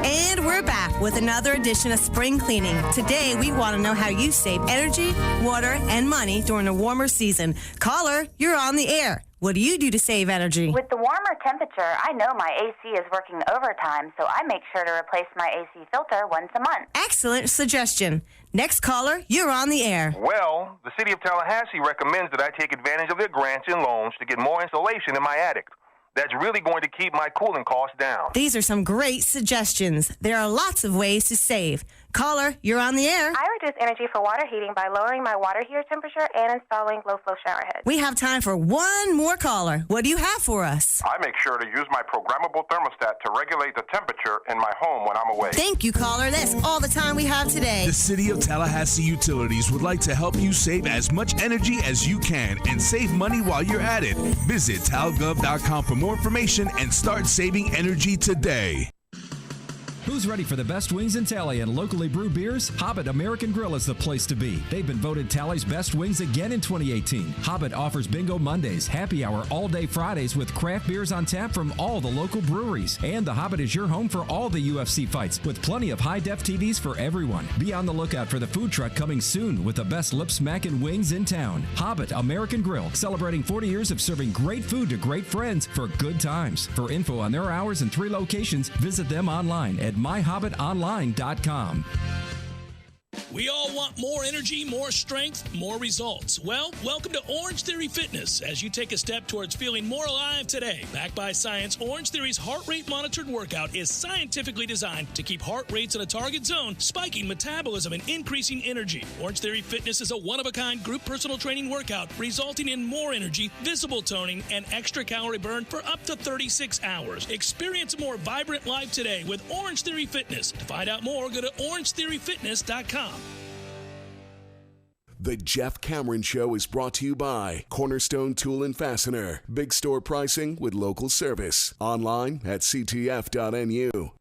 And we're back with another edition of Spring Cleaning. Today, we want to know how you save energy, water, and money during the warmer season. Caller, you're on the air. What do you do to save energy? With the warmer temperature, I know my AC is working overtime, so I make sure to replace my AC filter once a month. Excellent suggestion. Next caller, you're on the air. Well, the city of Tallahassee recommends that I take advantage of their grants and loans to get more insulation in my attic. That's really going to keep my cooling costs down. These are some great suggestions. There are lots of ways to save. Caller, you're on the air. I reduce energy for water heating by lowering my water heater temperature and installing low-flow shower heads. We have time for one more caller. What do you have for us? I make sure to use my programmable thermostat to regulate the temperature in my home when I'm away. Thank you, caller. That's all the time we have today. The City of Tallahassee Utilities would like to help you save as much energy as you can and save money while you're at it. Visit talgov.com for more information and start saving energy today. Who's ready for the best wings in Tally and locally brewed beers? Hobbit American Grill is the place to be. They've been voted Tally's best wings again in 2018. Hobbit offers Bingo Mondays, happy hour all-day Fridays with craft beers on tap from all the local breweries. And the Hobbit is your home for all the UFC fights with plenty of high-def TVs for everyone. Be on the lookout for the food truck coming soon with the best lip-smacking wings in town. Hobbit American Grill, celebrating 40 years of serving great food to great friends for good times. For info on their hours and 3 locations, visit them online at myhobbitonline.com. We all want more energy, more strength, more results. Well, welcome to Orangetheory Fitness as you take a step towards feeling more alive today. Backed by science, Orangetheory's heart rate monitored workout is scientifically designed to keep heart rates in a target zone, spiking metabolism and increasing energy. Orangetheory Fitness is a one-of-a-kind group personal training workout resulting in more energy, visible toning, and extra calorie burn for up to 36 hours. Experience a more vibrant life today with Orangetheory Fitness. To find out more, go to orangetheoryfitness.com. The Jeff Cameron Show is brought to you by Cornerstone Tool and Fastener. Big store pricing with local service. Online at ctf.nu.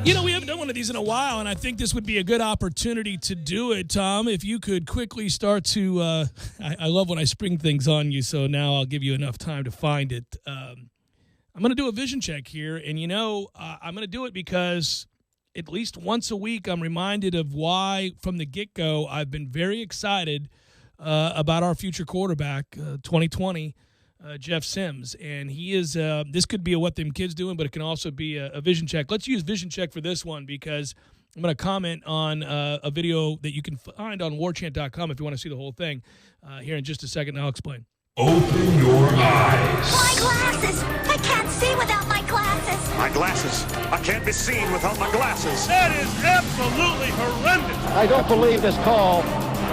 You know, we haven't done one of these in a while, and I think this would be a good opportunity to do it. Tom, if you could quickly start to I love when I spring things on you, so now I'll give you enough time to find it. I'm going to do a vision check here, and, you know, I'm going to do it because at least once a week I'm reminded of why, from the get-go, I've been very excited about our future quarterback, 2020, Jeff Sims, and he is this could be a What Them Kids Doing, but it can also be a vision check. Let's use vision check for this one because I'm going to comment on a video that you can find on warchant.com if you want to see the whole thing here in just a second. I'll explain. Open your eyes. My glasses! I can't see without my glasses! My glasses! I can't be seen without my glasses! That is absolutely horrendous! I don't believe this call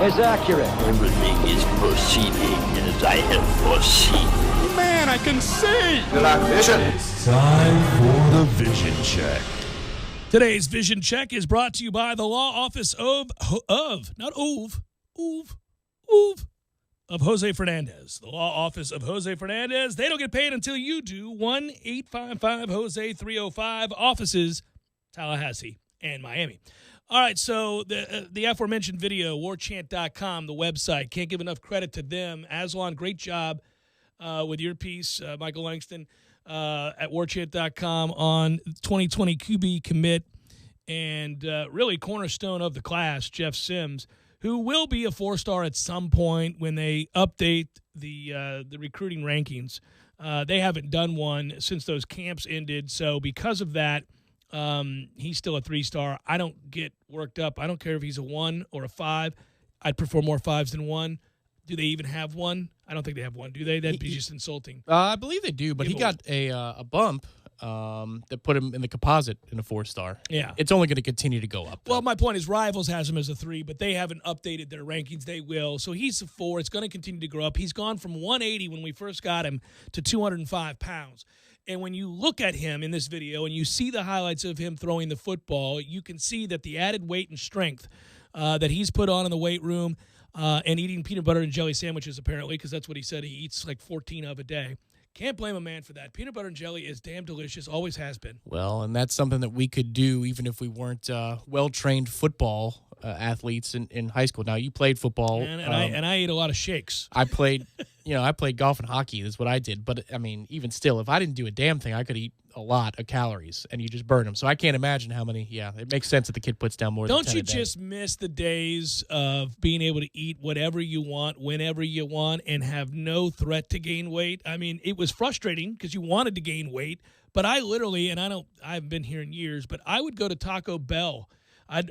is accurate. Everything is proceeding as I have foreseen. Man, I can see! It's time for the vision check. Today's vision check is brought to you by the law office of Jose Fernandez. The law office of Jose Fernandez. They don't get paid until you do. 1-855-JOSE-305. Offices, Tallahassee and Miami. All right, so the aforementioned video, warchant.com, the website. Can't give enough credit to them. Aslan, great job with your piece, Michael Langston, at warchant.com on 2020 QB commit and really cornerstone of the class, Jeff Sims, who will be a 4-star at some point when they update the recruiting rankings. They haven't done one since those camps ended, so because of that, he's still a 3-star. I don't get worked up. I don't care if he's a 1 or a 5. I'd prefer more 5s than 1. Do they even have 1? I don't think they have 1, do they? That'd be just insulting. I believe they do, but he got a bump that put him in the composite in a 4-star. Yeah. It's only going to continue to go up. Well, my point is Rivals has him as a 3, but they haven't updated their rankings. They will. So he's a 4. It's going to continue to grow up. He's gone from 180 when we first got him to 205 pounds. And when you look at him in this video and you see the highlights of him throwing the football, you can see that the added weight and strength that he's put on in the weight room and eating peanut butter and jelly sandwiches, apparently, because that's what he said. He eats like 14 of a day. Can't blame a man for that. Peanut butter and jelly is damn delicious, always has been. Well, and that's something that we could do even if we weren't well-trained football athletes in high school. Now, you played football. And I ate a lot of shakes. I played golf and hockey. That's what I did. But, I mean, even still, if I didn't do a damn thing, I could eat a lot of calories, and you just burn them. So I can't imagine how many. Yeah, it makes sense that the kid puts down more than 10 Don't you just miss the days of being able to eat whatever you want, whenever you want, and have no threat to gain weight? I mean, it was frustrating because you wanted to gain weight, but I literally, and I haven't been here in years, but I would go to Taco Bell. I'd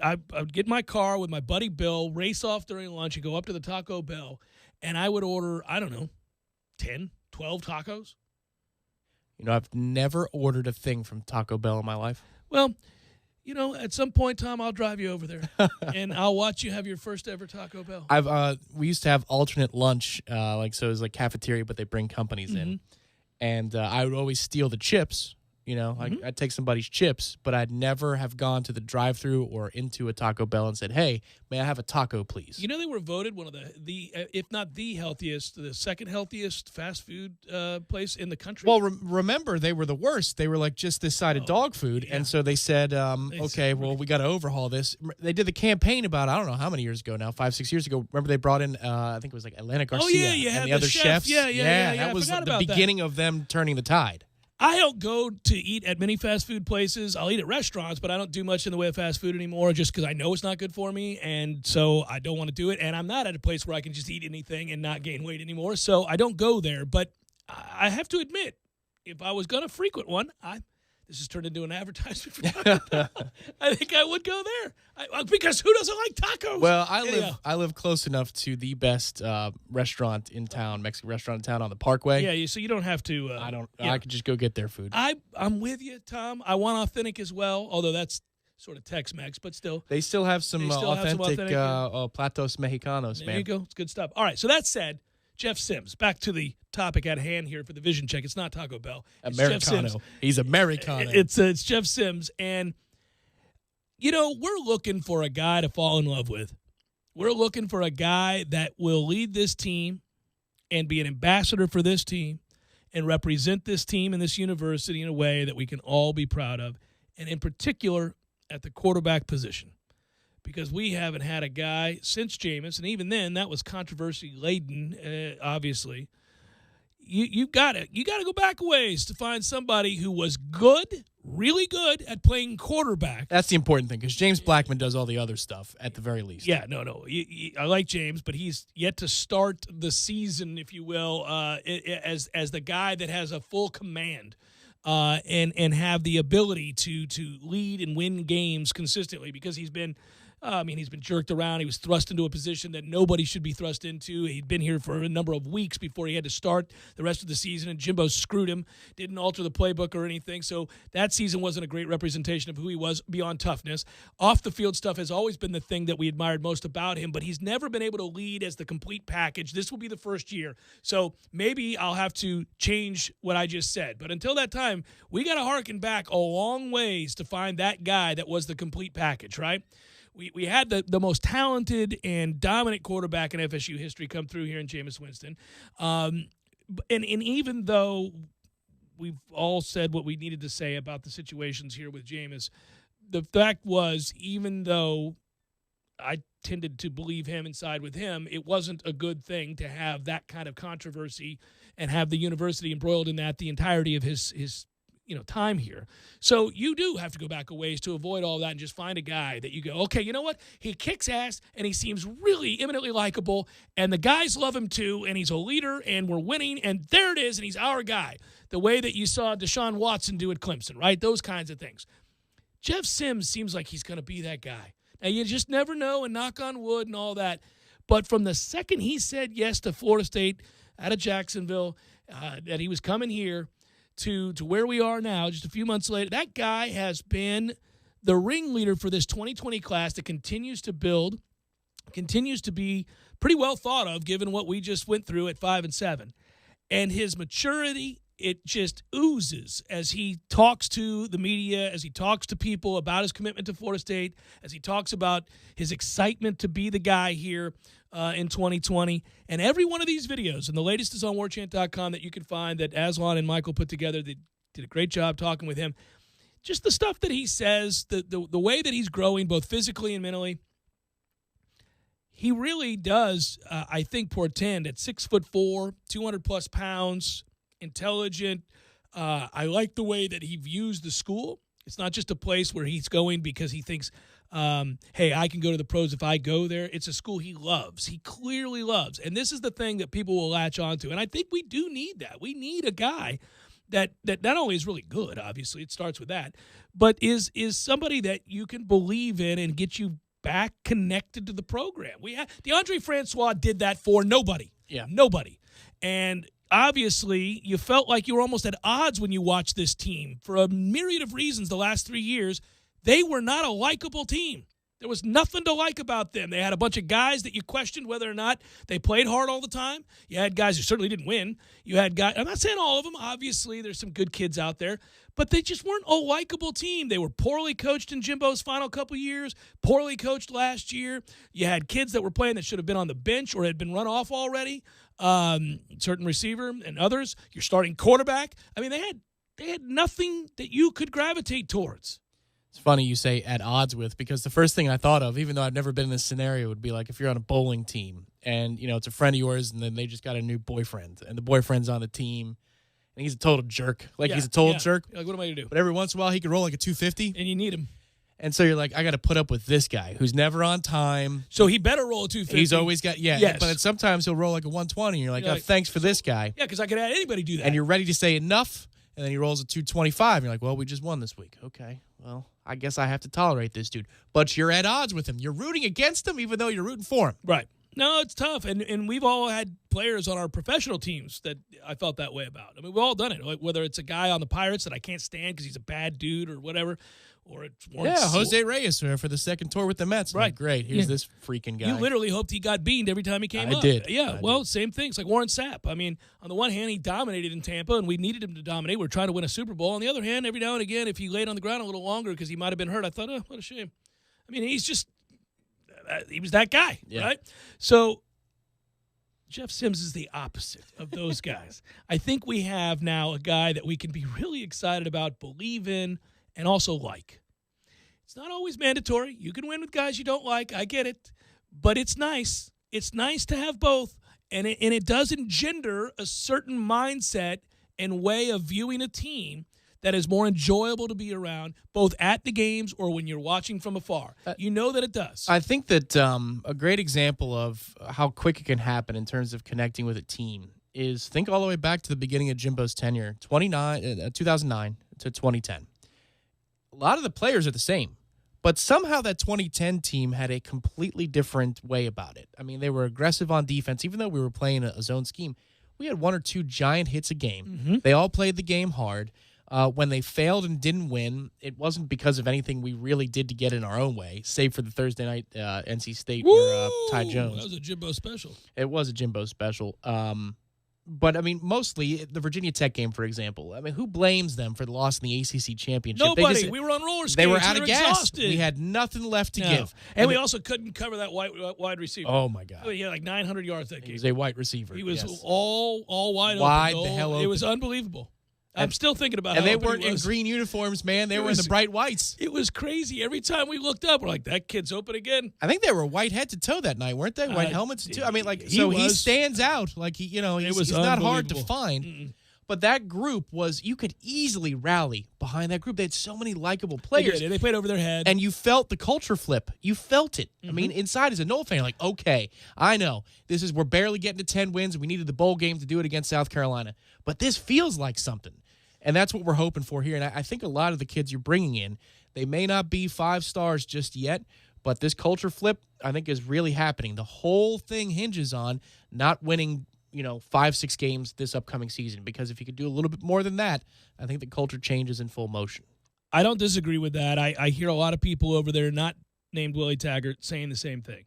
get in my car with my buddy Bill, race off during lunch, and go up to the Taco Bell, and I would order, 10, 12 tacos. You know, I've never ordered a thing from Taco Bell in my life. Well, at some point, Tom, I'll drive you over there, and I'll watch you have your first ever Taco Bell. We used to have alternate lunch, so it was like cafeteria, but they bring companies in. and I would always steal the chips. You know, I'd take somebody's chips, but I'd never have gone to the drive-thru or into a Taco Bell and said, "Hey, may I have a taco, please?" You know, they were voted one of the if not the healthiest, the second healthiest fast food place in the country. Well, remember, they were the worst. They were like just this side of dog food, and so they said, "Okay, well, we got to overhaul this." They did the campaign about I don't know how many years ago now, 5-6 years ago. Remember, they brought in I think it was like Atlanta Garcia and the other chefs. Yeah. That was the beginning of them turning the tide. I don't go to eat at many fast food places. I'll eat at restaurants, but I don't do much in the way of fast food anymore just because I know it's not good for me, and so I don't want to do it. And I'm not at a place where I can just eat anything and not gain weight anymore, so I don't go there. But I have to admit, if I was going to frequent one, this has turned into an advertisement for Taco Bell. I think I would go there because who doesn't like tacos? Well, I live close enough to the best restaurant in town, Mexican restaurant in town on the Parkway. Yeah, so you don't have to. I could just go get their food. I'm with you, Tom. I want authentic as well, although that's sort of Tex-Mex, but still. They still have some authentic platos mexicanos, man. There you go. It's good stuff. All right, so that said, Jeff Sims, back to the topic at hand here for the Vision Check. It's not Taco Bell. It's Americano. He's Americano. It's Jeff Sims. And, you know, we're looking for a guy to fall in love with. We're looking for a guy that will lead this team and be an ambassador for this team and represent this team and this university in a way that we can all be proud of, and in particular at the quarterback position. Because we haven't had a guy since Jameis, and even then, that was controversy-laden, obviously. You got to go back a ways to find somebody who was good, really good at playing quarterback. That's the important thing, because James Blackman does all the other stuff at the very least. Yeah, no. I like James, but he's yet to start the season, if you will, as the guy that has a full command. And have the ability to lead and win games consistently, because he's been jerked around. He was thrust into a position that nobody should be thrust into. He'd been here for a number of weeks before he had to start the rest of the season, and Jimbo screwed him, didn't alter the playbook or anything. So that season wasn't a great representation of who he was beyond toughness. Off-the-field stuff has always been the thing that we admired most about him, but he's never been able to lead as the complete package. This will be the first year. So maybe I'll have to change what I just said. But until that time, we got to harken back a long ways to find that guy that was the complete package, right? We had the most talented and dominant quarterback in FSU history come through here in Jameis Winston. And even though we've all said what we needed to say about the situations here with Jameis, the fact was, even though I tended to believe him and side with him, it wasn't a good thing to have that kind of controversy and have the university embroiled in that the entirety of his time here. So you do have to go back a ways to avoid all that and just find a guy that you go, okay, you know what? He kicks ass and he seems really eminently likable, and the guys love him too, and he's a leader, and we're winning, and there it is, and he's our guy. The way that you saw Deshaun Watson do at Clemson, right? Those kinds of things. Jeff Sims seems like he's going to be that guy. Now, you just never know, and knock on wood and all that. But from the second he said yes to Florida State out of Jacksonville, that he was coming here, to where we are now, just a few months later, that guy has been the ringleader for this 2020 class that continues to build, continues to be pretty well thought of given what we just went through at 5 and 7. And his maturity, it just oozes as he talks to the media, as he talks to people about his commitment to Florida State, as he talks about his excitement to be the guy here in 2020. And every one of these videos, and the latest is on warchant.com, that you can find, that Aslan and Michael put together. They did a great job talking with him. Just the stuff that he says, the way that he's growing both physically and mentally. He really does, I think, portend at 6'4", 200-plus pounds, intelligent. I like the way that he views the school. It's not just a place where he's going because he thinks, hey, I can go to the pros if I go there. It's a school he loves. He clearly loves. And this is the thing that people will latch onto. And I think we do need that. We need a guy that not only is really good, obviously, it starts with that, but is somebody that you can believe in and get you back connected to the program. DeAndre Francois did that for nobody. Yeah. Nobody. And obviously, you felt like you were almost at odds when you watched this team. For a myriad of reasons the last 3 years, they were not a likable team. There was nothing to like about them. They had a bunch of guys that you questioned whether or not they played hard all the time. You had guys who certainly didn't win. You had guys, I'm not saying all of them. Obviously, there's some good kids out there. But they just weren't a likable team. They were poorly coached in Jimbo's final couple years, poorly coached last year. You had kids that were playing that should have been on the bench or had been run off already, certain receiver and others. Your starting quarterback. I mean, they had nothing that you could gravitate towards. It's funny you say at odds with, because the first thing I thought of, even though I've never been in this scenario, would be like if you're on a bowling team and, it's a friend of yours and then they just got a new boyfriend and the boyfriend's on the team and he's a total jerk. He's a total jerk. Like, what am I going to do? But every once in a while he could roll like a 250. And you need him. And so you're like, I got to put up with this guy who's never on time. So he better roll a 250. He's always got, Yes. But sometimes he'll roll like a 120 and you're like, thanks for this guy. Yeah, because I could have anybody do that. And you're ready to say enough. And then he rolls a 225. And you're like, well, we just won this week. Okay, well, I guess I have to tolerate this dude. But you're at odds with him. You're rooting against him even though you're rooting for him. Right. No, it's tough. And we've all had players on our professional teams that I felt that way about. I mean, we've all done it. Like, whether it's a guy on the Pirates that I can't stand because he's a bad dude or whatever, or it's Jose Reyes for the second tour with the Mets. Right. Like, great. Here's this freaking guy. You literally hoped he got beamed every time he came up. I did. Yeah, same thing. It's like Warren Sapp. I mean, on the one hand, he dominated in Tampa, and we needed him to dominate. We were trying to win a Super Bowl. On the other hand, every now and again, if he laid on the ground a little longer because he might have been hurt, I thought, oh, what a shame. I mean, he was that guy, right? So Jeff Sims is the opposite of those guys. I think we have now a guy that we can be really excited about, believe in, and also like. It's not always mandatory. You can win with guys you don't like. I get it. But it's nice. It's nice to have both. And it does engender a certain mindset and way of viewing a team that is more enjoyable to be around, both at the games or when you're watching from afar. You know that it does. I think that a great example of how quick it can happen in terms of connecting with a team is think all the way back to the beginning of Jimbo's tenure, 2009 to 2010. A lot of the players are the same, but somehow that 2010 team had a completely different way about it. I mean, they were aggressive on defense, even though we were playing a zone scheme. We had one or two giant hits a game. Mm-hmm. They all played the game hard. When they failed and didn't win, it wasn't because of anything we really did to get in our own way, save for the Thursday night NC State where Ty Jones. That was a Jimbo special. It was a Jimbo special. But, I mean, mostly the Virginia Tech game, for example. I mean, who blames them for the loss in the ACC championship? Nobody. We were on roller skates. They were out of gas. Exhausted. We had nothing left to give. And we also couldn't cover that wide receiver. Oh, my God. He had like 900 yards that game. He was a wide receiver. He was all wide open. Wide the hell open. It was unbelievable. I'm still thinking about and how they weren't in green uniforms, man. They were in the bright whites. It was crazy. Every time we looked up, we're like, that kid's open again. I think they were white head to toe that night, weren't they? White helmets too. I mean, like, he stands out. Like, he's not hard to find. Mm-mm. But that group you could easily rally behind that group. They had so many likable players. They played over their head. And you felt the culture flip. You felt it. Mm-hmm. I mean, inside as a Noel fan, like, okay, I know. We're barely getting to 10 wins. We needed the bowl game to do it against South Carolina. But this feels like something. And that's what we're hoping for here. And I think a lot of the kids you're bringing in, they may not be 5 stars just yet, but this culture flip, I think, is really happening. The whole thing hinges on not winning, 5-6 games this upcoming season, because if you could do a little bit more than that, I think the culture change is in full motion. I don't disagree with that. I hear a lot of people over there not named Willie Taggart saying the same thing.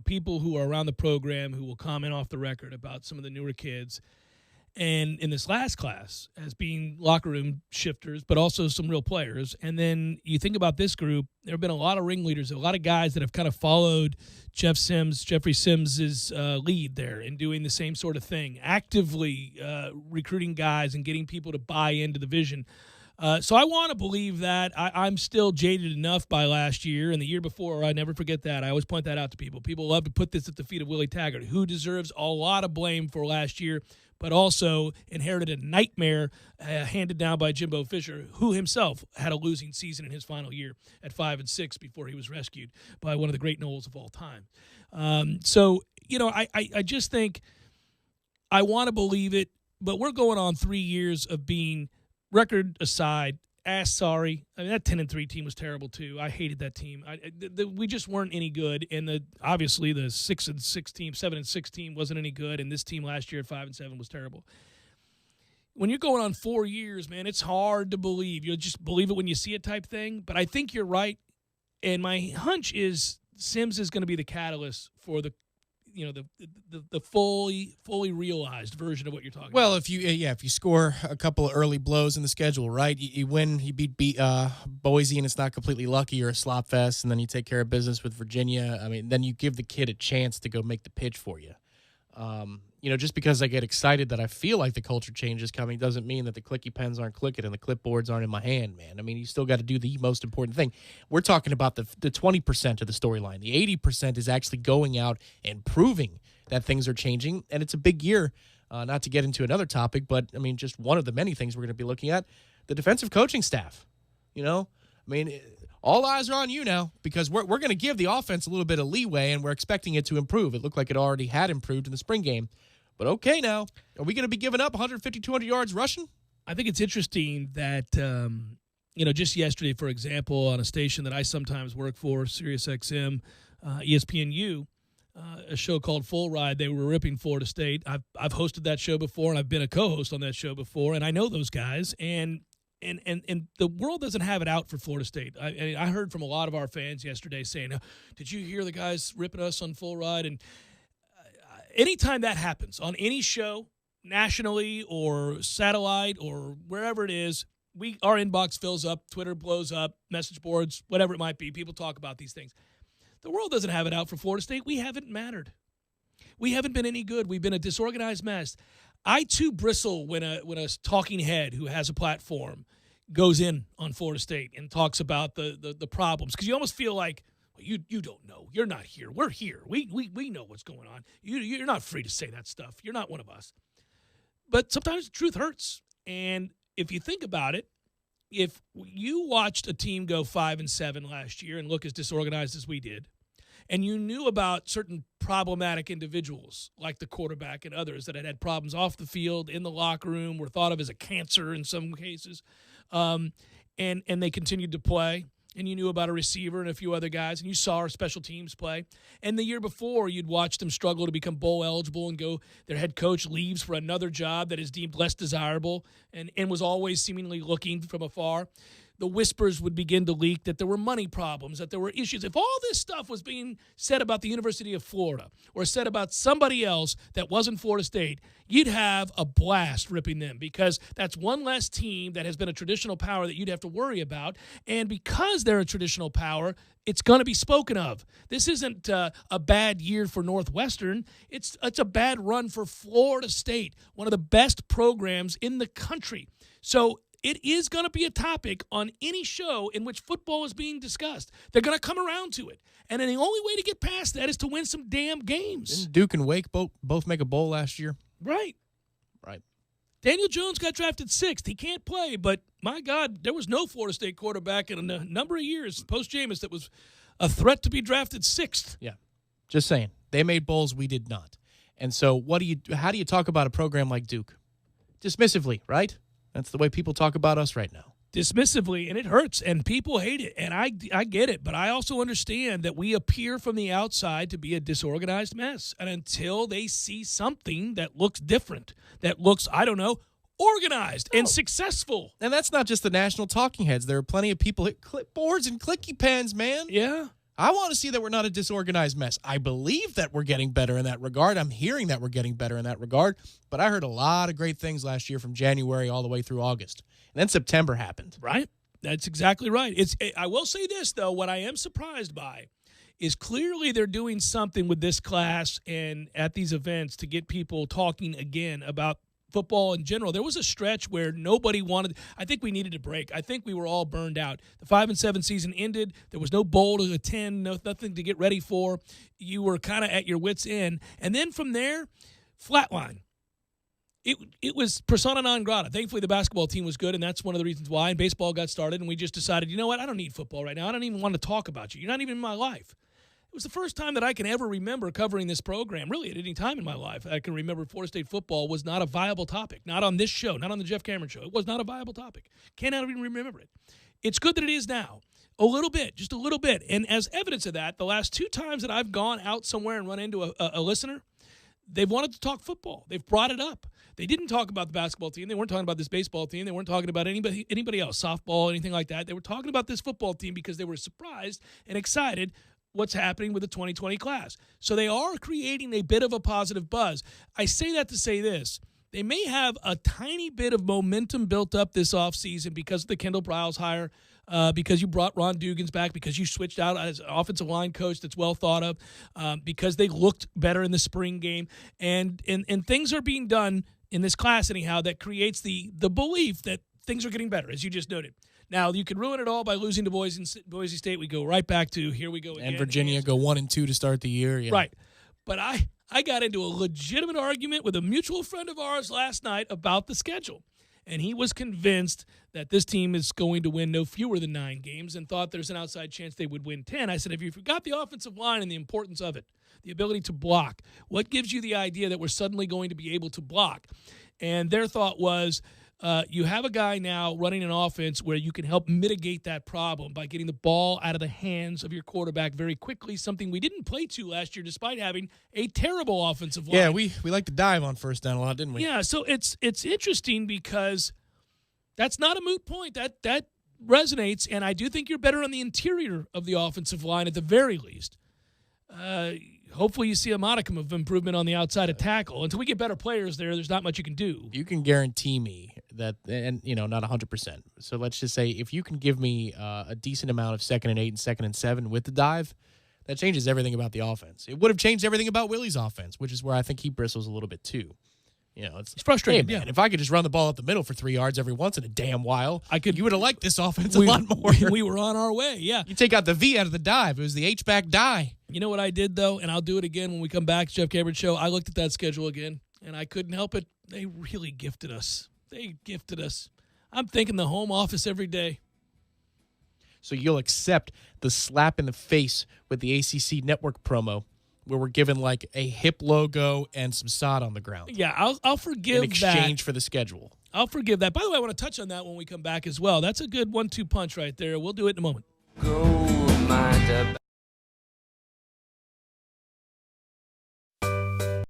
People who are around the program who will comment off the record about some of the newer kids. And in this last class, as being locker room shifters, but also some real players. And then you think about this group, there have been a lot of ringleaders, a lot of guys that have kind of followed Jeffrey Sims' lead there and doing the same sort of thing, actively recruiting guys and getting people to buy into the vision. So I want to believe that. I'm still jaded enough by last year and the year before. I never forget that. I always point that out to people. People love to put this at the feet of Willie Taggart, who deserves a lot of blame for last year, but also inherited a nightmare handed down by Jimbo Fisher, who himself had a losing season in his final year at 5-6 before he was rescued by one of the great Noles of all time. I just think I want to believe it, but we're going on 3 years of being, record aside, sorry. I mean, that 10-3 team was terrible too. I hated that team. We just weren't any good, and obviously the 6-6 team, 7-6 team wasn't any good, and this team last year at 5-7 was terrible. When you're going on 4 years, man, it's hard to believe. You'll just believe it when you see it type thing. But I think you're right, and my hunch is Sims is going to be the catalyst for the fully realized version of what you're talking about. Well, if you score a couple of early blows in the schedule, right? You win, you beat Boise, and it's not completely lucky or a slop fest, and then you take care of business with Virginia. I mean, then you give the kid a chance to go make the pitch for you. Just because I get excited that I feel like the culture change is coming doesn't mean that the clicky pens aren't clicking and the clipboards aren't in my hand, man. I mean, you still got to do the most important thing. We're talking about the 20% of the storyline. The 80% is actually going out and proving that things are changing, and it's a big year. Not to get into another topic, but, I mean, just one of the many things we're going to be looking at, the defensive coaching staff. All eyes are on you now because we're going to give the offense a little bit of leeway, and we're expecting it to improve. It looked like it already had improved in the spring game. But okay now, are we going to be giving up 150, 200 yards rushing? I think it's interesting that, just yesterday, for example, on a station that I sometimes work for, SiriusXM, ESPNU, a show called Full Ride, they were ripping Florida State. I've hosted that show before, and I've been a co-host on that show before, and I know those guys, and the world doesn't have it out for Florida State. I heard from a lot of our fans yesterday saying, did you hear the guys ripping us on Full Ride? And anytime that happens on any show, nationally or satellite or wherever it is, our inbox fills up, Twitter blows up, message boards, whatever it might be. People talk about these things. The world doesn't have it out for Florida State. We haven't mattered. We haven't been any good. We've been a disorganized mess. I, too, bristle when a talking head who has a platform goes in on Florida State and talks about the problems, because you almost feel like, you don't know. You're not here. We're here. We know what's going on. You're not free to say that stuff. You're not one of us. But sometimes the truth hurts. And if you think about it, if you watched a team go 5-7 last year and look as disorganized as we did, and you knew about certain problematic individuals like the quarterback and others that had problems off the field, in the locker room, were thought of as a cancer in some cases, and they continued to play, and you knew about a receiver and a few other guys, and you saw our special teams play. And the year before, you'd watch them struggle to become bowl eligible and their head coach leaves for another job that is deemed less desirable and was always seemingly looking from afar. The whispers would begin to leak that there were money problems, that there were issues. If all this stuff was being said about the University of Florida or said about somebody else that wasn't Florida State, you'd have a blast ripping them, because that's one less team that has been a traditional power that you'd have to worry about. And because they're a traditional power, it's going to be spoken of. This isn't a bad year for Northwestern. It's a bad run for Florida State, one of the best programs in the country. So it is going to be a topic on any show in which football is being discussed. They're going to come around to it. And then the only way to get past that is to win some damn games. Didn't Duke and Wake both make a bowl last year? Right. Daniel Jones got drafted 6th. He can't play, but my God, there was no Florida State quarterback in a number of years post-Jameis that was a threat to be drafted 6th. Yeah. Just saying. They made bowls, we did not. And so how do you talk about a program like Duke? Dismissively, right? That's the way people talk about us right now. Dismissively, and it hurts, and people hate it, and I get it, but I also understand that we appear from the outside to be a disorganized mess, and until they see something that looks different, that looks, organized and successful. And that's not just the national talking heads. There are plenty of people at clipboards and clicky pens, man. Yeah. I want to see that we're not a disorganized mess. I believe that we're getting better in that regard. I'm hearing that we're getting better in that regard. But I heard a lot of great things last year from January all the way through August. And then September happened. Right. That's exactly right. I will say this, though. What I am surprised by is clearly they're doing something with this class and at these events to get people talking again about football in general. There was a stretch where nobody wanted. I think we needed a break. I think we were all burned out. The 5-7 season ended. There was no bowl to attend, nothing to get ready for. You were kind of at your wits' end. And then from there, flatline. It was persona non grata. Thankfully, the basketball team was good, and that's one of the reasons why. And baseball got started, and we just decided, you know what? I don't need football right now. I don't even want to talk about you. You're not even in my life. It was the first time that I can ever remember covering this program, really at any time in my life. I can remember Florida State football was not a viable topic, not on this show, not on the Jeff Cameron show. It was not a viable topic. Cannot even remember it. It's good that it is now. A little bit, just a little bit. And as evidence of that, the last 2 times that I've gone out somewhere and run into a listener, they've wanted to talk football. They've brought it up. They didn't talk about the basketball team. They weren't talking about this baseball team. They weren't talking about anybody else, softball, anything like that. They were talking about this football team because they were surprised and excited what's happening with the 2020 class. So they are creating a bit of a positive buzz. I say that to say this. They may have a tiny bit of momentum built up this offseason because of the Kendall Briles hire, because you brought Ron Dugans back, because you switched out as an offensive line coach that's well thought of, because they looked better in the spring game. And things are being done in this class anyhow that creates the belief that things are getting better, as you just noted. Now, you can ruin it all by losing to Boise State. We go right back to here we go again. And Virginia go 1-2 to start the year. Yeah. Right. But I got into a legitimate argument with a mutual friend of ours last night about the schedule. And he was convinced that this team is going to win no fewer than 9 games and thought there's an outside chance they would win 10. I said, if you forgot the offensive line and the importance of it, the ability to block, what gives you the idea that we're suddenly going to be able to block? And their thought was, you have a guy now running an offense where you can help mitigate that problem by getting the ball out of the hands of your quarterback very quickly, something we didn't play to last year despite having a terrible offensive line. Yeah, we like to dive on first down a lot, didn't we? Yeah, so it's interesting because that's not a moot point. That resonates, and I do think you're better on the interior of the offensive line at the very least. Hopefully you see a modicum of improvement on the outside of tackle. Until we get better players there's not much you can do. You can guarantee me that, and not 100%. So let's just say if you can give me a decent amount of 2nd and 8 and 2nd and 7 with the dive, that changes everything about the offense. It would have changed everything about Willie's offense, which is where I think he bristles a little bit too. It's frustrating. Hey, man, if I could just run the ball up the middle for 3 yards every once in a damn while, you would have liked this offense a lot more. We were on our way, yeah. You take out the V out of the dive. It was the H-back die. You know what I did, though, and I'll do it again when we come back, Jeff Cameron Show. I looked at that schedule again, and I couldn't help it. They really gifted us. I'm thinking the home office every day. So you'll accept the slap in the face with the ACC Network promo, where we're given like a hip logo and some sod on the ground. Yeah, I'll forgive that. In exchange for the schedule. I'll forgive that. By the way, I want to touch on that when we come back as well. That's a good 1-2 punch right there. We'll do it in a moment.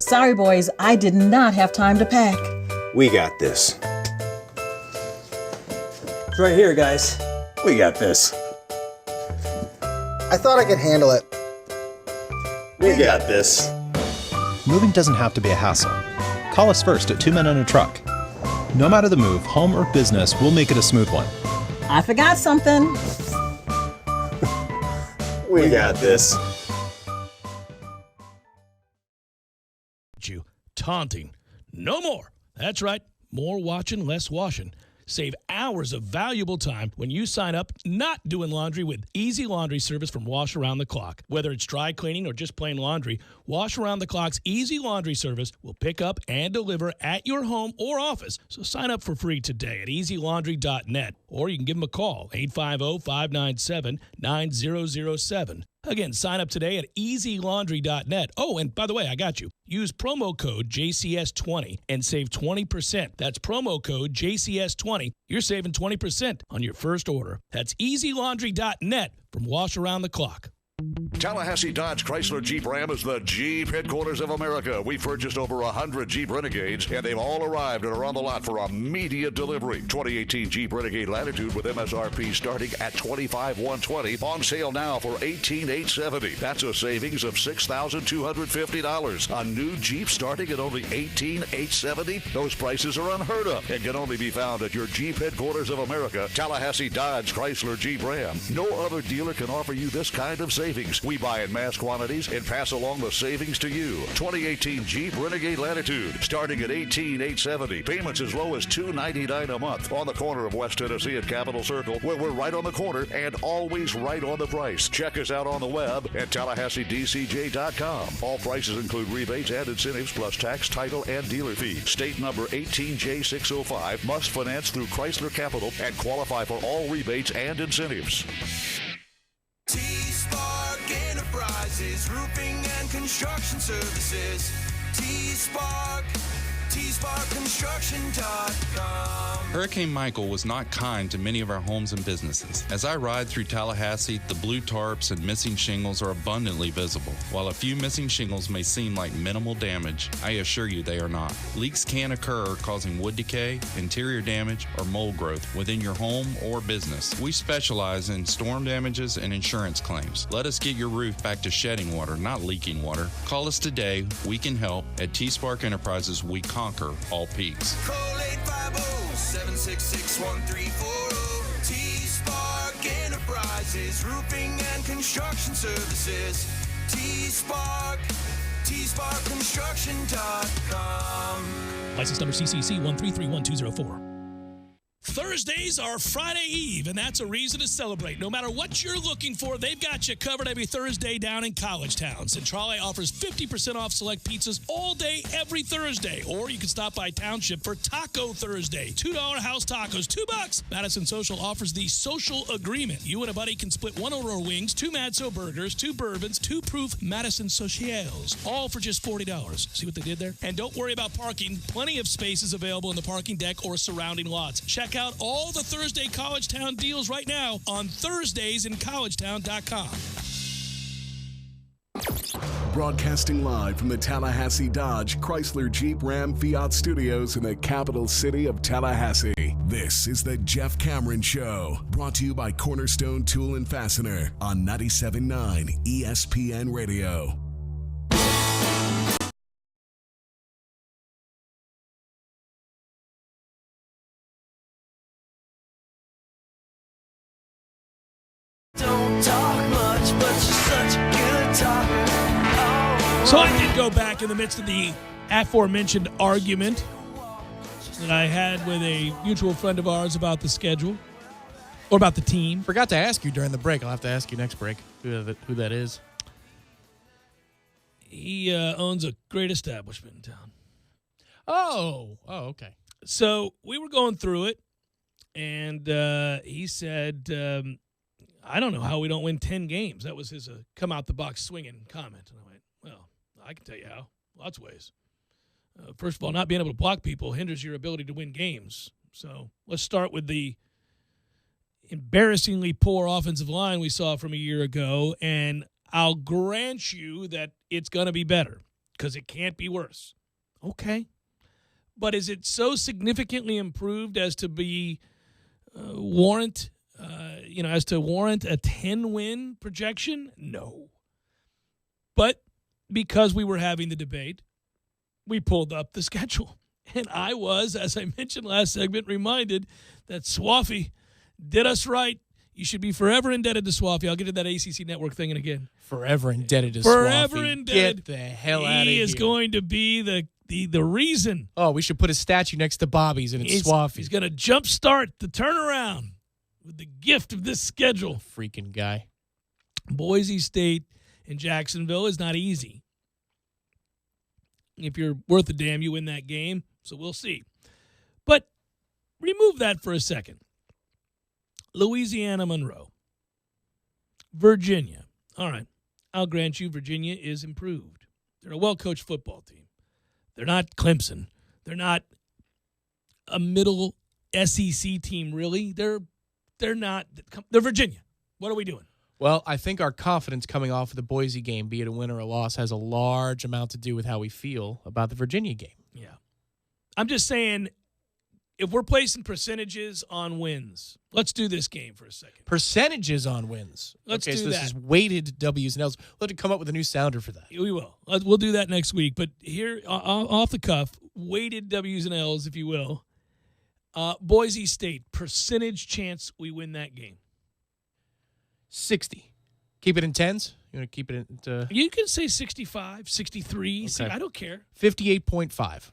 Sorry, boys, I did not have time to pack. We got this. It's right here, guys. We got this. I thought I could handle it. We got this. Moving doesn't have to be a hassle. Call us first at 2 Men and a Truck. No matter the move, home or business, we'll make it a smooth one. I forgot something. We got this. You taunting. No more. That's right. More watching, less washing. Save hours of valuable time when you sign up not doing laundry with Easy Laundry service from Wash Around the Clock. Whether it's dry cleaning or just plain laundry, Wash Around the Clock's Easy Laundry service will pick up and deliver at your home or office. So sign up for free today at easylaundry.net, or you can give them a call, 850-597-9007. Again, sign up today at easylaundry.net. Oh, and by the way, I got you. Use promo code JCS20 and save 20%. That's promo code JCS20. You're saving 20% on your first order. That's easylaundry.net from Wash Around the Clock. Tallahassee Dodge Chrysler Jeep Ram is the Jeep headquarters of America. We've purchased over 100 Jeep Renegades, and they've all arrived and are on the lot for immediate delivery. 2018 Jeep Renegade Latitude with MSRP starting at $25,120. On sale now for $18,870. That's a savings of $6,250. A new Jeep starting at only $18,870. Those prices are unheard of and can only be found at your Jeep headquarters of America, Tallahassee Dodge Chrysler Jeep Ram. No other dealer can offer you this kind of savings. We buy in mass quantities and pass along the savings to you. 2018 Jeep Renegade Latitude starting at $18,870. Payments as low as $299 a month. On the corner of West Tennessee and Capitol Circle, where we're right on the corner and always right on the price. Check us out on the web at TallahasseeDCJ.com. All prices include rebates and incentives plus tax, title, and dealer fees. State number 18J605. Must finance through Chrysler Capital and qualify for all rebates and incentives. T-Spark Enterprises, roofing and construction services. T-Spark tsparkconstruction.com. Hurricane Michael was not kind to many of our homes and businesses. As I ride through Tallahassee, the blue tarps and missing shingles are abundantly visible. While a few missing shingles may seem like minimal damage, I assure you they are not. Leaks can occur, causing wood decay, interior damage, or mold growth within your home or business. We specialize in storm damages and insurance claims. Let us get your roof back to shedding water, not leaking water. Call us today. We can help. At T-Spark Enterprises, we conquer all peaks. Call 850-766-1340. T-Spark Enterprises, roofing and construction services. T-Spark, tsparkconstruction.com. License number CCC 1331204. Thursdays are Friday Eve, and that's a reason to celebrate. No matter what you're looking for, they've got you covered every Thursday down in College Town. Centrale offers 50% off select pizzas all day, every Thursday. Or you can stop by Township for Taco Thursday. $2 house tacos, $2. Madison Social offers the Social Agreement. You and a buddy can split one Aurora wings, 2 Madso burgers, 2 bourbons, 2 proof Madison Socials, all for just $40. See what they did there? And don't worry about parking. Plenty of spaces available in the parking deck or surrounding lots. Check out all the Thursday College Town deals right now on thursdaysincollegetown.com. Broadcasting live from the Tallahassee Dodge, Chrysler, Jeep, Ram, Fiat studios in the capital city of Tallahassee. This is the Jeff Cameron Show, brought to you by Cornerstone Tool and Fastener on 97.9 ESPN Radio. So I did go back in the midst of the aforementioned argument that I had with a mutual friend of ours about the schedule or about the team. Forgot to ask you during the break. I'll have to ask you next break who that is. He owns a great establishment in town. Oh, okay. So we were going through it, and he said, I don't know how we don't win 10 games. That was his come-out-the-box swinging comment. And I went, well, I can tell you how. Lots of ways. First of all, not being able to block people hinders your ability to win games. So let's start with the embarrassingly poor offensive line we saw from a year ago, and I'll grant you that it's going to be better because it can't be worse. Okay. But is it so significantly improved as to be warrant a 10-win projection? No. But because we were having the debate, we pulled up the schedule. And I was, as I mentioned last segment, reminded that Swaffy did us right. You should be forever indebted to Swaffy. I'll get to that ACC network thing again. Forever indebted to Swaffy. Forever indebted. Get the hell out of here. He is going to be the reason. Oh, we should put a statue next to Bobby's, and it's Swaffy. He's going to jumpstart the turnaround with the gift of this schedule. Freaking guy. Boise State and Jacksonville is not easy. If you're worth a damn, you win that game. So we'll see. But remove that for a second. Louisiana Monroe. Virginia. All right. I'll grant you Virginia is improved. They're a well-coached football team. They're not Clemson. They're not a middle SEC team, really. They're not. They're Virginia. What are we doing? Well, I think our confidence coming off of the Boise game, be it a win or a loss, has a large amount to do with how we feel about the Virginia game. Yeah. I'm just saying, if we're placing percentages on wins, let's do this game for a second. Percentages on wins. Let's do so that. This is weighted W's and L's. We'll have to come up with a new sounder for that. We will. We'll do that next week. But here, off the cuff, weighted W's and L's, if you will. Boise State, percentage chance we win that game. 60. Keep it in tens? You want to keep it in? You can say 65, 63. Okay. See, I don't care. 58.5.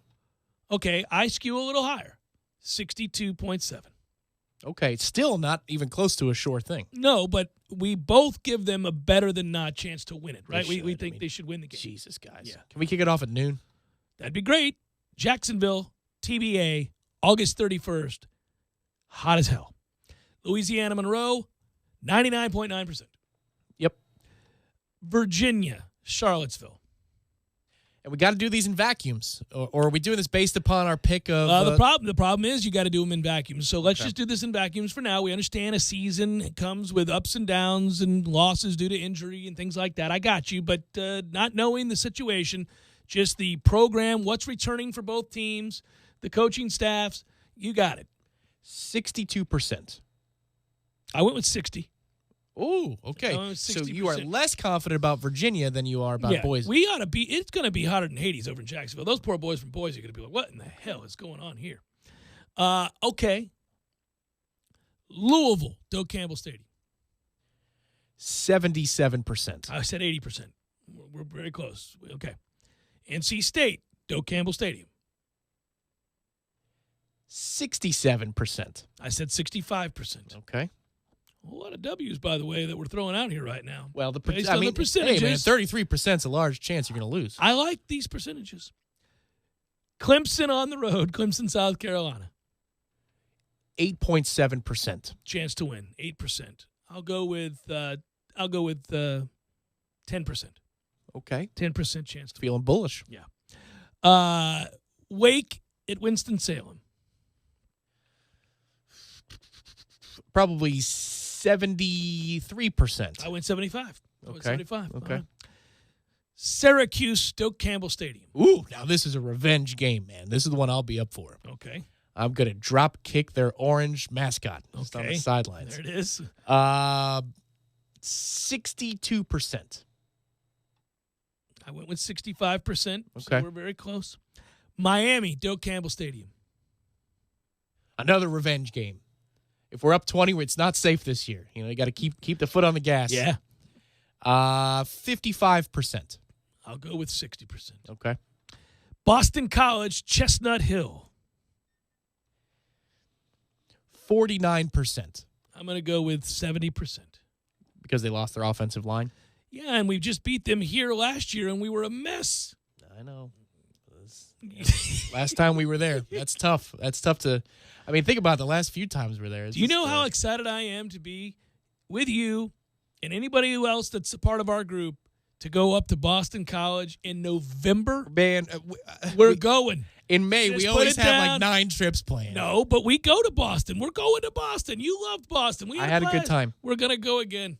Okay, I skew a little higher. 62.7. Okay, it's still not even close to a sure thing. No, but we both give them a better than not chance to win it, right? We think they should win the game. Jesus, guys. Yeah. Can we kick it off at noon? That'd be great. Jacksonville, TBA, August 31st. Hot as hell. Louisiana Monroe, 99.9%. Yep. Virginia, Charlottesville. And we got to do these in vacuums, or are we doing this based upon our pick of? The problem is you got to do them in vacuums. So let's just do this in vacuums for now. We understand a season comes with ups and downs and losses due to injury and things like that. I got you, but not knowing the situation, just the program, what's returning for both teams, the coaching staffs, you got it. 62%. I went with 60. Oh, okay. So you are less confident about Virginia than you are about Boise. We ought to be. It's going to be hotter than Hades over in Jacksonville. Those poor boys from Boise are going to be like, "What in the hell is going on here?" Okay. Louisville, Doe Campbell Stadium. 77%. I said 80%. We're very close. Okay. NC State, Doe Campbell Stadium. 67%. I said 65%. Okay. A lot of W's, by the way, that we're throwing out here right now. Well, the percentages. Hey, man, 33% is a large chance you're going to lose. I like these percentages. Clemson on the road, Clemson, South Carolina. 8.7%. Chance to win, 8%. I'll go with 10%. Okay. 10% chance to Feeling bullish. Yeah. Wake at Winston-Salem. Probably 73%. I went 75. Okay. 75. Okay. Right. Syracuse, Stoke Campbell Stadium. Ooh, now this is a revenge game, man. This is the one I'll be up for. Okay. I'm going to drop kick their orange mascot just on the sidelines. There it is. 62%. I went with 65%. Okay. So we're very close. Miami, Doak Campbell Stadium. Another revenge game. If we're up 20, it's not safe this year. You know, you got to keep the foot on the gas. Yeah. 55%. I'll go with 60%. Okay. Boston College, Chestnut Hill. 49%. I'm going to go with 70%. Because they lost their offensive line? Yeah, and we just beat them here last year, and we were a mess. I know. Last time we were there. That's tough. That's tough to – I mean, think about it, the last few times we're there. Do you know how excited I am to be with you and anybody else that's a part of our group to go up to Boston College in November? Man, we're going. In May, Just we always put it have down. like 9 trips planned. No, but we go to Boston. We're going to Boston. You loved Boston. I had a good time. We're going to go again.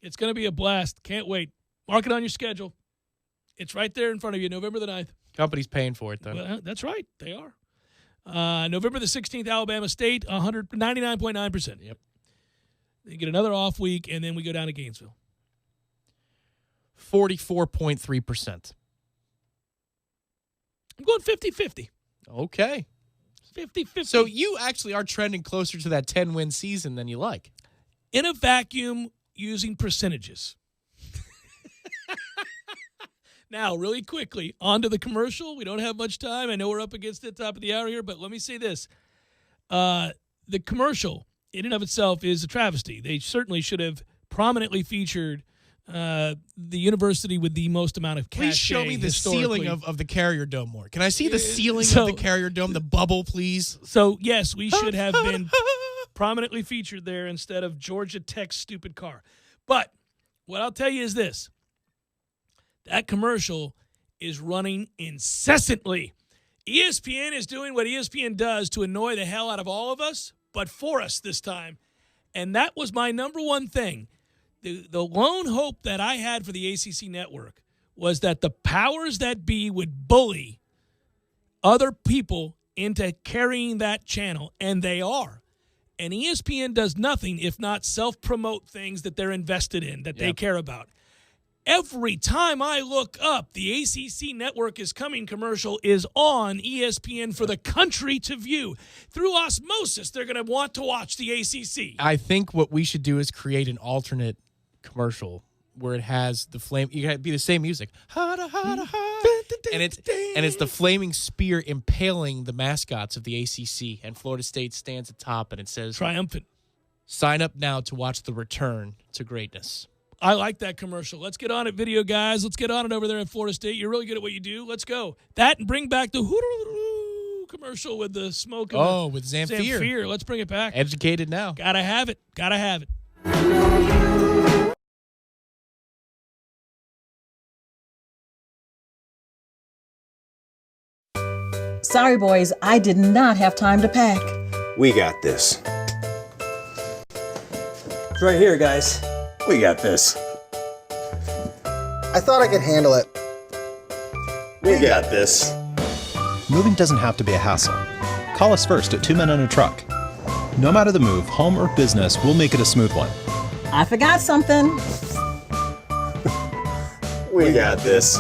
It's going to be a blast. Can't wait. Mark it on your schedule. It's right there in front of you, November the 9th. Company's paying for it, though. Well, that's right. They are. November the 16th, Alabama State, 99.9%. Yep. They get another off week, and then we go down to Gainesville. 44.3%. I'm going 50-50. Okay. 50-50. So you actually are trending closer to that 10-win season than you like. In a vacuum, using percentages. Now, really quickly, on to the commercial. We don't have much time. I know we're up against the top of the hour here, but let me say this. The commercial, in and of itself, is a travesty. They certainly should have prominently featured the university with the most amount of cachet. Please show me the ceiling of the Carrier Dome more. Can I see the ceiling So- of the Carrier Dome, the bubble, please? So, yes, we should have been prominently featured there instead of Georgia Tech's stupid car. But what I'll tell you is this. That commercial is running incessantly. ESPN is doing what ESPN does to annoy the hell out of all of us, but for us this time. And that was my number one thing. The lone hope that I had for the ACC network was that the powers that be would bully other people into carrying that channel, and they are. And ESPN does nothing if not self-promote things that they're invested in, that they care about. Every time I look up, the ACC network is coming commercial is on ESPN for the country to view. Through osmosis, they're going to want to watch the ACC. I think what we should do is create an alternate commercial where it has the flame. You got to be the same music. And it's the flaming spear impaling the mascots of the ACC, and Florida State stands atop, and it says triumphant. Sign up now to watch the return to greatness. I like that commercial. Let's get on it, video guys. Let's get on it over there in Florida State. You're really good at what you do. Let's go. That and bring back the commercial with the smoke. With Zamfir. Zamfir. Let's bring it back. Educated now. Gotta have it. Gotta have it. Sorry, boys, I did not have time to pack. We got this. It's right here, guys. We got this. I thought I could handle it. We got this. Moving doesn't have to be a hassle. Call us first at 2 Men and a Truck. No matter the move, home or business, we'll make it a smooth one. I forgot something. We got this.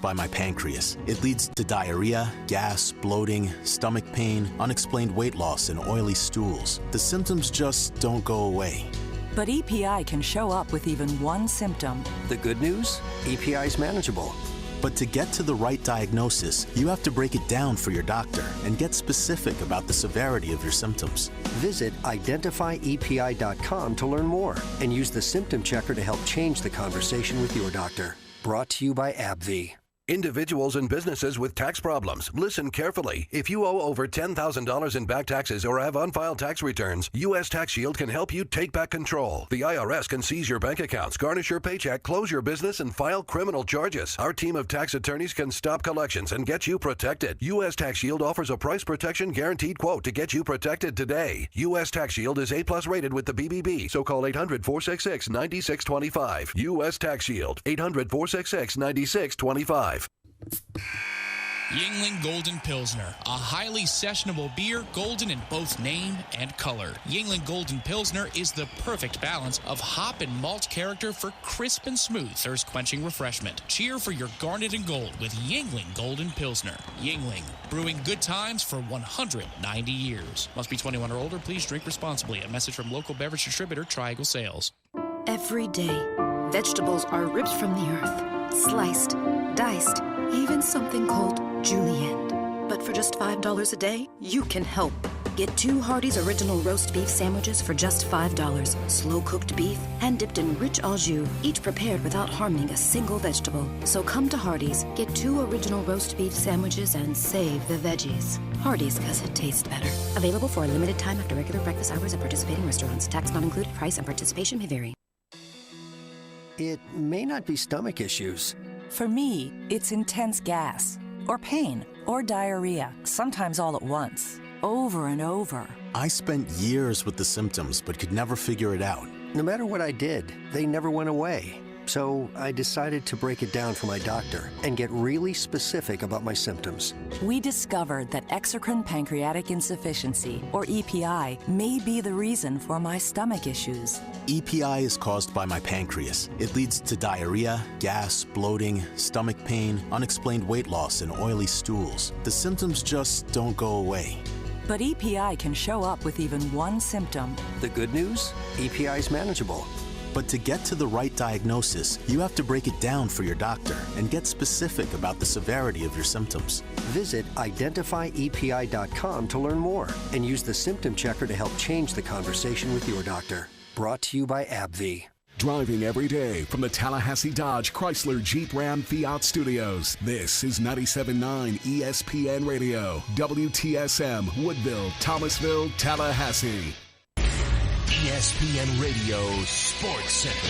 By my pancreas. It leads to diarrhea, gas, bloating, stomach pain, unexplained weight loss, and oily stools. The symptoms just don't go away. But EPI can show up with even one symptom. The good news? EPI is manageable. But to get to the right diagnosis, you have to break it down for your doctor and get specific about the severity of your symptoms. Visit identifyepi.com to learn more and use the symptom checker to help change the conversation with your doctor. Brought to you by AbbVie. Individuals and businesses with tax problems, listen carefully. If you owe over $10,000 in back taxes or have unfiled tax returns, U.S. Tax Shield can help you take back control. The IRS can seize your bank accounts, garnish your paycheck, close your business, and file criminal charges. Our team of tax attorneys can stop collections and get you protected. U.S. Tax Shield offers a price protection guaranteed quote to get you protected today. U.S. Tax Shield is A+ rated with the BBB, so call 800-466-9625. U.S. Tax Shield, 800-466-9625. Yuengling Golden Pilsner, a highly sessionable beer, golden in both name and color. Yuengling Golden Pilsner is the perfect balance of hop and malt character for crisp and smooth thirst-quenching refreshment. Cheer for your garnet and gold with Yuengling Golden Pilsner. Yuengling, brewing good times for 190 years. Must be 21 or older. Please drink responsibly. A message from local beverage distributor Triangle Sales. Every day, vegetables are ripped from the earth, sliced, diced, even something called julienne. But for just $5 a day, you can help. Get 2 Hardee's Original Roast Beef Sandwiches for just $5. Slow-cooked beef, hand-dipped in rich au jus, each prepared without harming a single vegetable. So come to Hardee's, get 2 Original Roast Beef Sandwiches, and save the veggies. Hardee's, because it tastes better. Available for a limited time after regular breakfast hours at participating restaurants. Tax not included. Price and participation may vary. It may not be stomach issues. For me, it's intense gas, or pain, or diarrhea, sometimes all at once, over and over. I spent years with the symptoms but could never figure it out. No matter what I did, they never went away. So I decided to break it down for my doctor and get really specific about my symptoms. We discovered that exocrine pancreatic insufficiency, or EPI, may be the reason for my stomach issues. EPI is caused by my pancreas. It leads to diarrhea, gas, bloating, stomach pain, unexplained weight loss, and oily stools. The symptoms just don't go away. But EPI can show up with even one symptom. The good news? EPI is manageable. But to get to the right diagnosis, you have to break it down for your doctor and get specific about the severity of your symptoms. Visit identifyepi.com to learn more and use the symptom checker to help change the conversation with your doctor. Brought to you by AbbVie. Driving every day from the Tallahassee Dodge Chrysler Jeep Ram Fiat Studios. This is 97.9 ESPN Radio, WTSM, Woodville, Thomasville, Tallahassee. ESPN Radio Sports Center.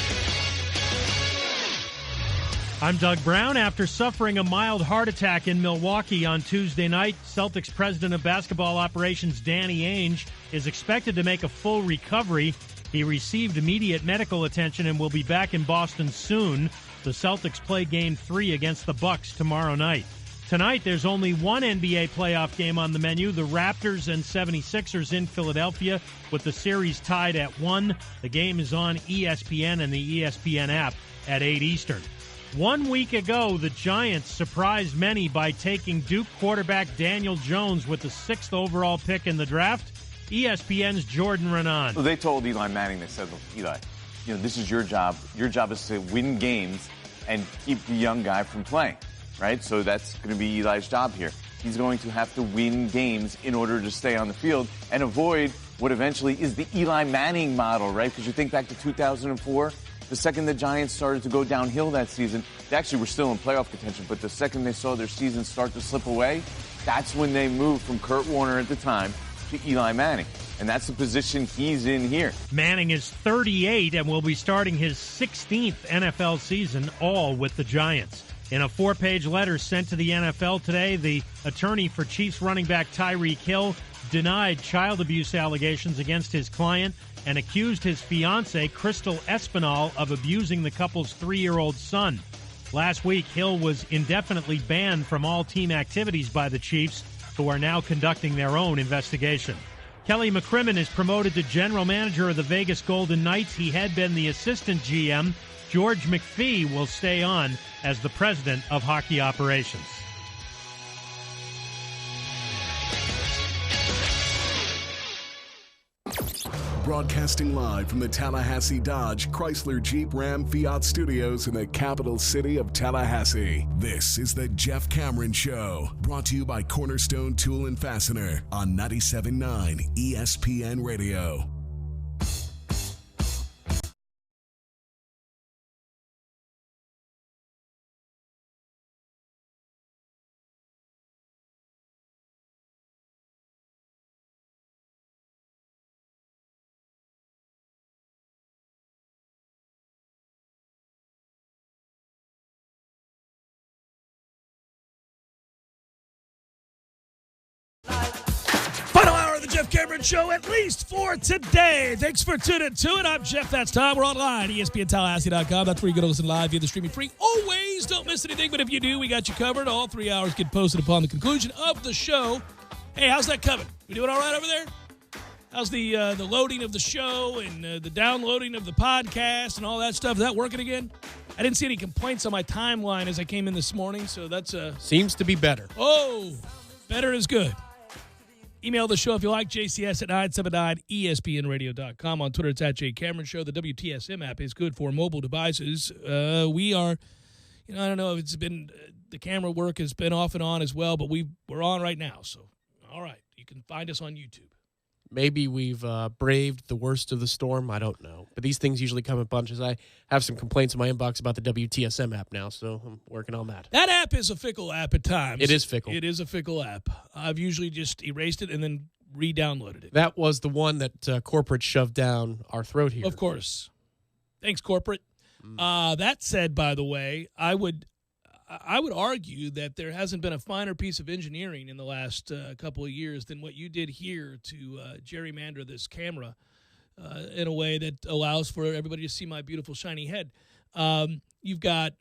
I'm Doug Brown. After suffering a mild heart attack in Milwaukee on Tuesday night, Celtics president of basketball operations Danny Ainge is expected to make a full recovery. He received immediate medical attention and will be back in Boston soon. The Celtics play Game 3 against the Bucks tomorrow night. Tonight, there's only one NBA playoff game on the menu, the Raptors and 76ers in Philadelphia, with the series tied at 1. The game is on ESPN and the ESPN app at 8 Eastern. 1 week ago, the Giants surprised many by taking Duke quarterback Daniel Jones with the 6th overall pick in the draft. ESPN's Jordan Renan. Well, they told Eli Manning, they said, Eli, this is your job. Your job is to win games and keep the young guy from playing, right? So that's going to be Eli's job here. He's going to have to win games in order to stay on the field and avoid what eventually is the Eli Manning model, right? Because you think back to 2004, the second the Giants started to go downhill that season, they actually were still in playoff contention, but the second they saw their season start to slip away, that's when they moved from Kurt Warner at the time to Eli Manning. And that's the position he's in here. Manning is 38 and will be starting his 16th NFL season, all with the Giants. In a 4-page letter sent to the NFL today, the attorney for Chiefs running back Tyreek Hill denied child abuse allegations against his client and accused his fiancée, Crystal Espinal, of abusing the couple's 3-year-old son. Last week, Hill was indefinitely banned from all team activities by the Chiefs, who are now conducting their own investigation. Kelly McCrimmon is promoted to general manager of the Vegas Golden Knights. He had been the assistant GM. George McPhee will stay on as the president of hockey operations. Broadcasting live from the Tallahassee Dodge Chrysler Jeep Ram Fiat Studios in the capital city of Tallahassee. This is the Jeff Cameron Show, brought to you by Cornerstone Tool and Fastener on 97.9 ESPN Radio. Final hour of the Jeff Cameron Show, at least for today. Thanks for tuning to it. I'm Jeff. That's Tom. We're online, ESPNTallahassee.com. That's where you go to listen live via the streaming free. Always don't miss anything, but if you do, we got you covered. All 3 hours get posted upon the conclusion of the show. Hey, how's that coming? We doing all right over there? How's the loading of the show and the downloading of the podcast and all that stuff? Is that working again? I didn't see any complaints on my timeline as I came in this morning, so that's seems to be better. Oh, better is good. Email the show if you like, jcs at 979espnradio.com. On Twitter, it's at jcameron show. The WTSM app is good for mobile devices. We are, I don't know if it's been, the camera work has been off and on as well, but we're on right now. So, all right, you can find us on YouTube. Maybe we've braved the worst of the storm. I don't know. But these things usually come in bunches. I have some complaints in my inbox about the WTSM app now, so I'm working on that. That app is a fickle app at times. It is fickle. It is a fickle app. I've usually just erased it and then re-downloaded it. That was the one that corporate shoved down our throat here. Of course. Thanks, corporate. That said, by the way, I would argue that there hasn't been a finer piece of engineering in the last couple of years than what you did here to gerrymander this camera in a way that allows for everybody to see my beautiful shiny head. You've got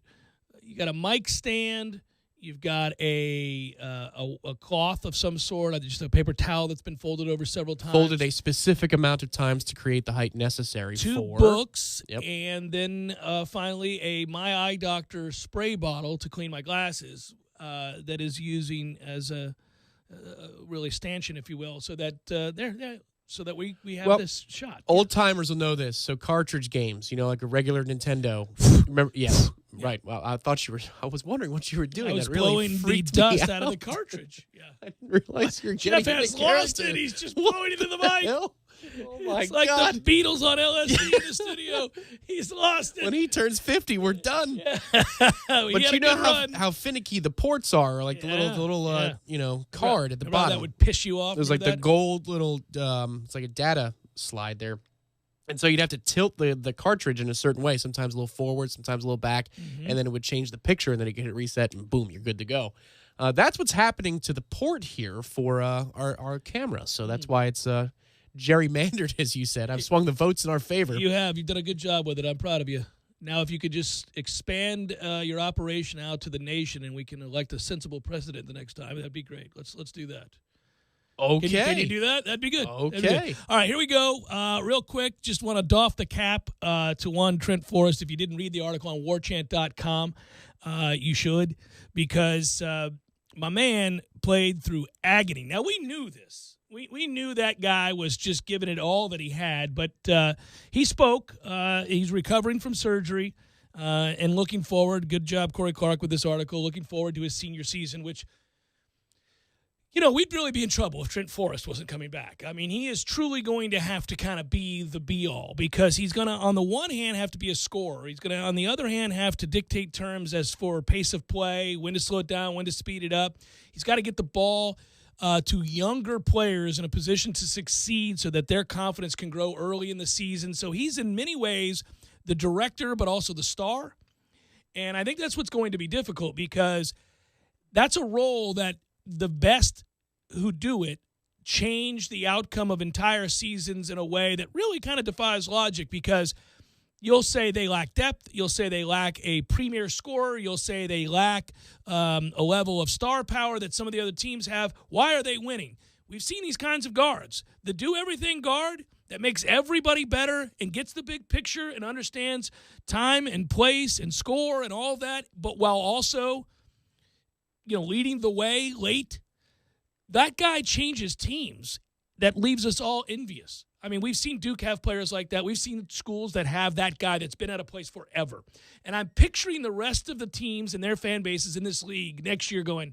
a mic stand. You've got a cloth of some sort, just a paper towel that's been folded over several times. Folded a specific amount of times to create the height necessary for. 2 books, and then finally a My Eye Doctor spray bottle to clean my glasses that is using as a really stanchion, if you will, so that so that we have this shot. Old timers will know this. So cartridge games, like a regular Nintendo. Remember? Yes. Right. Well, I was wondering what you were doing. I was that really blowing the dust out of the cartridge. Yeah. I didn't realize you were Jeff getting has lost it. He's just blowing into the mic. Oh my it's like God. the Beatles on LSD in the studio. He's lost it. When he turns 50, we're done. Yeah. But you know how finicky the ports are, like the little card at the bottom. That would piss you off. There's like the gold little, it's like a data slide there. And so you'd have to tilt the cartridge in a certain way, sometimes a little forward, sometimes a little back, and then it would change the picture, and then you get it reset, and boom, you're good to go. That's what's happening to the port here for our camera. So that's why it's gerrymandered, as you said. I've swung the votes in our favor. You have. You've done a good job with it. I'm proud of you. Now, if you could just expand your operation out to the nation, and we can elect a sensible president the next time, that'd be great. Let's do that. Okay. Can you do that? That'd be good. Okay. All right, here we go. Real quick, just want to doff the cap to one Trent Forrest. If you didn't read the article on warchant.com, you should, because my man played through agony. Now, we knew this. We knew that guy was just giving it all that he had, but he spoke. He's recovering from surgery and looking forward. Good job, Corey Clark, with this article. Looking forward to his senior season, which, we'd really be in trouble if Trent Forrest wasn't coming back. I mean, he is truly going to have to kind of be the be-all because he's going to, on the one hand, have to be a scorer. He's going to, on the other hand, have to dictate terms as for pace of play, when to slow it down, when to speed it up. He's got to get the ball to younger players in a position to succeed so that their confidence can grow early in the season. So he's in many ways the director but also the star. And I think that's what's going to be difficult because that's a role that the best who do it change the outcome of entire seasons in a way that really kind of defies logic because you'll say they lack depth. You'll say they lack a premier scorer. You'll say they lack a level of star power that some of the other teams have. Why are they winning? We've seen these kinds of guards. The do-everything guard that makes everybody better and gets the big picture and understands time and place and score and all that, but while also, leading the way late. That guy changes teams that leaves us all envious. I mean, we've seen Duke have players like that. We've seen schools that have that guy that's been at a place forever. And I'm picturing the rest of the teams and their fan bases in this league next year going,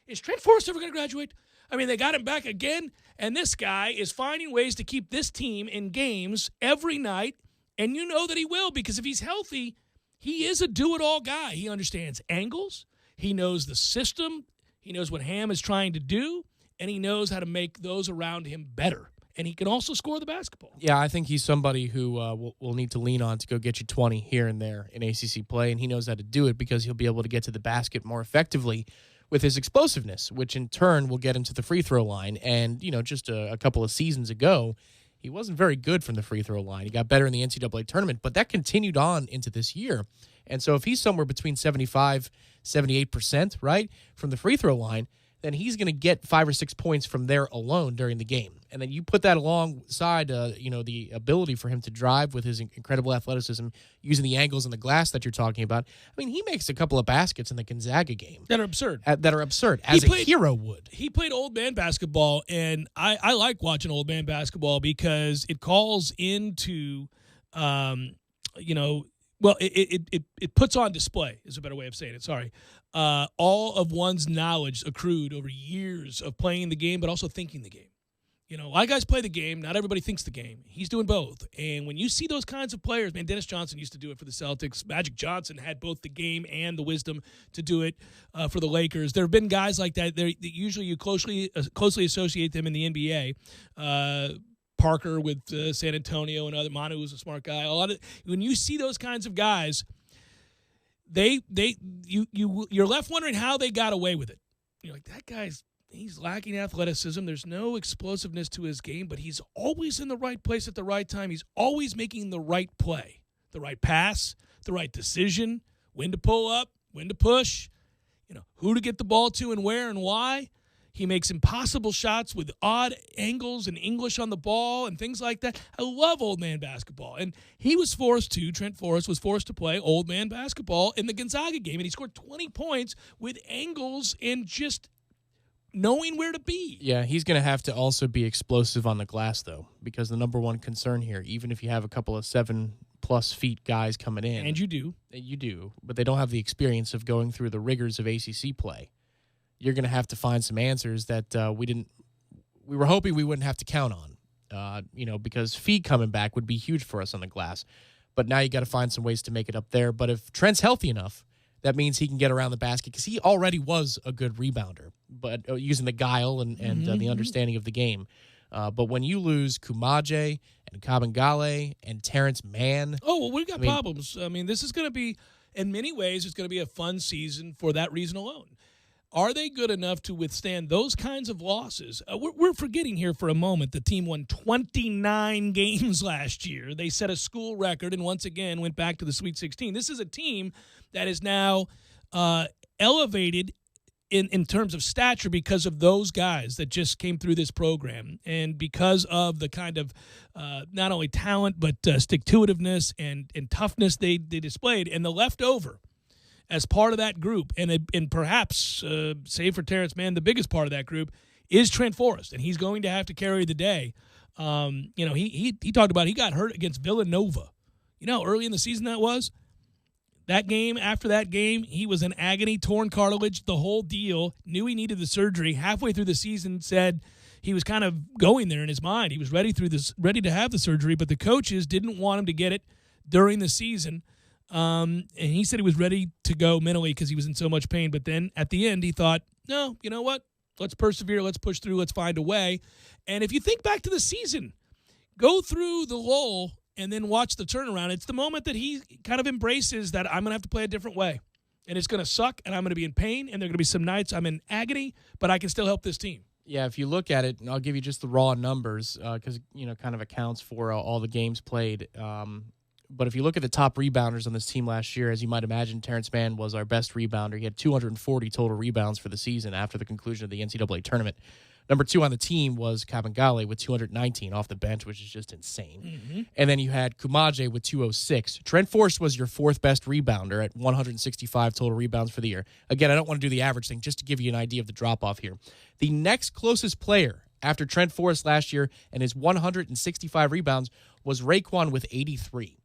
is Trent Forrest ever going to graduate? I mean, they got him back again, and this guy is finding ways to keep this team in games every night, and you know that he will because if he's healthy, he is a do-it-all guy. He understands angles. He knows the system. He knows what Ham is trying to do, and he knows how to make those around him better. And he can also score the basketball. Yeah, I think he's somebody who will need to lean on to go get you 20 here and there in ACC play, and he knows how to do it because he'll be able to get to the basket more effectively with his explosiveness, which in turn will get him to the free throw line. And, just a couple of seasons ago, he wasn't very good from the free throw line. He got better in the NCAA tournament, but that continued on into this year. And so if he's somewhere between 75, 78%, right, from the free throw line, then he's going to get 5 or 6 points from there alone during the game. And then you put that alongside, the ability for him to drive with his incredible athleticism, using the angles and the glass that you're talking about. I mean, he makes a couple of baskets in the Gonzaga game. That are absurd. As a hero would. He played old man basketball, and I like watching old man basketball because it calls into, it puts on display is a better way of saying it. Sorry. All of one's knowledge accrued over years of playing the game, but also thinking the game. A lot of guys play the game. Not everybody thinks the game. He's doing both. And when you see those kinds of players, man, Dennis Johnson used to do it for the Celtics. Magic Johnson had both the game and the wisdom to do it for the Lakers. There have been guys like that. Usually you closely associate them in the NBA. Parker with San Antonio and other. Manu was a smart guy. When you see those kinds of guys, you're left wondering how they got away with it. You're like, that guy's he's lacking athleticism. There's no explosiveness to his game, but he's always in the right place at the right time. He's always making the right play, the right pass, the right decision, when to pull up, when to push, who to get the ball to and where and why. He makes impossible shots with odd angles and English on the ball and things like that. I love old man basketball. And Trent Forrest was forced to play old man basketball in the Gonzaga game. And he scored 20 points with angles and just knowing where to be. Yeah, he's going to have to also be explosive on the glass, though, because the number one concern here, even if you have a couple of 7+ feet guys coming in. And you do. But they don't have the experience of going through the rigors of ACC play. You're going to have to find some answers that we were hoping we wouldn't have to count on, because feet coming back would be huge for us on the glass. But now you got to find some ways to make it up there. But if Trent's healthy enough, that means he can get around the basket because he already was a good rebounder, but using the guile and the understanding of the game. But when you lose Kumaje and Kabengele and Terrence Mann. Oh, well, we've got problems. I mean, this is going to be, in many ways, it's going to be a fun season for that reason alone. Are they good enough to withstand those kinds of losses? We're forgetting here for a moment the team won 29 games last year. They set a school record and once again went back to the Sweet 16. This is a team that is now elevated in terms of stature because of those guys that just came through this program and because of the kind of not only talent but stick-to-itiveness and toughness they displayed and the leftover as part of that group, and perhaps, save for Terrence Mann, the biggest part of that group, is Trent Forrest, and he's going to have to carry the day. He talked about he got hurt against Villanova. You know how early in the season that was? That game, after that game, he was in agony, torn cartilage, the whole deal, knew he needed the surgery. Halfway through the season said he was kind of going there in his mind. He was ready to have the surgery, but the coaches didn't want him to get it during the season. And he said he was ready to go mentally because he was in so much pain. But then at the end, he thought, no, you know what? Let's persevere. Let's push through. Let's find a way. And if you think back to the season, go through the lull and then watch the turnaround. It's the moment that he kind of embraces that I'm going to have to play a different way. And it's going to suck, and I'm going to be in pain, and there are going to be some nights I'm in agony, but I can still help this team. Yeah, if you look at it, and I'll give you just the raw numbers because, kind of accounts for all the games played. But if you look at the top rebounders on this team last year, as you might imagine, Terrence Mann was our best rebounder. He had 240 total rebounds for the season after the conclusion of the NCAA tournament. Number 2 on the team was Kabengele with 219 off the bench, which is just insane. Mm-hmm. And then you had Kumaje with 206. Trent Forrest was your 4th best rebounder at 165 total rebounds for the year. Again, I don't want to do the average thing, just to give you an idea of the drop-off here. The next closest player after Trent Forrest last year and his 165 rebounds was Raekwon with 83.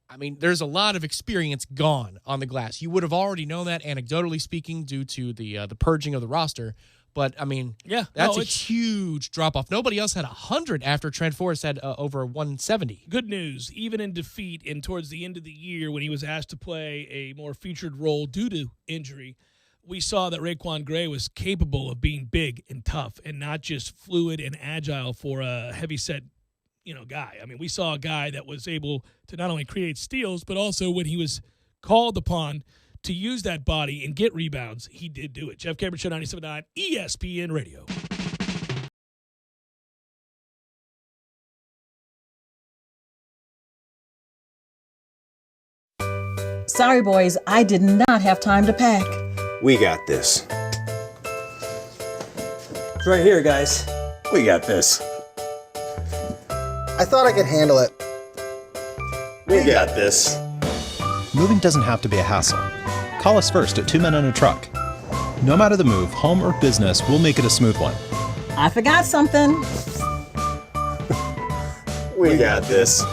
I mean, there's a lot of experience gone on the glass. You would have already known that, anecdotally speaking, due to the purging of the roster. But, I mean, that's a huge drop-off. Nobody else had 100 after Trent Forrest had over 170. Good news, even in defeat and towards the end of the year when he was asked to play a more featured role due to injury, we saw that Raekwon Gray was capable of being big and tough and not just fluid and agile for a heavy-set guy. I mean, we saw a guy that was able to not only create steals, but also when he was called upon to use that body and get rebounds, he did do it. Jeff Cameron Show, 97.9 ESPN Radio. Sorry, boys, I did not have time to pack. We got this. It's right here, guys. We got this. I thought I could handle it. We got this. Moving doesn't have to be a hassle. Call us first at 2 Men and a Truck. No matter the move, home or business, we'll make it a smooth one. I forgot something. We got this.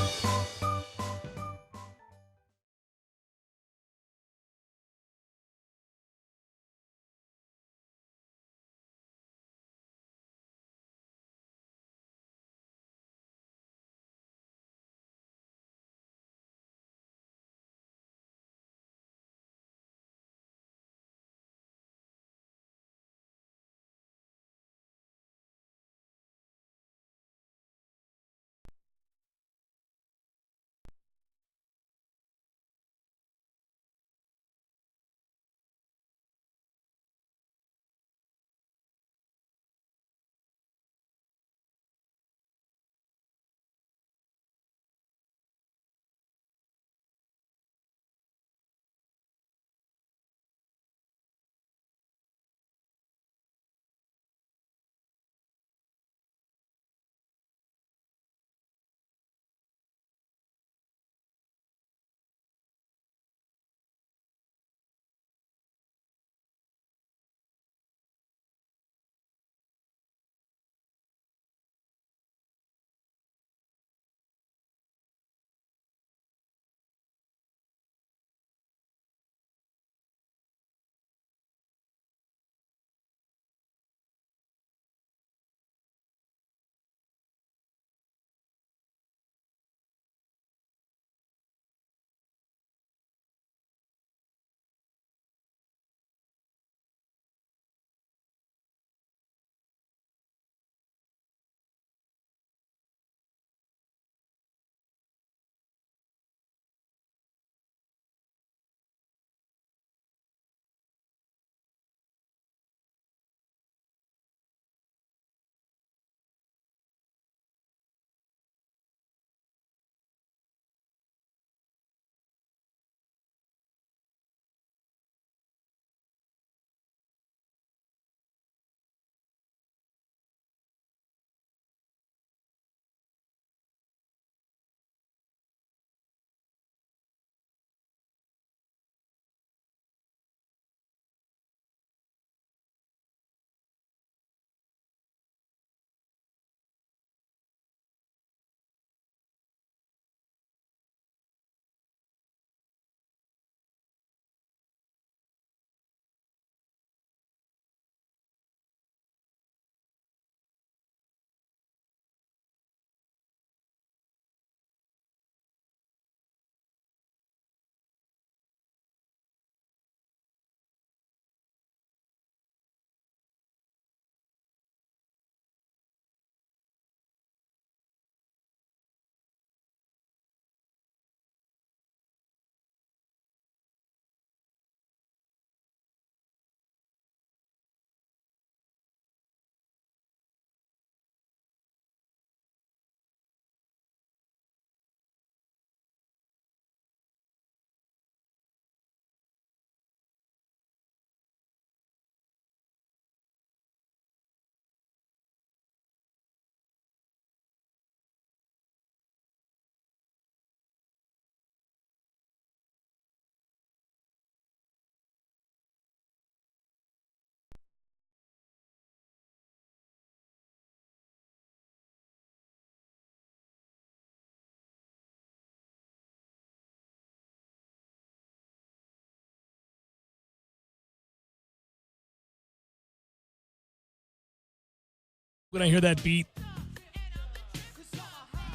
When I hear that beat,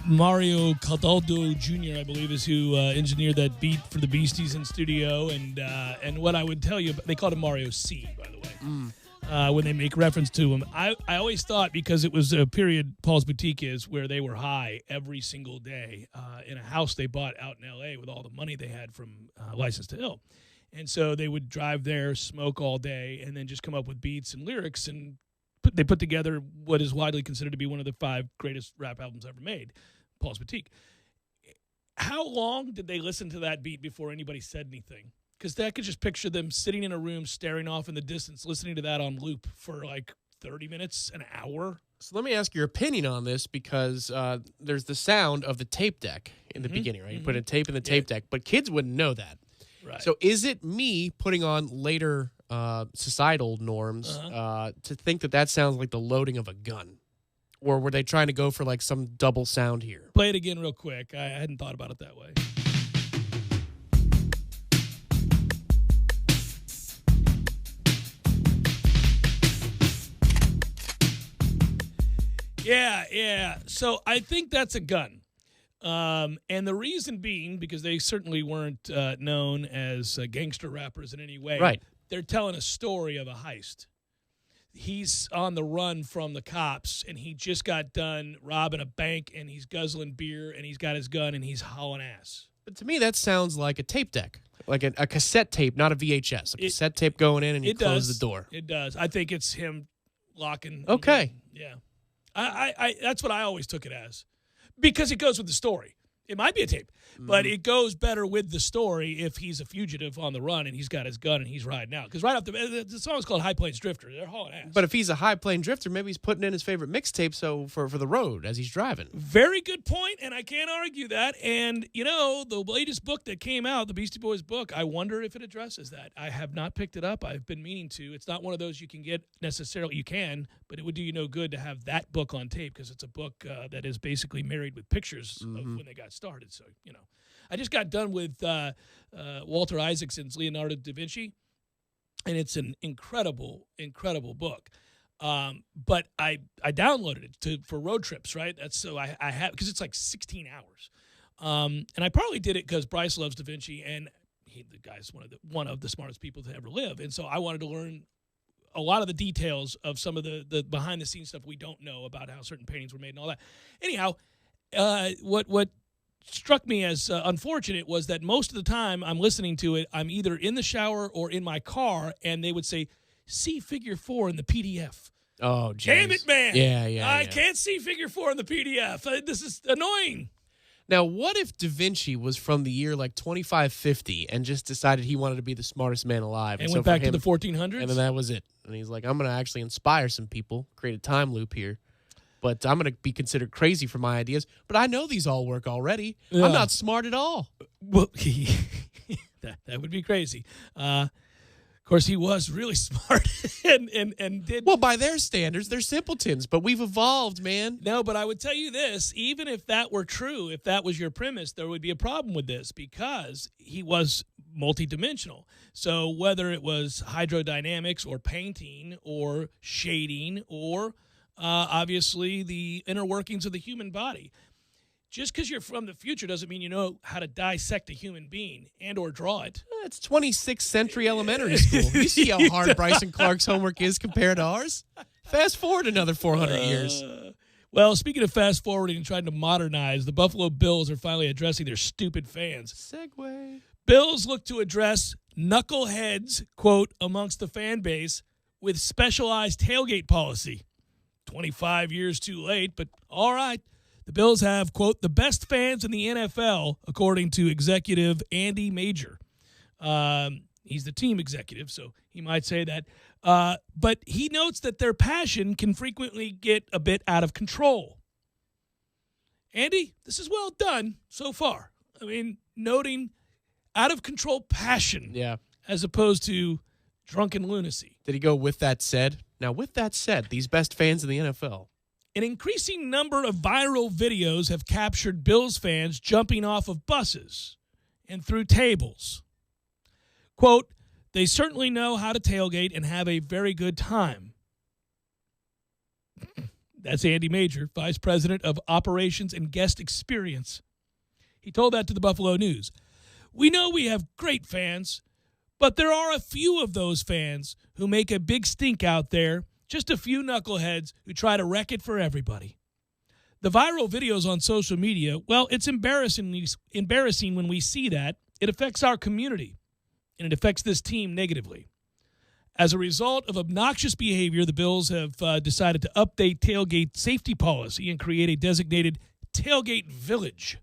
Mario Cataldo Jr., I believe, is who engineered that beat for the Beasties in studio. And what I would tell you, they called him Mario C, by the way, when they make reference to him. I always thought, because it was a period, Paul's Boutique is, where they were high every single day in a house they bought out in L.A. with all the money they had from License to Ill. And so they would drive there, smoke all day, and then just come up with beats and lyrics, and they put together what is widely considered to be one of the 5 greatest rap albums ever made, Paul's Boutique. How long did they listen to that beat before anybody said anything? Because I could just picture them sitting in a room, staring off in the distance, listening to that on loop for like 30 minutes, an hour. So let me ask your opinion on this, because there's the sound of the tape deck in the beginning, right? You put a tape in the tape deck, but kids wouldn't know that. Right. So is it me putting on later societal norms to think that sounds like the loading of a gun? Or were they trying to go for like some double sound here? Play it again real quick. I hadn't thought about it that way. Yeah. So I think that's a gun. And the reason being, because they certainly weren't known as gangster rappers in any way. Right. They're telling a story of a heist. He's on the run from the cops, and he just got done robbing a bank, and he's guzzling beer, and he's got his gun, and he's hauling ass. But to me, that sounds like a tape deck, like a cassette tape, not a VHS. A cassette tape going in, and you close the door. It does. I think it's him locking. Okay. Yeah. I that's what I always took it as, because it goes with the story. It might be a tape, but it goes better with the story if he's a fugitive on the run and he's got his gun and he's riding out. Because right off the song's called High Plains Drifter. They're hauling ass. But if he's a high plane drifter, maybe he's putting in his favorite mixtape for the road as he's driving. Very good point, and I can't argue that. And, the latest book that came out, the Beastie Boys book, I wonder if it addresses that. I have not picked it up. I've been meaning to. It's not one of those you can get necessarily. You can, but it would do you no good to have that book on tape, because it's a book that is basically married with pictures of when they got started. So, I just got done with Walter Isaacson's Leonardo da Vinci, and it's an incredible, incredible book. But I downloaded it for road trips, right? That's so I have, because it's like 16 hours. And I probably did it because Bryce loves Da Vinci, and the guy's one of the smartest people to ever live. And so I wanted to learn a lot of the details of some of the behind the scenes stuff we don't know about how certain paintings were made and all that. Anyhow, what struck me as unfortunate was that most of the time I'm listening to it, I'm either in the shower or in my car, and they would say, see figure 4 in the PDF. Oh, geez. Damn it, man. Yeah. I can't see figure 4 in the PDF. This is annoying. Now, what if Da Vinci was from the year like 2550 and just decided he wanted to be the smartest man alive? And went back to the 1400s? And then that was it. And he's like, I'm going to actually inspire some people, create a time loop here. But I'm going to be considered crazy for my ideas. But I know these all work already. I'm not smart at all. Well, that would be crazy. Of course, he was really smart and did. Well, by their standards, they're simpletons, but we've evolved, man. No, but I would tell you this, even if that were true, if that was your premise, there would be a problem with this, because he was multidimensional. So whether it was hydrodynamics or painting or shading or obviously the inner workings of the human body, just because you're from the future doesn't mean you know how to dissect a human being and or draw it. It's 26th century elementary school. You see how hard Bryson Clark's homework is compared to ours? Fast forward another 400 years. Well, speaking of fast forwarding and trying to modernize, the Buffalo Bills are finally addressing their stupid fans. Segway. Bills look to address knuckleheads, quote, amongst the fan base with specialized tailgate policy. 25 years too late, but all right. The Bills have, quote, the best fans in the NFL, according to executive Andy Major. He's the team executive, so he might say that. But he notes that their passion can frequently get a bit out of control. Andy, this is well done so far. I mean, noting out-of-control passion as opposed to drunken lunacy. Did he go with that said? Now, with that said, these best fans in the NFL. An increasing number of viral videos have captured Bills fans jumping off of buses and through tables. Quote, they certainly know how to tailgate and have a very good time. That's Andy Major, Vice President of Operations and Guest Experience. He told that to the Buffalo News. We know we have great fans, but there are a few of those fans who make a big stink out there, just a few knuckleheads who try to wreck it for everybody. The viral videos on social media, well, it's embarrassing when we see that. It affects our community, and it affects this team negatively. As a result of obnoxious behavior, the Bills have decided to update tailgate safety policy and create a designated tailgate village.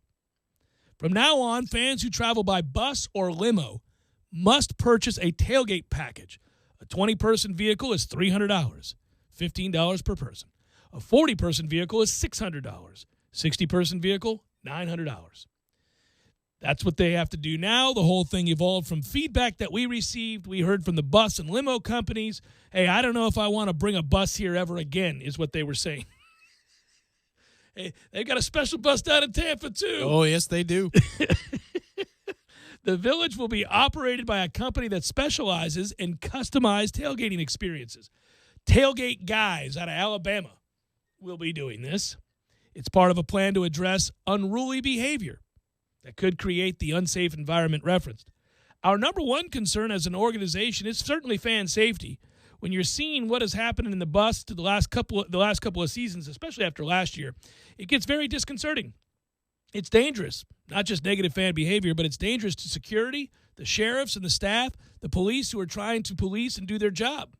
From now on, fans who travel by bus or limo must purchase a tailgate package. A 20-person vehicle is $300, $15 per person. A 40-person vehicle is $600, 60-person vehicle, $900. That's what they have to do now. The whole thing evolved from feedback that we received. We heard from the bus and limo companies. Hey, I don't know if I want to bring a bus here ever again, is what they were saying. Hey, they've got a special bus down in Tampa, too. Oh, yes, they do. The village will be operated by a company that specializes in customized tailgating experiences. Tailgate Guys out of Alabama will be doing this. It's part of a plan to address unruly behavior that could create the unsafe environment referenced. Our number one concern as an organization is certainly fan safety. When you're seeing what has happened in the bus to the last couple of seasons, especially after last year, it gets very disconcerting. It's dangerous, not just negative fan behavior, but it's dangerous to security, the sheriffs and the staff, the police who are trying to police and do their job.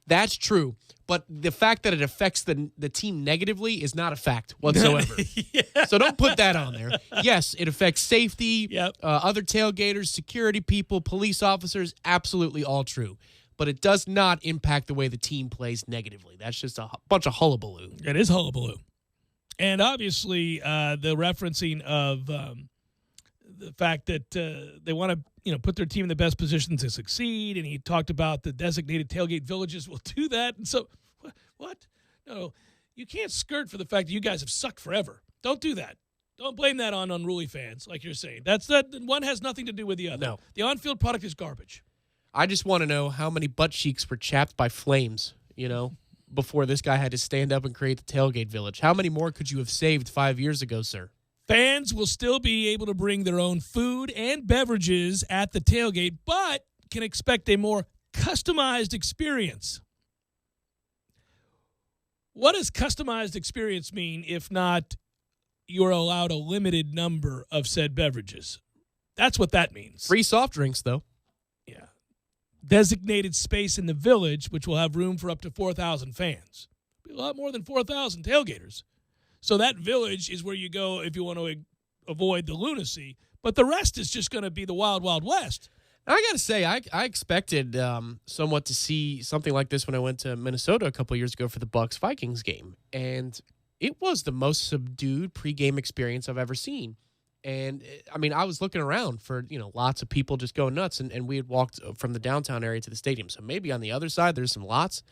That's true, but the fact that it affects the team negatively is not a fact whatsoever. Yeah. So don't put that on there. Yes, it affects safety, Yep. Other tailgaters, security people, police officers, absolutely all true. But it does not impact the way the team plays negatively. That's just a bunch of hullabaloo. It is hullabaloo. And obviously the referencing of the fact that they want to put their team in the best position to succeed, and he talked about the designated tailgate villages will do that. And so, what? No, you can't skirt for the fact that you guys have sucked forever. Don't do that. Don't blame that on unruly fans, like you're saying. One has nothing to do with the other. No. The on-field product is garbage. I just want to know how many butt cheeks were chapped by flames, before this guy had to stand up and create the tailgate village. How many more could you have saved 5 years ago, sir? Fans will still be able to bring their own food and beverages at the tailgate, but can expect a more customized experience. What does customized experience mean if not you're allowed a limited number of said beverages? That's what that means. Free soft drinks, though. Yeah. Designated space in the village, which will have room for up to 4,000 fans. Be a lot more than 4,000 tailgaters. So that village is where you go if you want to avoid the lunacy. But the rest is just going to be the wild, wild west. I got to say, I expected somewhat to see something like this when I went to Minnesota a couple years ago for the Bucs-Vikings game. And it was the most subdued pregame experience I've ever seen. And, I was looking around for, lots of people just going nuts. And we had walked from the downtown area to the stadium. So maybe on the other side there's some lots.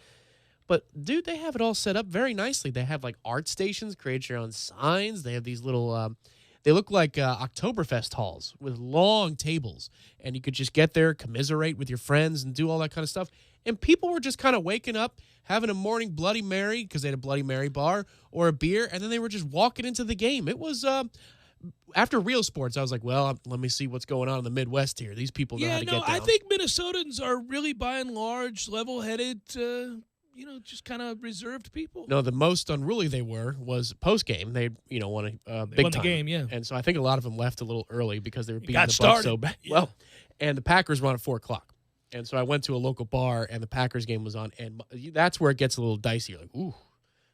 But, dude, they have it all set up very nicely. They have, art stations, create your own signs. They have these little, they look like Oktoberfest halls with long tables. And you could just get there, commiserate with your friends, and do all that kind of stuff. And people were just kind of waking up, having a morning Bloody Mary, because they had a Bloody Mary bar, or a beer, and then they were just walking into the game. It was, after real sports, I was like, well, let me see what's going on in the Midwest here. These people know how to get down. I think Minnesotans are really, by and large, level-headed, just kind of reserved people. No, the most unruly they were was post-game. They, won a big won the time. game, yeah. And so I think a lot of them left a little early because they were beating got the Bucs started. so bad. Yeah. Well, and the Packers were on at 4 o'clock. And so I went to a local bar, and the Packers game was on. And that's where it gets a little dicey. You're like, ooh,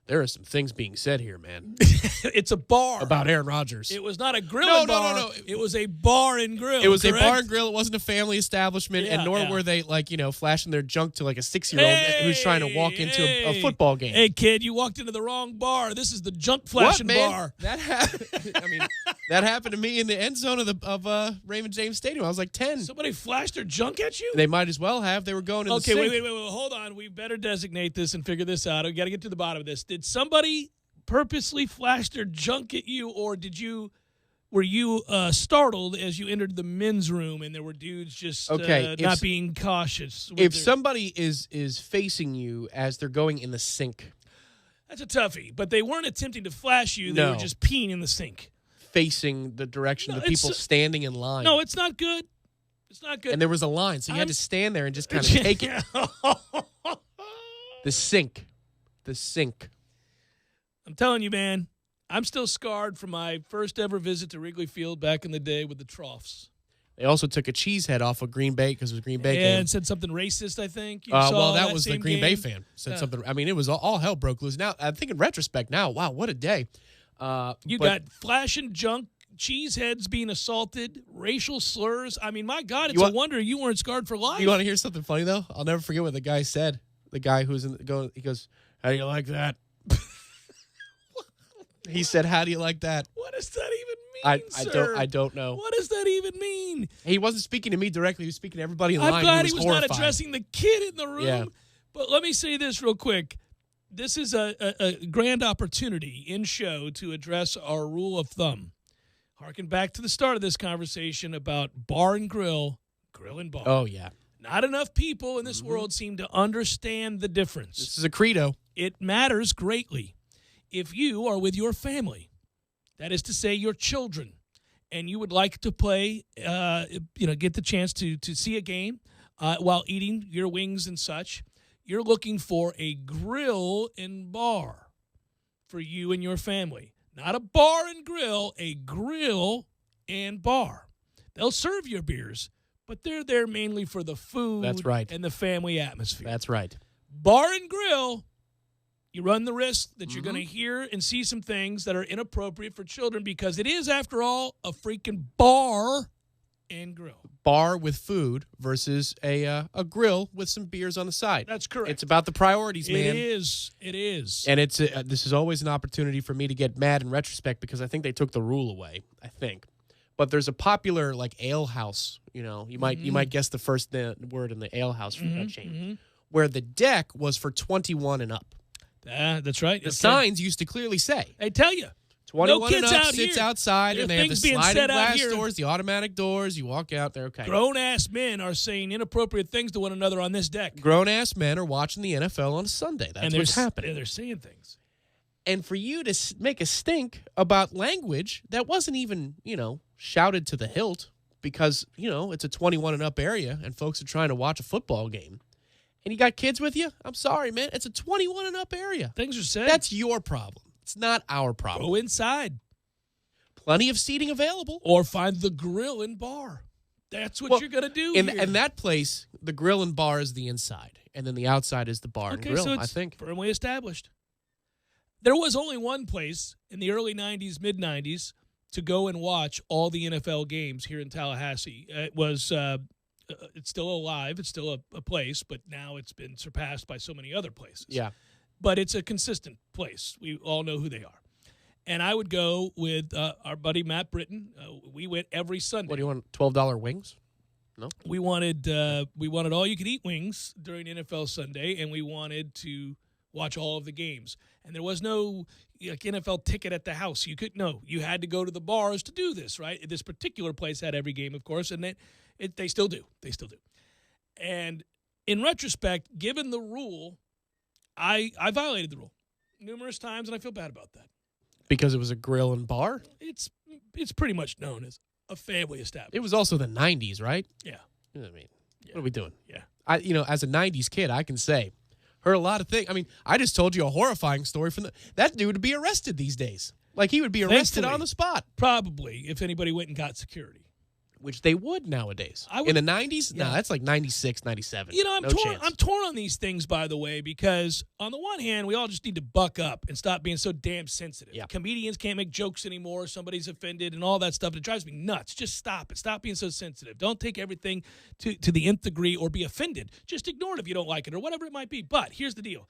there are some things being said here, man. It's a bar. About Aaron Rodgers. It was not a grill bar. No. It was a bar and grill. It was correct? a bar and grill. It wasn't a family establishment, and nor were they, flashing their junk to, a 6-year-old who's trying to walk into a football game. Hey, kid, you walked into the wrong bar. This is the junk flashing bar. That happened. That happened to me in the end zone of Raymond James Stadium. I was like 10. Somebody flashed their junk at you? They might as well have. They were going in the sink. Wait. Hold on. We better designate this and figure this out. We got to get to the bottom of this. Did somebody purposely flash their junk at you, or were you startled as you entered the men's room and there were dudes just not being cautious? If somebody is facing you as they're going in the sink, That's a toughie. But they weren't attempting to flash you. They No. were just peeing in the sink. Facing the direction of the people standing in line. No, it's not good. It's not good. And there was a line, so you had to stand there and just kind of take it. The sink. The sink. I'm telling you, man, I'm still scarred from my first ever visit to Wrigley Field back in the day with the troughs. They also took a cheese head off of Green Bay because it was Green Bay game. And said something racist, I think. You Well, saw that was the same Green game? Bay fan. Said something. I mean, it was all hell broke loose. Now, I think in retrospect now, wow, what a day. You got flashing junk, cheeseheads being assaulted, racial slurs. I mean, my God, it's a wonder you weren't scarred for life. You want to hear something funny, though? I'll never forget what the guy said. The guy who's he goes, how do you like that? He said, how do you like that? What does that even mean, sir? I don't know. What does that even mean? He wasn't speaking to me directly. He was speaking to everybody in line. I'm glad he he was horrified. not addressing the kid in the room. Yeah. But let me say this real quick. This is a grand opportunity in show to address our rule of thumb. Harken back to the start of this conversation about bar and grill and bar. Oh, yeah. Not enough people in this world seem to understand the difference. This is a credo. It matters greatly. If you are with your family, that is to say your children, and you would like to play, get the chance to see a game while eating your wings and such, you're looking for a grill and bar for you and your family. Not a bar and grill, a grill and bar. They'll serve your beers, but they're there mainly for the food. That's right. And the family atmosphere. That's right. Bar and grill, you run the risk that you're going to hear and see some things that are inappropriate for children because it is, after all, a freaking bar and grill. Bar with food versus a grill with some beers on the side. That's correct. It's about the priorities, man. It is. It is. And it's this is always an opportunity for me to get mad in retrospect because I think they took the rule away. I think, but there's a popular like ale house. You know, you might guess the first word in the ale house from that chain, where the deck was for 21 and up. That's right. The signs used to clearly say, "They tell you." 21 no kids and up out sits here. outside, There and are they have the things being sliding said out glass here. doors, the automatic doors. You walk out, they're okay. Grown-ass men are saying inappropriate things to one another on this deck. Grown-ass men are watching the NFL on a Sunday. That's what's happening. And they're saying things. And for you to make a stink about language that wasn't even, shouted to the hilt because, it's a 21 and up area and folks are trying to watch a football game. And you got kids with you? I'm sorry, man. It's a 21 and up area. Things are said. That's your problem. It's not our problem. Go inside. Plenty of seating available. Or find the grill and bar. That's what you're going to do here. In that place, the grill and bar is the inside. And then the outside is the bar and grill, so it's I think. Firmly established. There was only one place in the early 90s, mid-90s, to go and watch all the NFL games here in Tallahassee. It was... it's still alive. It's still a place, but now it's been surpassed by so many other places. Yeah. But it's a consistent place. We all know who they are. And I would go with our buddy Matt Britton. We went every Sunday. What do you want, $12 wings? No? We wanted all-you-could-eat wings during NFL Sunday, and we wanted to watch all of the games. And there was no NFL ticket at the house. You had to go to the bars to do this, right? This particular place had every game, of course, and they still do. They still do. And in retrospect, given the rule, I violated the rule numerous times, and I feel bad about that. Because it was a grill and bar? It's pretty much known as a family establishment. It was also the 90s, right? Yeah. You know what I mean? Yeah. What are we doing? Yeah. As a 90s kid, I can say, heard a lot of things. I mean, I just told you a horrifying story from that dude would be arrested these days. Like, he would be arrested on the spot. Probably, if anybody went and got security. Which they would nowadays. In the 90s? Yeah. No, that's like 96, 97. I'm torn on these things, by the way, because on the one hand, we all just need to buck up and stop being so damn sensitive. Yeah. Comedians can't make jokes anymore. Somebody's offended and all that stuff. It drives me nuts. Just stop it. Stop being so sensitive. Don't take everything to the nth degree or be offended. Just ignore it if you don't like it or whatever it might be. But here's the deal.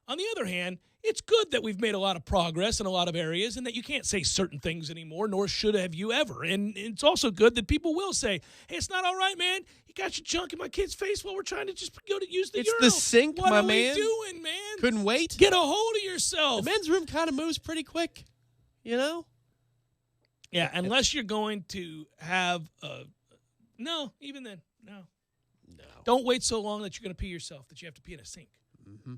On the other hand, it's good that we've made a lot of progress in a lot of areas and that you can't say certain things anymore, nor should have you ever. And it's also good that people will say, hey, it's not all right, man. You got your junk in my kid's face while we're trying to just go to use the urinal. It's the sink, what my are man. we doing, man? Couldn't wait. Get a hold of yourself. The men's room kind of moves pretty quick, Yeah, unless you're going to have no, even then, no. Don't wait so long that you're going to pee yourself that you have to pee in a sink. Mm-hmm.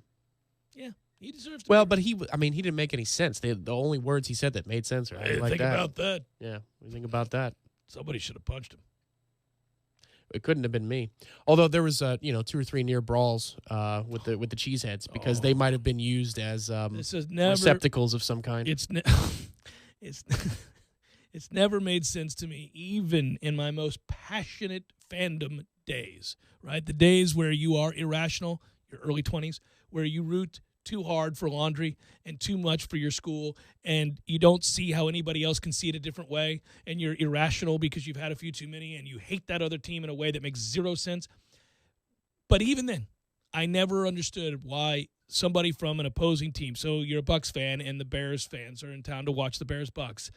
Yeah. He deserves to. Well, but he didn't make any sense. The only words he said that made sense or anything like think that. about that. Yeah, we think about that. Somebody should have punched him. It couldn't have been me. Although there was 2 or 3 near brawls with the cheeseheads because they might have been used as receptacles of some kind. It's never made sense to me, even in my most passionate fandom days, right? The days where you are irrational, your early 20s, where you root too hard for laundry and too much for your school, and you don't see how anybody else can see it a different way, and you're irrational because you've had a few too many, and you hate that other team in a way that makes zero sense. But even then, I never understood why somebody from an opposing team, so you're a Bucks fan and the Bears fans are in town to watch the Bears-Bucks,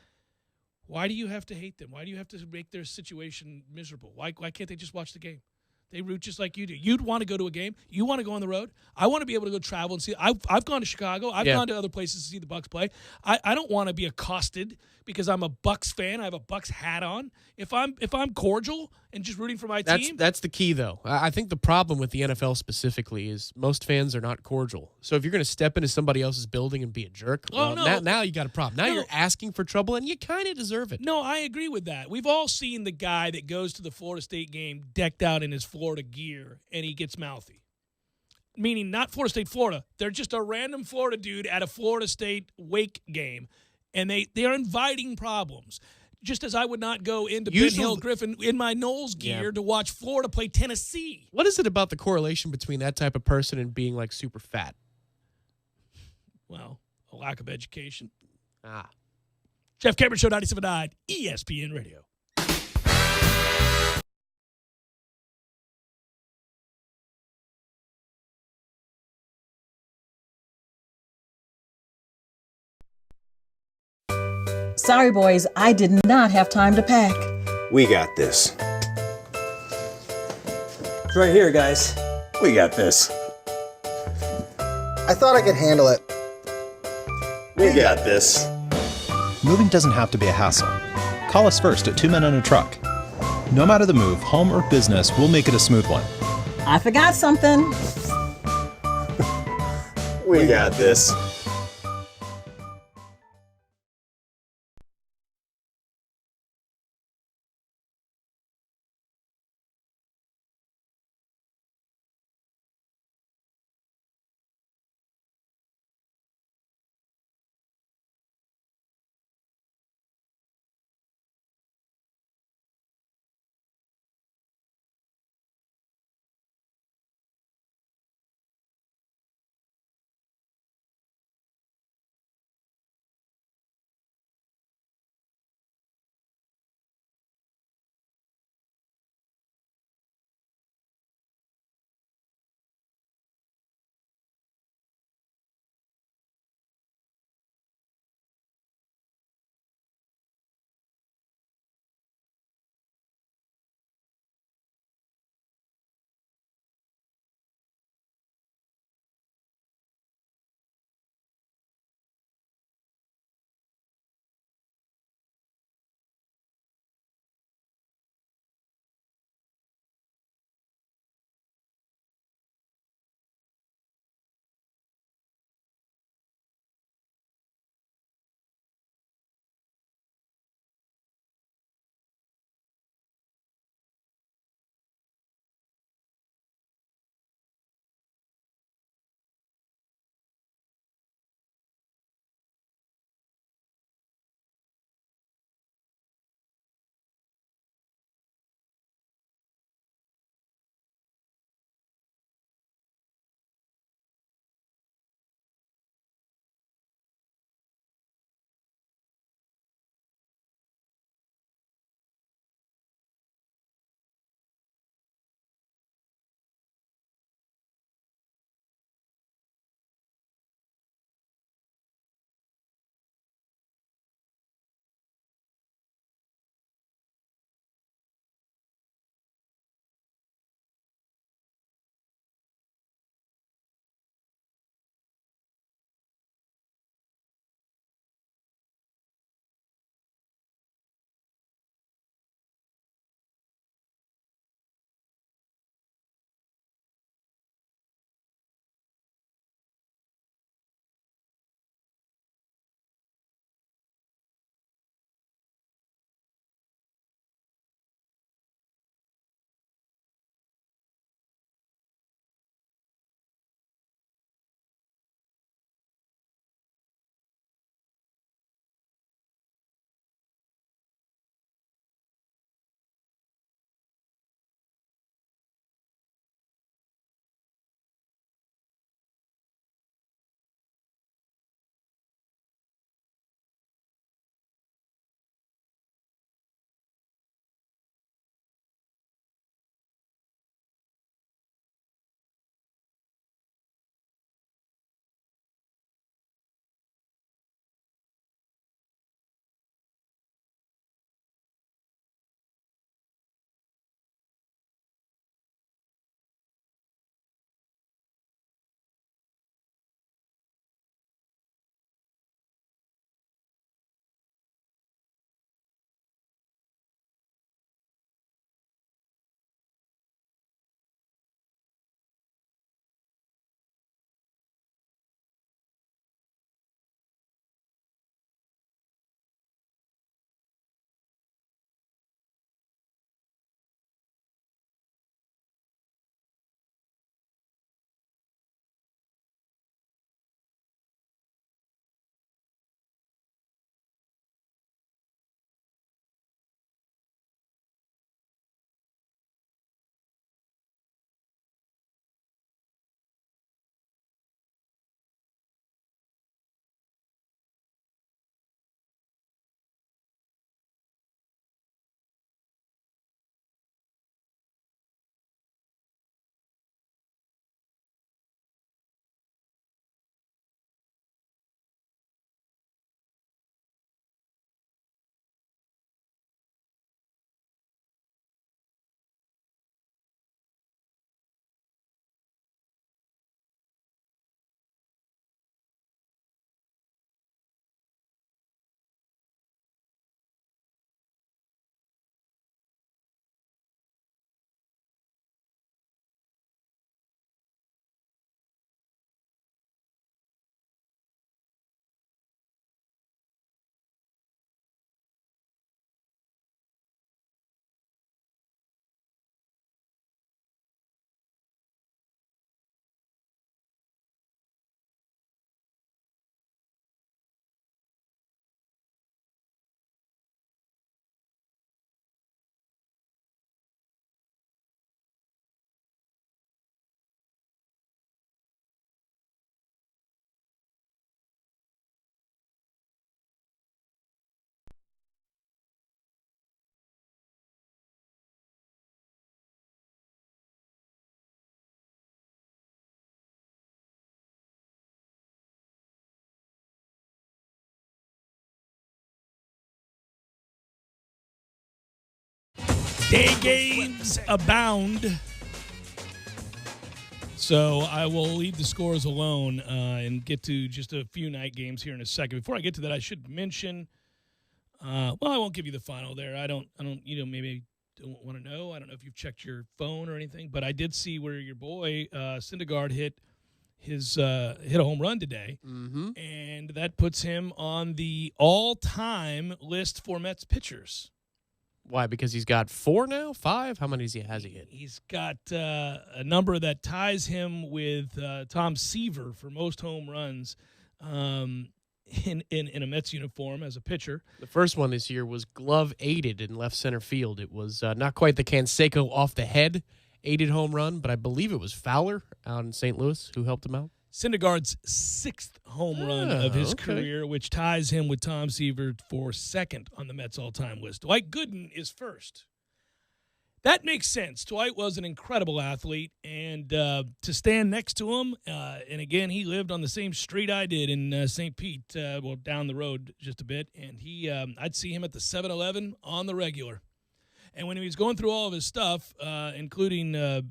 why do you have to hate them? Why do you have to make their situation miserable? Why can't they just watch the game? They root just like you do. You'd want to go to a game. You want to go on the road. I want to be able to go travel and see. I've gone to Chicago. I've gone to other places to see the Bucks play. I don't want to be accosted because I'm a Bucks fan. I have a Bucks hat on. If I'm cordial and just rooting for my team. That's the key, though. I think the problem with the NFL specifically is most fans are not cordial. So if you're going to step into somebody else's building and be a jerk, now you got a problem. Now you're asking for trouble, and you kind of deserve it. No, I agree with that. We've all seen the guy that goes to the Florida State game decked out in his Florida gear, and he gets mouthy. Meaning not Florida State, Florida. They're just a random Florida dude at a Florida State Wake game, and they are inviting problems. Just as I would not go into Ben Hill Griffin in my Knowles gear to watch Florida play Tennessee. What is it about the correlation between that type of person and being like super fat? Well, a lack of education. Ah. Jeff Cameron Show 97.9 ESPN Radio. Sorry, boys, I did not have time to pack. We got this. It's right here, guys. We got this. I thought I could handle it. We got this. Moving doesn't have to be a hassle. Call us first at 2 Men and a Truck. No matter the move, home or business, we'll make it a smooth one. I forgot something. We got this. Day games abound. So I will leave the scores alone and get to just a few night games here in a second. Before I get to that, I should mention. Well, I won't give you the final there. I don't. Maybe don't want to know. I don't know if you've checked your phone or anything, but I did see where your boy Syndergaard hit a home run today, and that puts him on the all-time list for Mets pitchers. Why? Because he's got 4 now? 5? How many has he hit? He's got a number that ties him with Tom Seaver for most home runs in a Mets uniform as a pitcher. The first one this year was glove-aided in left center field. It was not quite the Canseco off the head aided home run, but I believe it was Fowler out in St. Louis who helped him out. Syndergaard's 6th home run of his career, which ties him with Tom Seaver for 2nd on the Mets all-time list. Dwight Gooden is 1st. That makes sense. Dwight was an incredible athlete, and to stand next to him, and again, he lived on the same street I did in St. Pete, down the road just a bit, and I'd see him at the 7-Eleven on the regular. And when he was going through all of his stuff, including a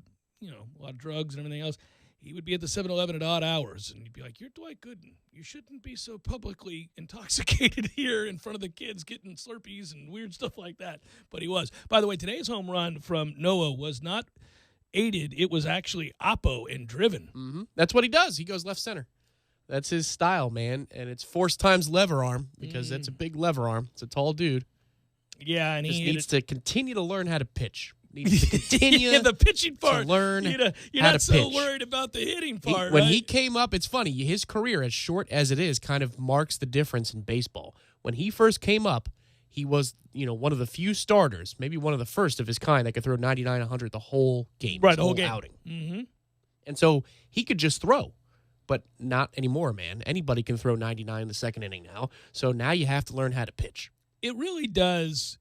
lot of drugs and everything else, he would be at the 7-Eleven at odd hours, and you'd be like, "You're Dwight Gooden. You shouldn't be so publicly intoxicated here in front of the kids getting Slurpees and weird stuff like that." But he was. By the way, today's home run from Noah was not aided. It was actually oppo and driven. That's what he does. He goes left center. That's his style, man, and it's force times lever arm because that's a big lever arm. It's a tall dude. Yeah, and he needs to continue to learn how to pitch. Needs to continue the pitching part. To learn you're how not to pitch. So worried about the hitting part. When he came up, it's funny. His career, as short as it is, kind of marks the difference in baseball. When he first came up, he was one of the few starters, maybe one of the first of his kind that could throw 99, 100 the whole game, right? The whole game. outing. Mm-hmm. And so he could just throw, but not anymore, man. Anybody can throw 99 in the second inning now. So now you have to learn how to pitch. It really does.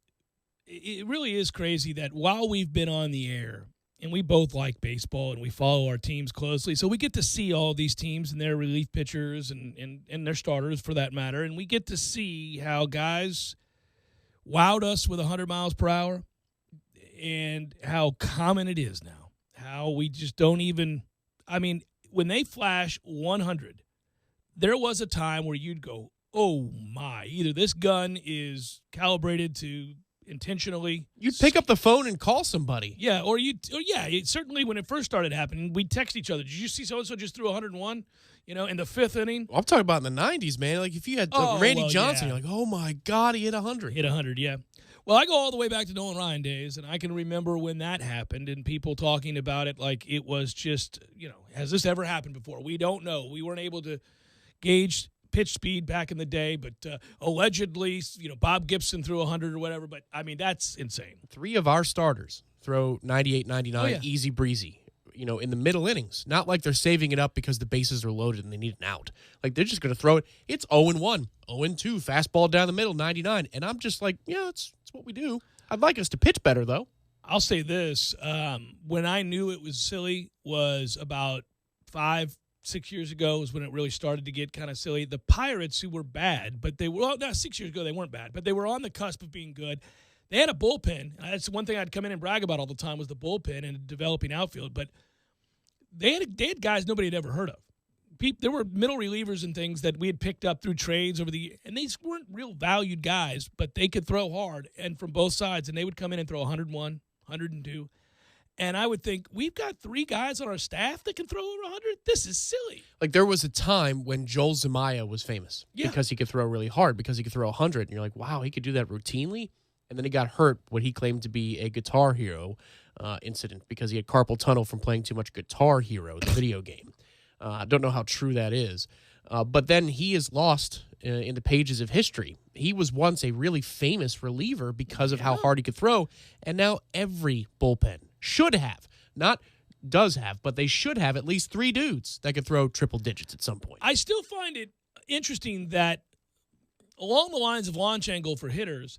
It really is crazy that while we've been on the air, and we both like baseball and we follow our teams closely, so we get to see all these teams and their relief pitchers and their starters for that matter, and we get to see how guys wowed us with 100 miles per hour and how common it is now. How we just don't even – I mean, when they flash 100, there was a time where you'd go, oh, my, either this gun is calibrated to – intentionally, you'd pick up the phone and call somebody. Yeah, certainly when it first started happening, we'd text each other. Did you see so-and-so just threw 101, in the 5th inning? Well, I'm talking about in the 90s, man. Like, if you had Randy Johnson, you're like, oh, my God, he hit 100. Hit 100, yeah. Well, I go all the way back to Nolan Ryan days, and I can remember when that happened and people talking about it like it was just, has this ever happened before? We don't know. We weren't able to gauge pitch speed back in the day, but allegedly, Bob Gibson threw 100 or whatever, but, I mean, that's insane. 3 of our starters throw 98, 99, easy breezy, in the middle innings. Not like they're saving it up because the bases are loaded and they need an out. Like, they're just going to throw it. It's 0-1, 0-2, fastball down the middle, 99, and I'm just like, yeah, it's what we do. I'd like us to pitch better, though. I'll say this. When I knew it was silly was about 5-6 years ago is when it really started to get kind of silly. The Pirates, who were bad, but they were 6 years ago they weren't bad, but they were on the cusp of being good. They had a bullpen. That's one thing I'd come in and brag about all the time was the bullpen and developing outfield. But they had guys nobody had ever heard of. There were middle relievers and things that we had picked up through trades over the, and these weren't real valued guys, but they could throw hard and from both sides, and they would come in and throw 101, 102. And I would think, we've got 3 guys on our staff that can throw over 100? This is silly. Like, there was a time when Joel Zumaya was famous because he could throw really hard, because he could throw 100. And you're like, wow, he could do that routinely? And then he got hurt, what he claimed to be a Guitar Hero incident, because he had carpal tunnel from playing too much Guitar Hero, the video game. I don't know how true that is. But then he is lost in the pages of history. He was once a really famous reliever because of how hard he could throw, and now every bullpen should have, not does have, but they should have at least 3 dudes that could throw triple digits at some point. I still find it interesting that along the lines of launch angle for hitters,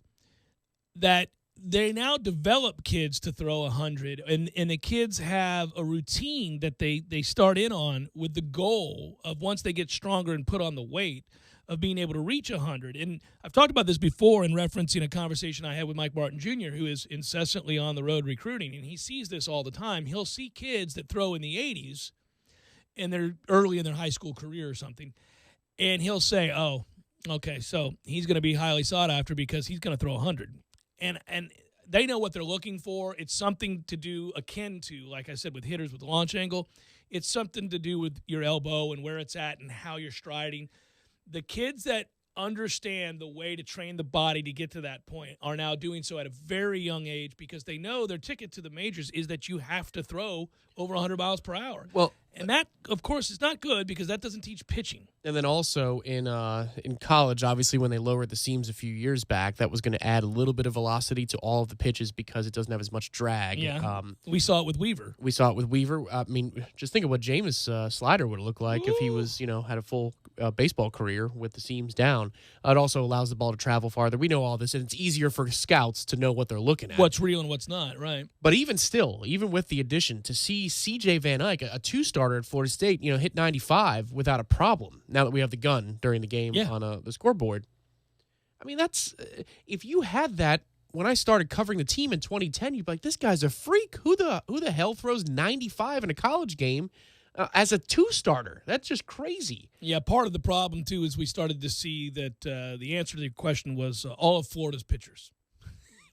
that they now develop kids to throw 100, and the kids have a routine that they start in on with the goal of, once they get stronger and put on the weight, of being able to reach 100. And I've talked about this before in referencing a conversation I had with Mike Martin Jr., who is incessantly on the road recruiting, and he sees this all the time. He'll see kids that throw in the 80s, and they're early in their high school career or something, and he'll say, oh, okay, so he's going to be highly sought after because he's going to throw 100. And they know what they're looking for. It's something to do akin to, like I said, with hitters with launch angle. It's something to do with your elbow and where it's at and how you're striding. The kids that understand the way to train the body to get to that point are now doing so at a very young age because they know their ticket to the majors is that you have to throw over 100 miles per hour. Well, and that, of course, is not good because that doesn't teach pitching. And then also in college, obviously, when they lowered the seams a few years back, that was going to add a little bit of velocity to all of the pitches because it doesn't have as much drag. Yeah, we saw it with Weaver. I mean, just think of what Jameis slider would look like if he was, had a full baseball career with the seams down. It also allows the ball to travel farther. We know all this, and it's easier for scouts to know what they're looking at. What's real and what's not, right? But even still, even with the addition, to see C.J. Van Eyck, a two-starter at Florida State, hit 95 without a problem, now that we have the gun during the game on the scoreboard. I mean, that's if you had that when I started covering the team in 2010, you'd be like, this guy's a freak. Who the hell throws 95 in a college game as a two-starter? That's just crazy. Yeah, part of the problem, too, is we started to see that the answer to the question was all of Florida's pitchers.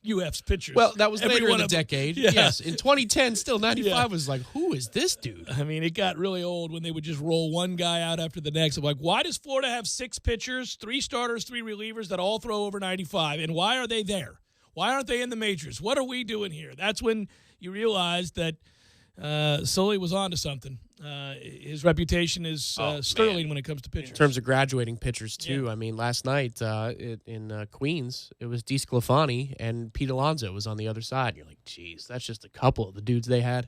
UF's pitchers. Well, that was later in the decade. Yeah. Yes, in 2010, still 95 was like, who is this dude? I mean, it got really old when they would just roll one guy out after the next. I'm like, why does Florida have 6 pitchers, 3 starters, 3 relievers that all throw over 95? And why are they there? Why aren't they in the majors? What are we doing here? That's when you realize that Sully was onto something. His reputation is sterling when it comes to pitchers. In terms of graduating pitchers, too. Yeah. I mean, last night in Queens, it was DeSclafani and Pete Alonso was on the other side. You're like, geez, that's just a couple of the dudes they had.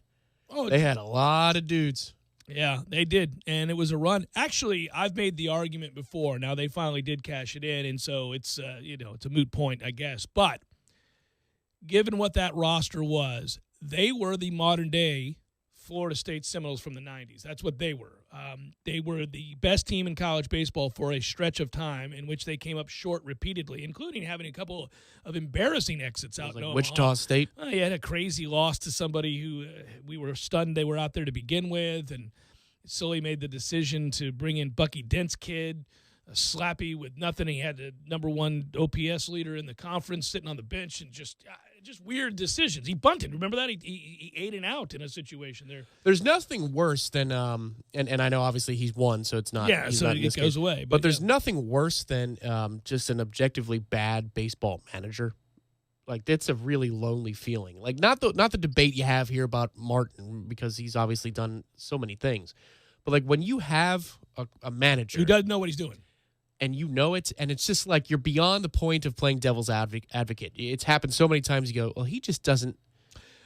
Oh, they had a lot of dudes. Yeah, they did, and it was a run. Actually, I've made the argument before. Now, they finally did cash it in, and so it's it's a moot point, I guess. But given what that roster was, they were the modern-day Florida State Seminoles from the 90s. That's what they were. They were the best team in college baseball for a stretch of time in which they came up short repeatedly, including having a couple of embarrassing exits out. Like Wichita State? You had a crazy loss to somebody who we were stunned they were out there to begin with, and Sully made the decision to bring in Bucky Dent's kid, a slappy with nothing. He had the #1 OPS leader in the conference sitting on the bench, and just weird decisions. He bunted. Remember that? He ate an out in a situation there. There's nothing worse than and I know obviously he's won, so it's not. Yeah, so it goes away. But there's nothing worse than just an objectively bad baseball manager. Like, that's a really lonely feeling. Like, not the debate you have here about Martin, because he's obviously done so many things, but like when you have a manager who doesn't know what he's doing. And you know it, and it's just like you're beyond the point of playing devil's advocate. It's happened so many times. You go, well, he just doesn't.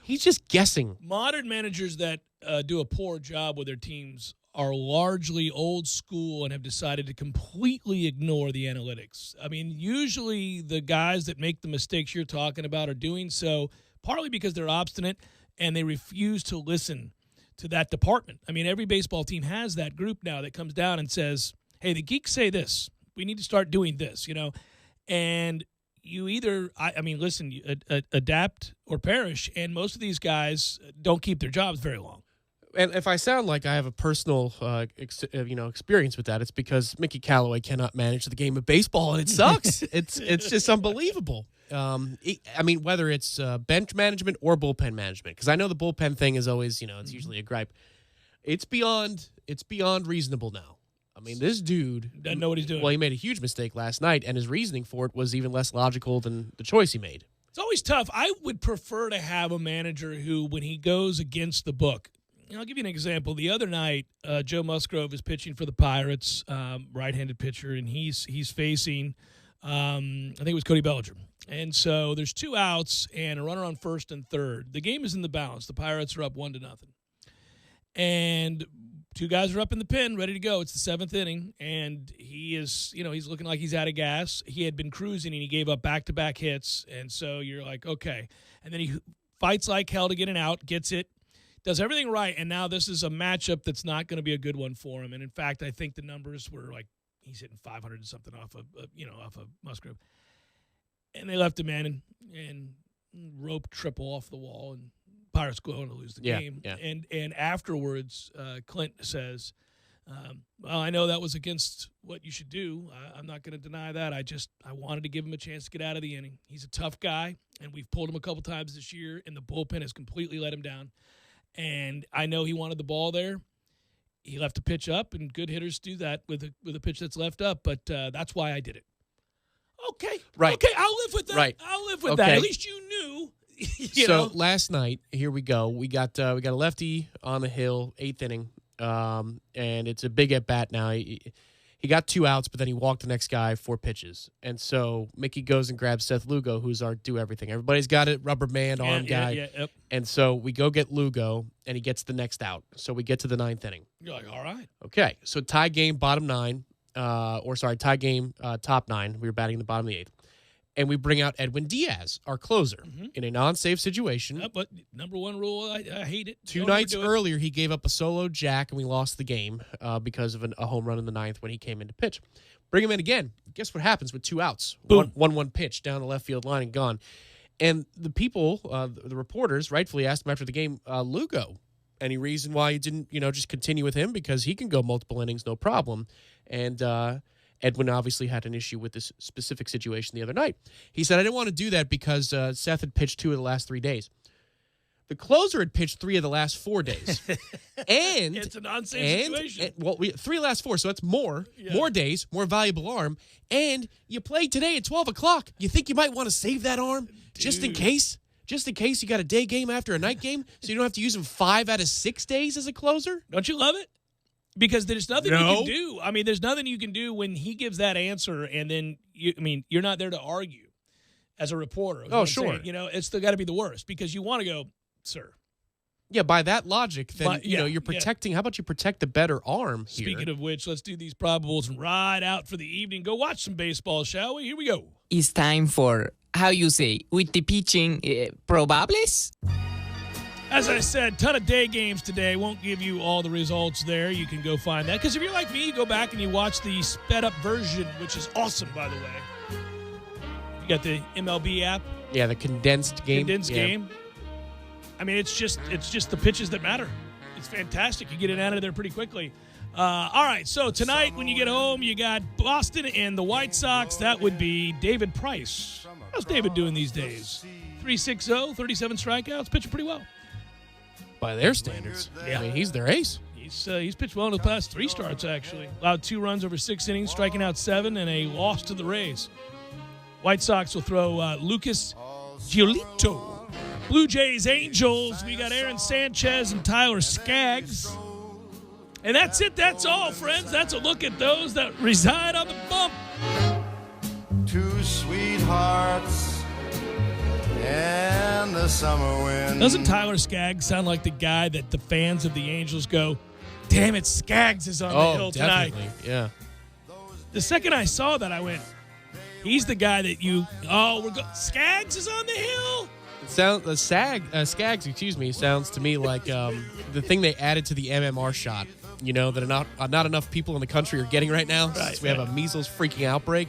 He's just guessing. Modern managers that do a poor job with their teams are largely old school and have decided to completely ignore the analytics. I mean, usually the guys that make the mistakes you're talking about are doing so partly because they're obstinate and they refuse to listen to that department. I mean, every baseball team has that group now that comes down and says, hey, the geeks say this. We need to start doing this, and you either, listen, adapt or perish, and most of these guys don't keep their jobs very long. And if I sound like I have a personal, experience with that, it's because Mickey Callaway cannot manage the game of baseball, and it sucks. It's just unbelievable. Whether it's bench management or bullpen management, because I know the bullpen thing is always, it's usually a gripe. It's beyond reasonable now. I mean, this dude doesn't know what he's doing. Well, he made a huge mistake last night, and his reasoning for it was even less logical than the choice he made. It's always tough. I would prefer to have a manager who, when he goes against the book, I'll give you an example. The other night, Joe Musgrove is pitching for the Pirates, right-handed pitcher, and he's facing, I think it was Cody Bellinger. And so there's 2 outs and a runner on first and third. The game is in the balance. The Pirates are up 1-0. And 2 guys are up in the pen, ready to go. It's the 7th inning, and he is, he's looking like he's out of gas. He had been cruising, and he gave up back-to-back hits, and so you're like, okay. And then he fights like hell to get an out, gets it, does everything right, and now this is a matchup that's not going to be a good one for him. And, in fact, I think the numbers were like he's hitting 500 and something off of Musgrove. And they left him in and rope triple off the wall, and Pirates go on to lose the game. Yeah. And afterwards, Clint says, well, I know that was against what you should do. I'm not going to deny that. I wanted to give him a chance to get out of the inning. He's a tough guy, and we've pulled him a couple times this year, and the bullpen has completely let him down. And I know he wanted the ball there. He left a pitch up, and good hitters do that with a pitch that's left up, but that's why I did it. Okay. Right. Okay, I'll live with that. Right. I'll live with that. At least you knew. Last night, here we go. We got a lefty on the hill, 8th inning, and it's a big at bat now. He got 2 outs, but then he walked the next guy 4 pitches. And so Mickey goes and grabs Seth Lugo, who's our do everything. Everybody's got it, rubber band, arm guy. Yep. And so we go get Lugo, and he gets the next out. So we get to the 9th inning. You're like, all right. Okay, so tie game, bottom 9. Tie game, top 9. We were batting in the bottom of the 8th. And we bring out Edwin Diaz, our closer, in a non-safe situation. But number one rule, I hate it. 2 nights earlier, he gave up a solo jack, and we lost the game because of a home run in the 9th when he came in to pitch. Bring him in again. Guess what happens with 2 outs? 1-1 pitch down the left field line and gone. And the people, the reporters, rightfully asked him after the game, Lugo, any reason why you didn't, just continue with him? Because he can go multiple innings, no problem. And Edwin obviously had an issue with this specific situation the other night. He said, I didn't want to do that because Seth had pitched 2 of the last 3 days. The closer had pitched 3 of the last 4 days. And it's a non-safe situation. We 3 of the last 4, so that's more days, more valuable arm. And you played today at 12 o'clock. You think you might want to save that arm just in case? Just in case you got a day game after a night game, so you don't have to use him 5 out of 6 days as a closer? Don't you love it? Because there's nothing you can do. I mean, there's nothing you can do when he gives that answer, and then you're not there to argue as a reporter. Oh, sure. It's still got to be the worst because you want to go, sir. Yeah, by that logic, then you're protecting. How about you protect the better arm here? Speaking of which, let's do these probables and ride out for the evening. Go watch some baseball, shall we? Here we go. It's time for, how you say, with the pitching, probables? As I said, ton of day games today. Won't give you all the results there. You can go find that. Because if you're like me, you go back and you watch the sped-up version, which is awesome, by the way. You got the MLB app. Yeah, the condensed game. Game. I mean, it's just the pitches that matter. It's fantastic. You get it out of there pretty quickly. All right, so tonight when you get home, you got Boston and the White Sox. That would be David Price. How's David doing these days? 3.60, 37 strikeouts, pitching pretty well. By their standards. Yeah. I mean, he's their ace. He's pitched well in the past 3 starts, actually. Allowed 2 runs over 6 innings, striking out 7, and a loss to the Rays. White Sox will throw Lucas Giolito. Blue Jays, Angels. We got Aaron Sanchez and Tyler Skaggs. And that's it. That's all, friends. That's a look at those that reside on the bump. 2 sweethearts and the summer wind. Doesn't Tyler Skaggs sound like the guy that the fans of the Angels go, damn it, Skaggs is on the hill tonight? Yeah. The second I saw that, I went, he's the guy that Skaggs is on the hill? Skaggs, sounds to me like the thing they added to the MMR shot, that not enough people in the country are getting right now. Right, we have a measles freaking outbreak.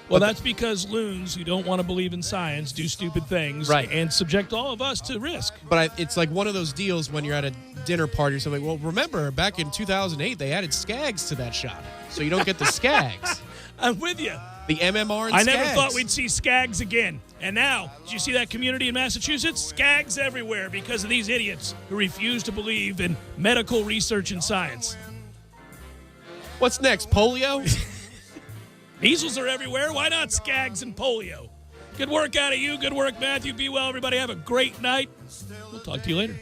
Well, that's because loons who don't want to believe in science do stupid things and subject all of us to risk. But it's like one of those deals when you're at a dinner party or something. Well, remember, back in 2008, they added Skaggs to that shot, so you don't get the Skaggs. I'm with you. The MMR and I Skaggs. never thought we'd see Skaggs again. And now, did you see that community in Massachusetts? Skaggs everywhere because of these idiots who refuse to believe in medical research and science. What's next, polio? Measles are everywhere. Why not Skaggs and polio? Good work out of you. Good work, Matthew. Be well, everybody. Have a great night. We'll talk to you later.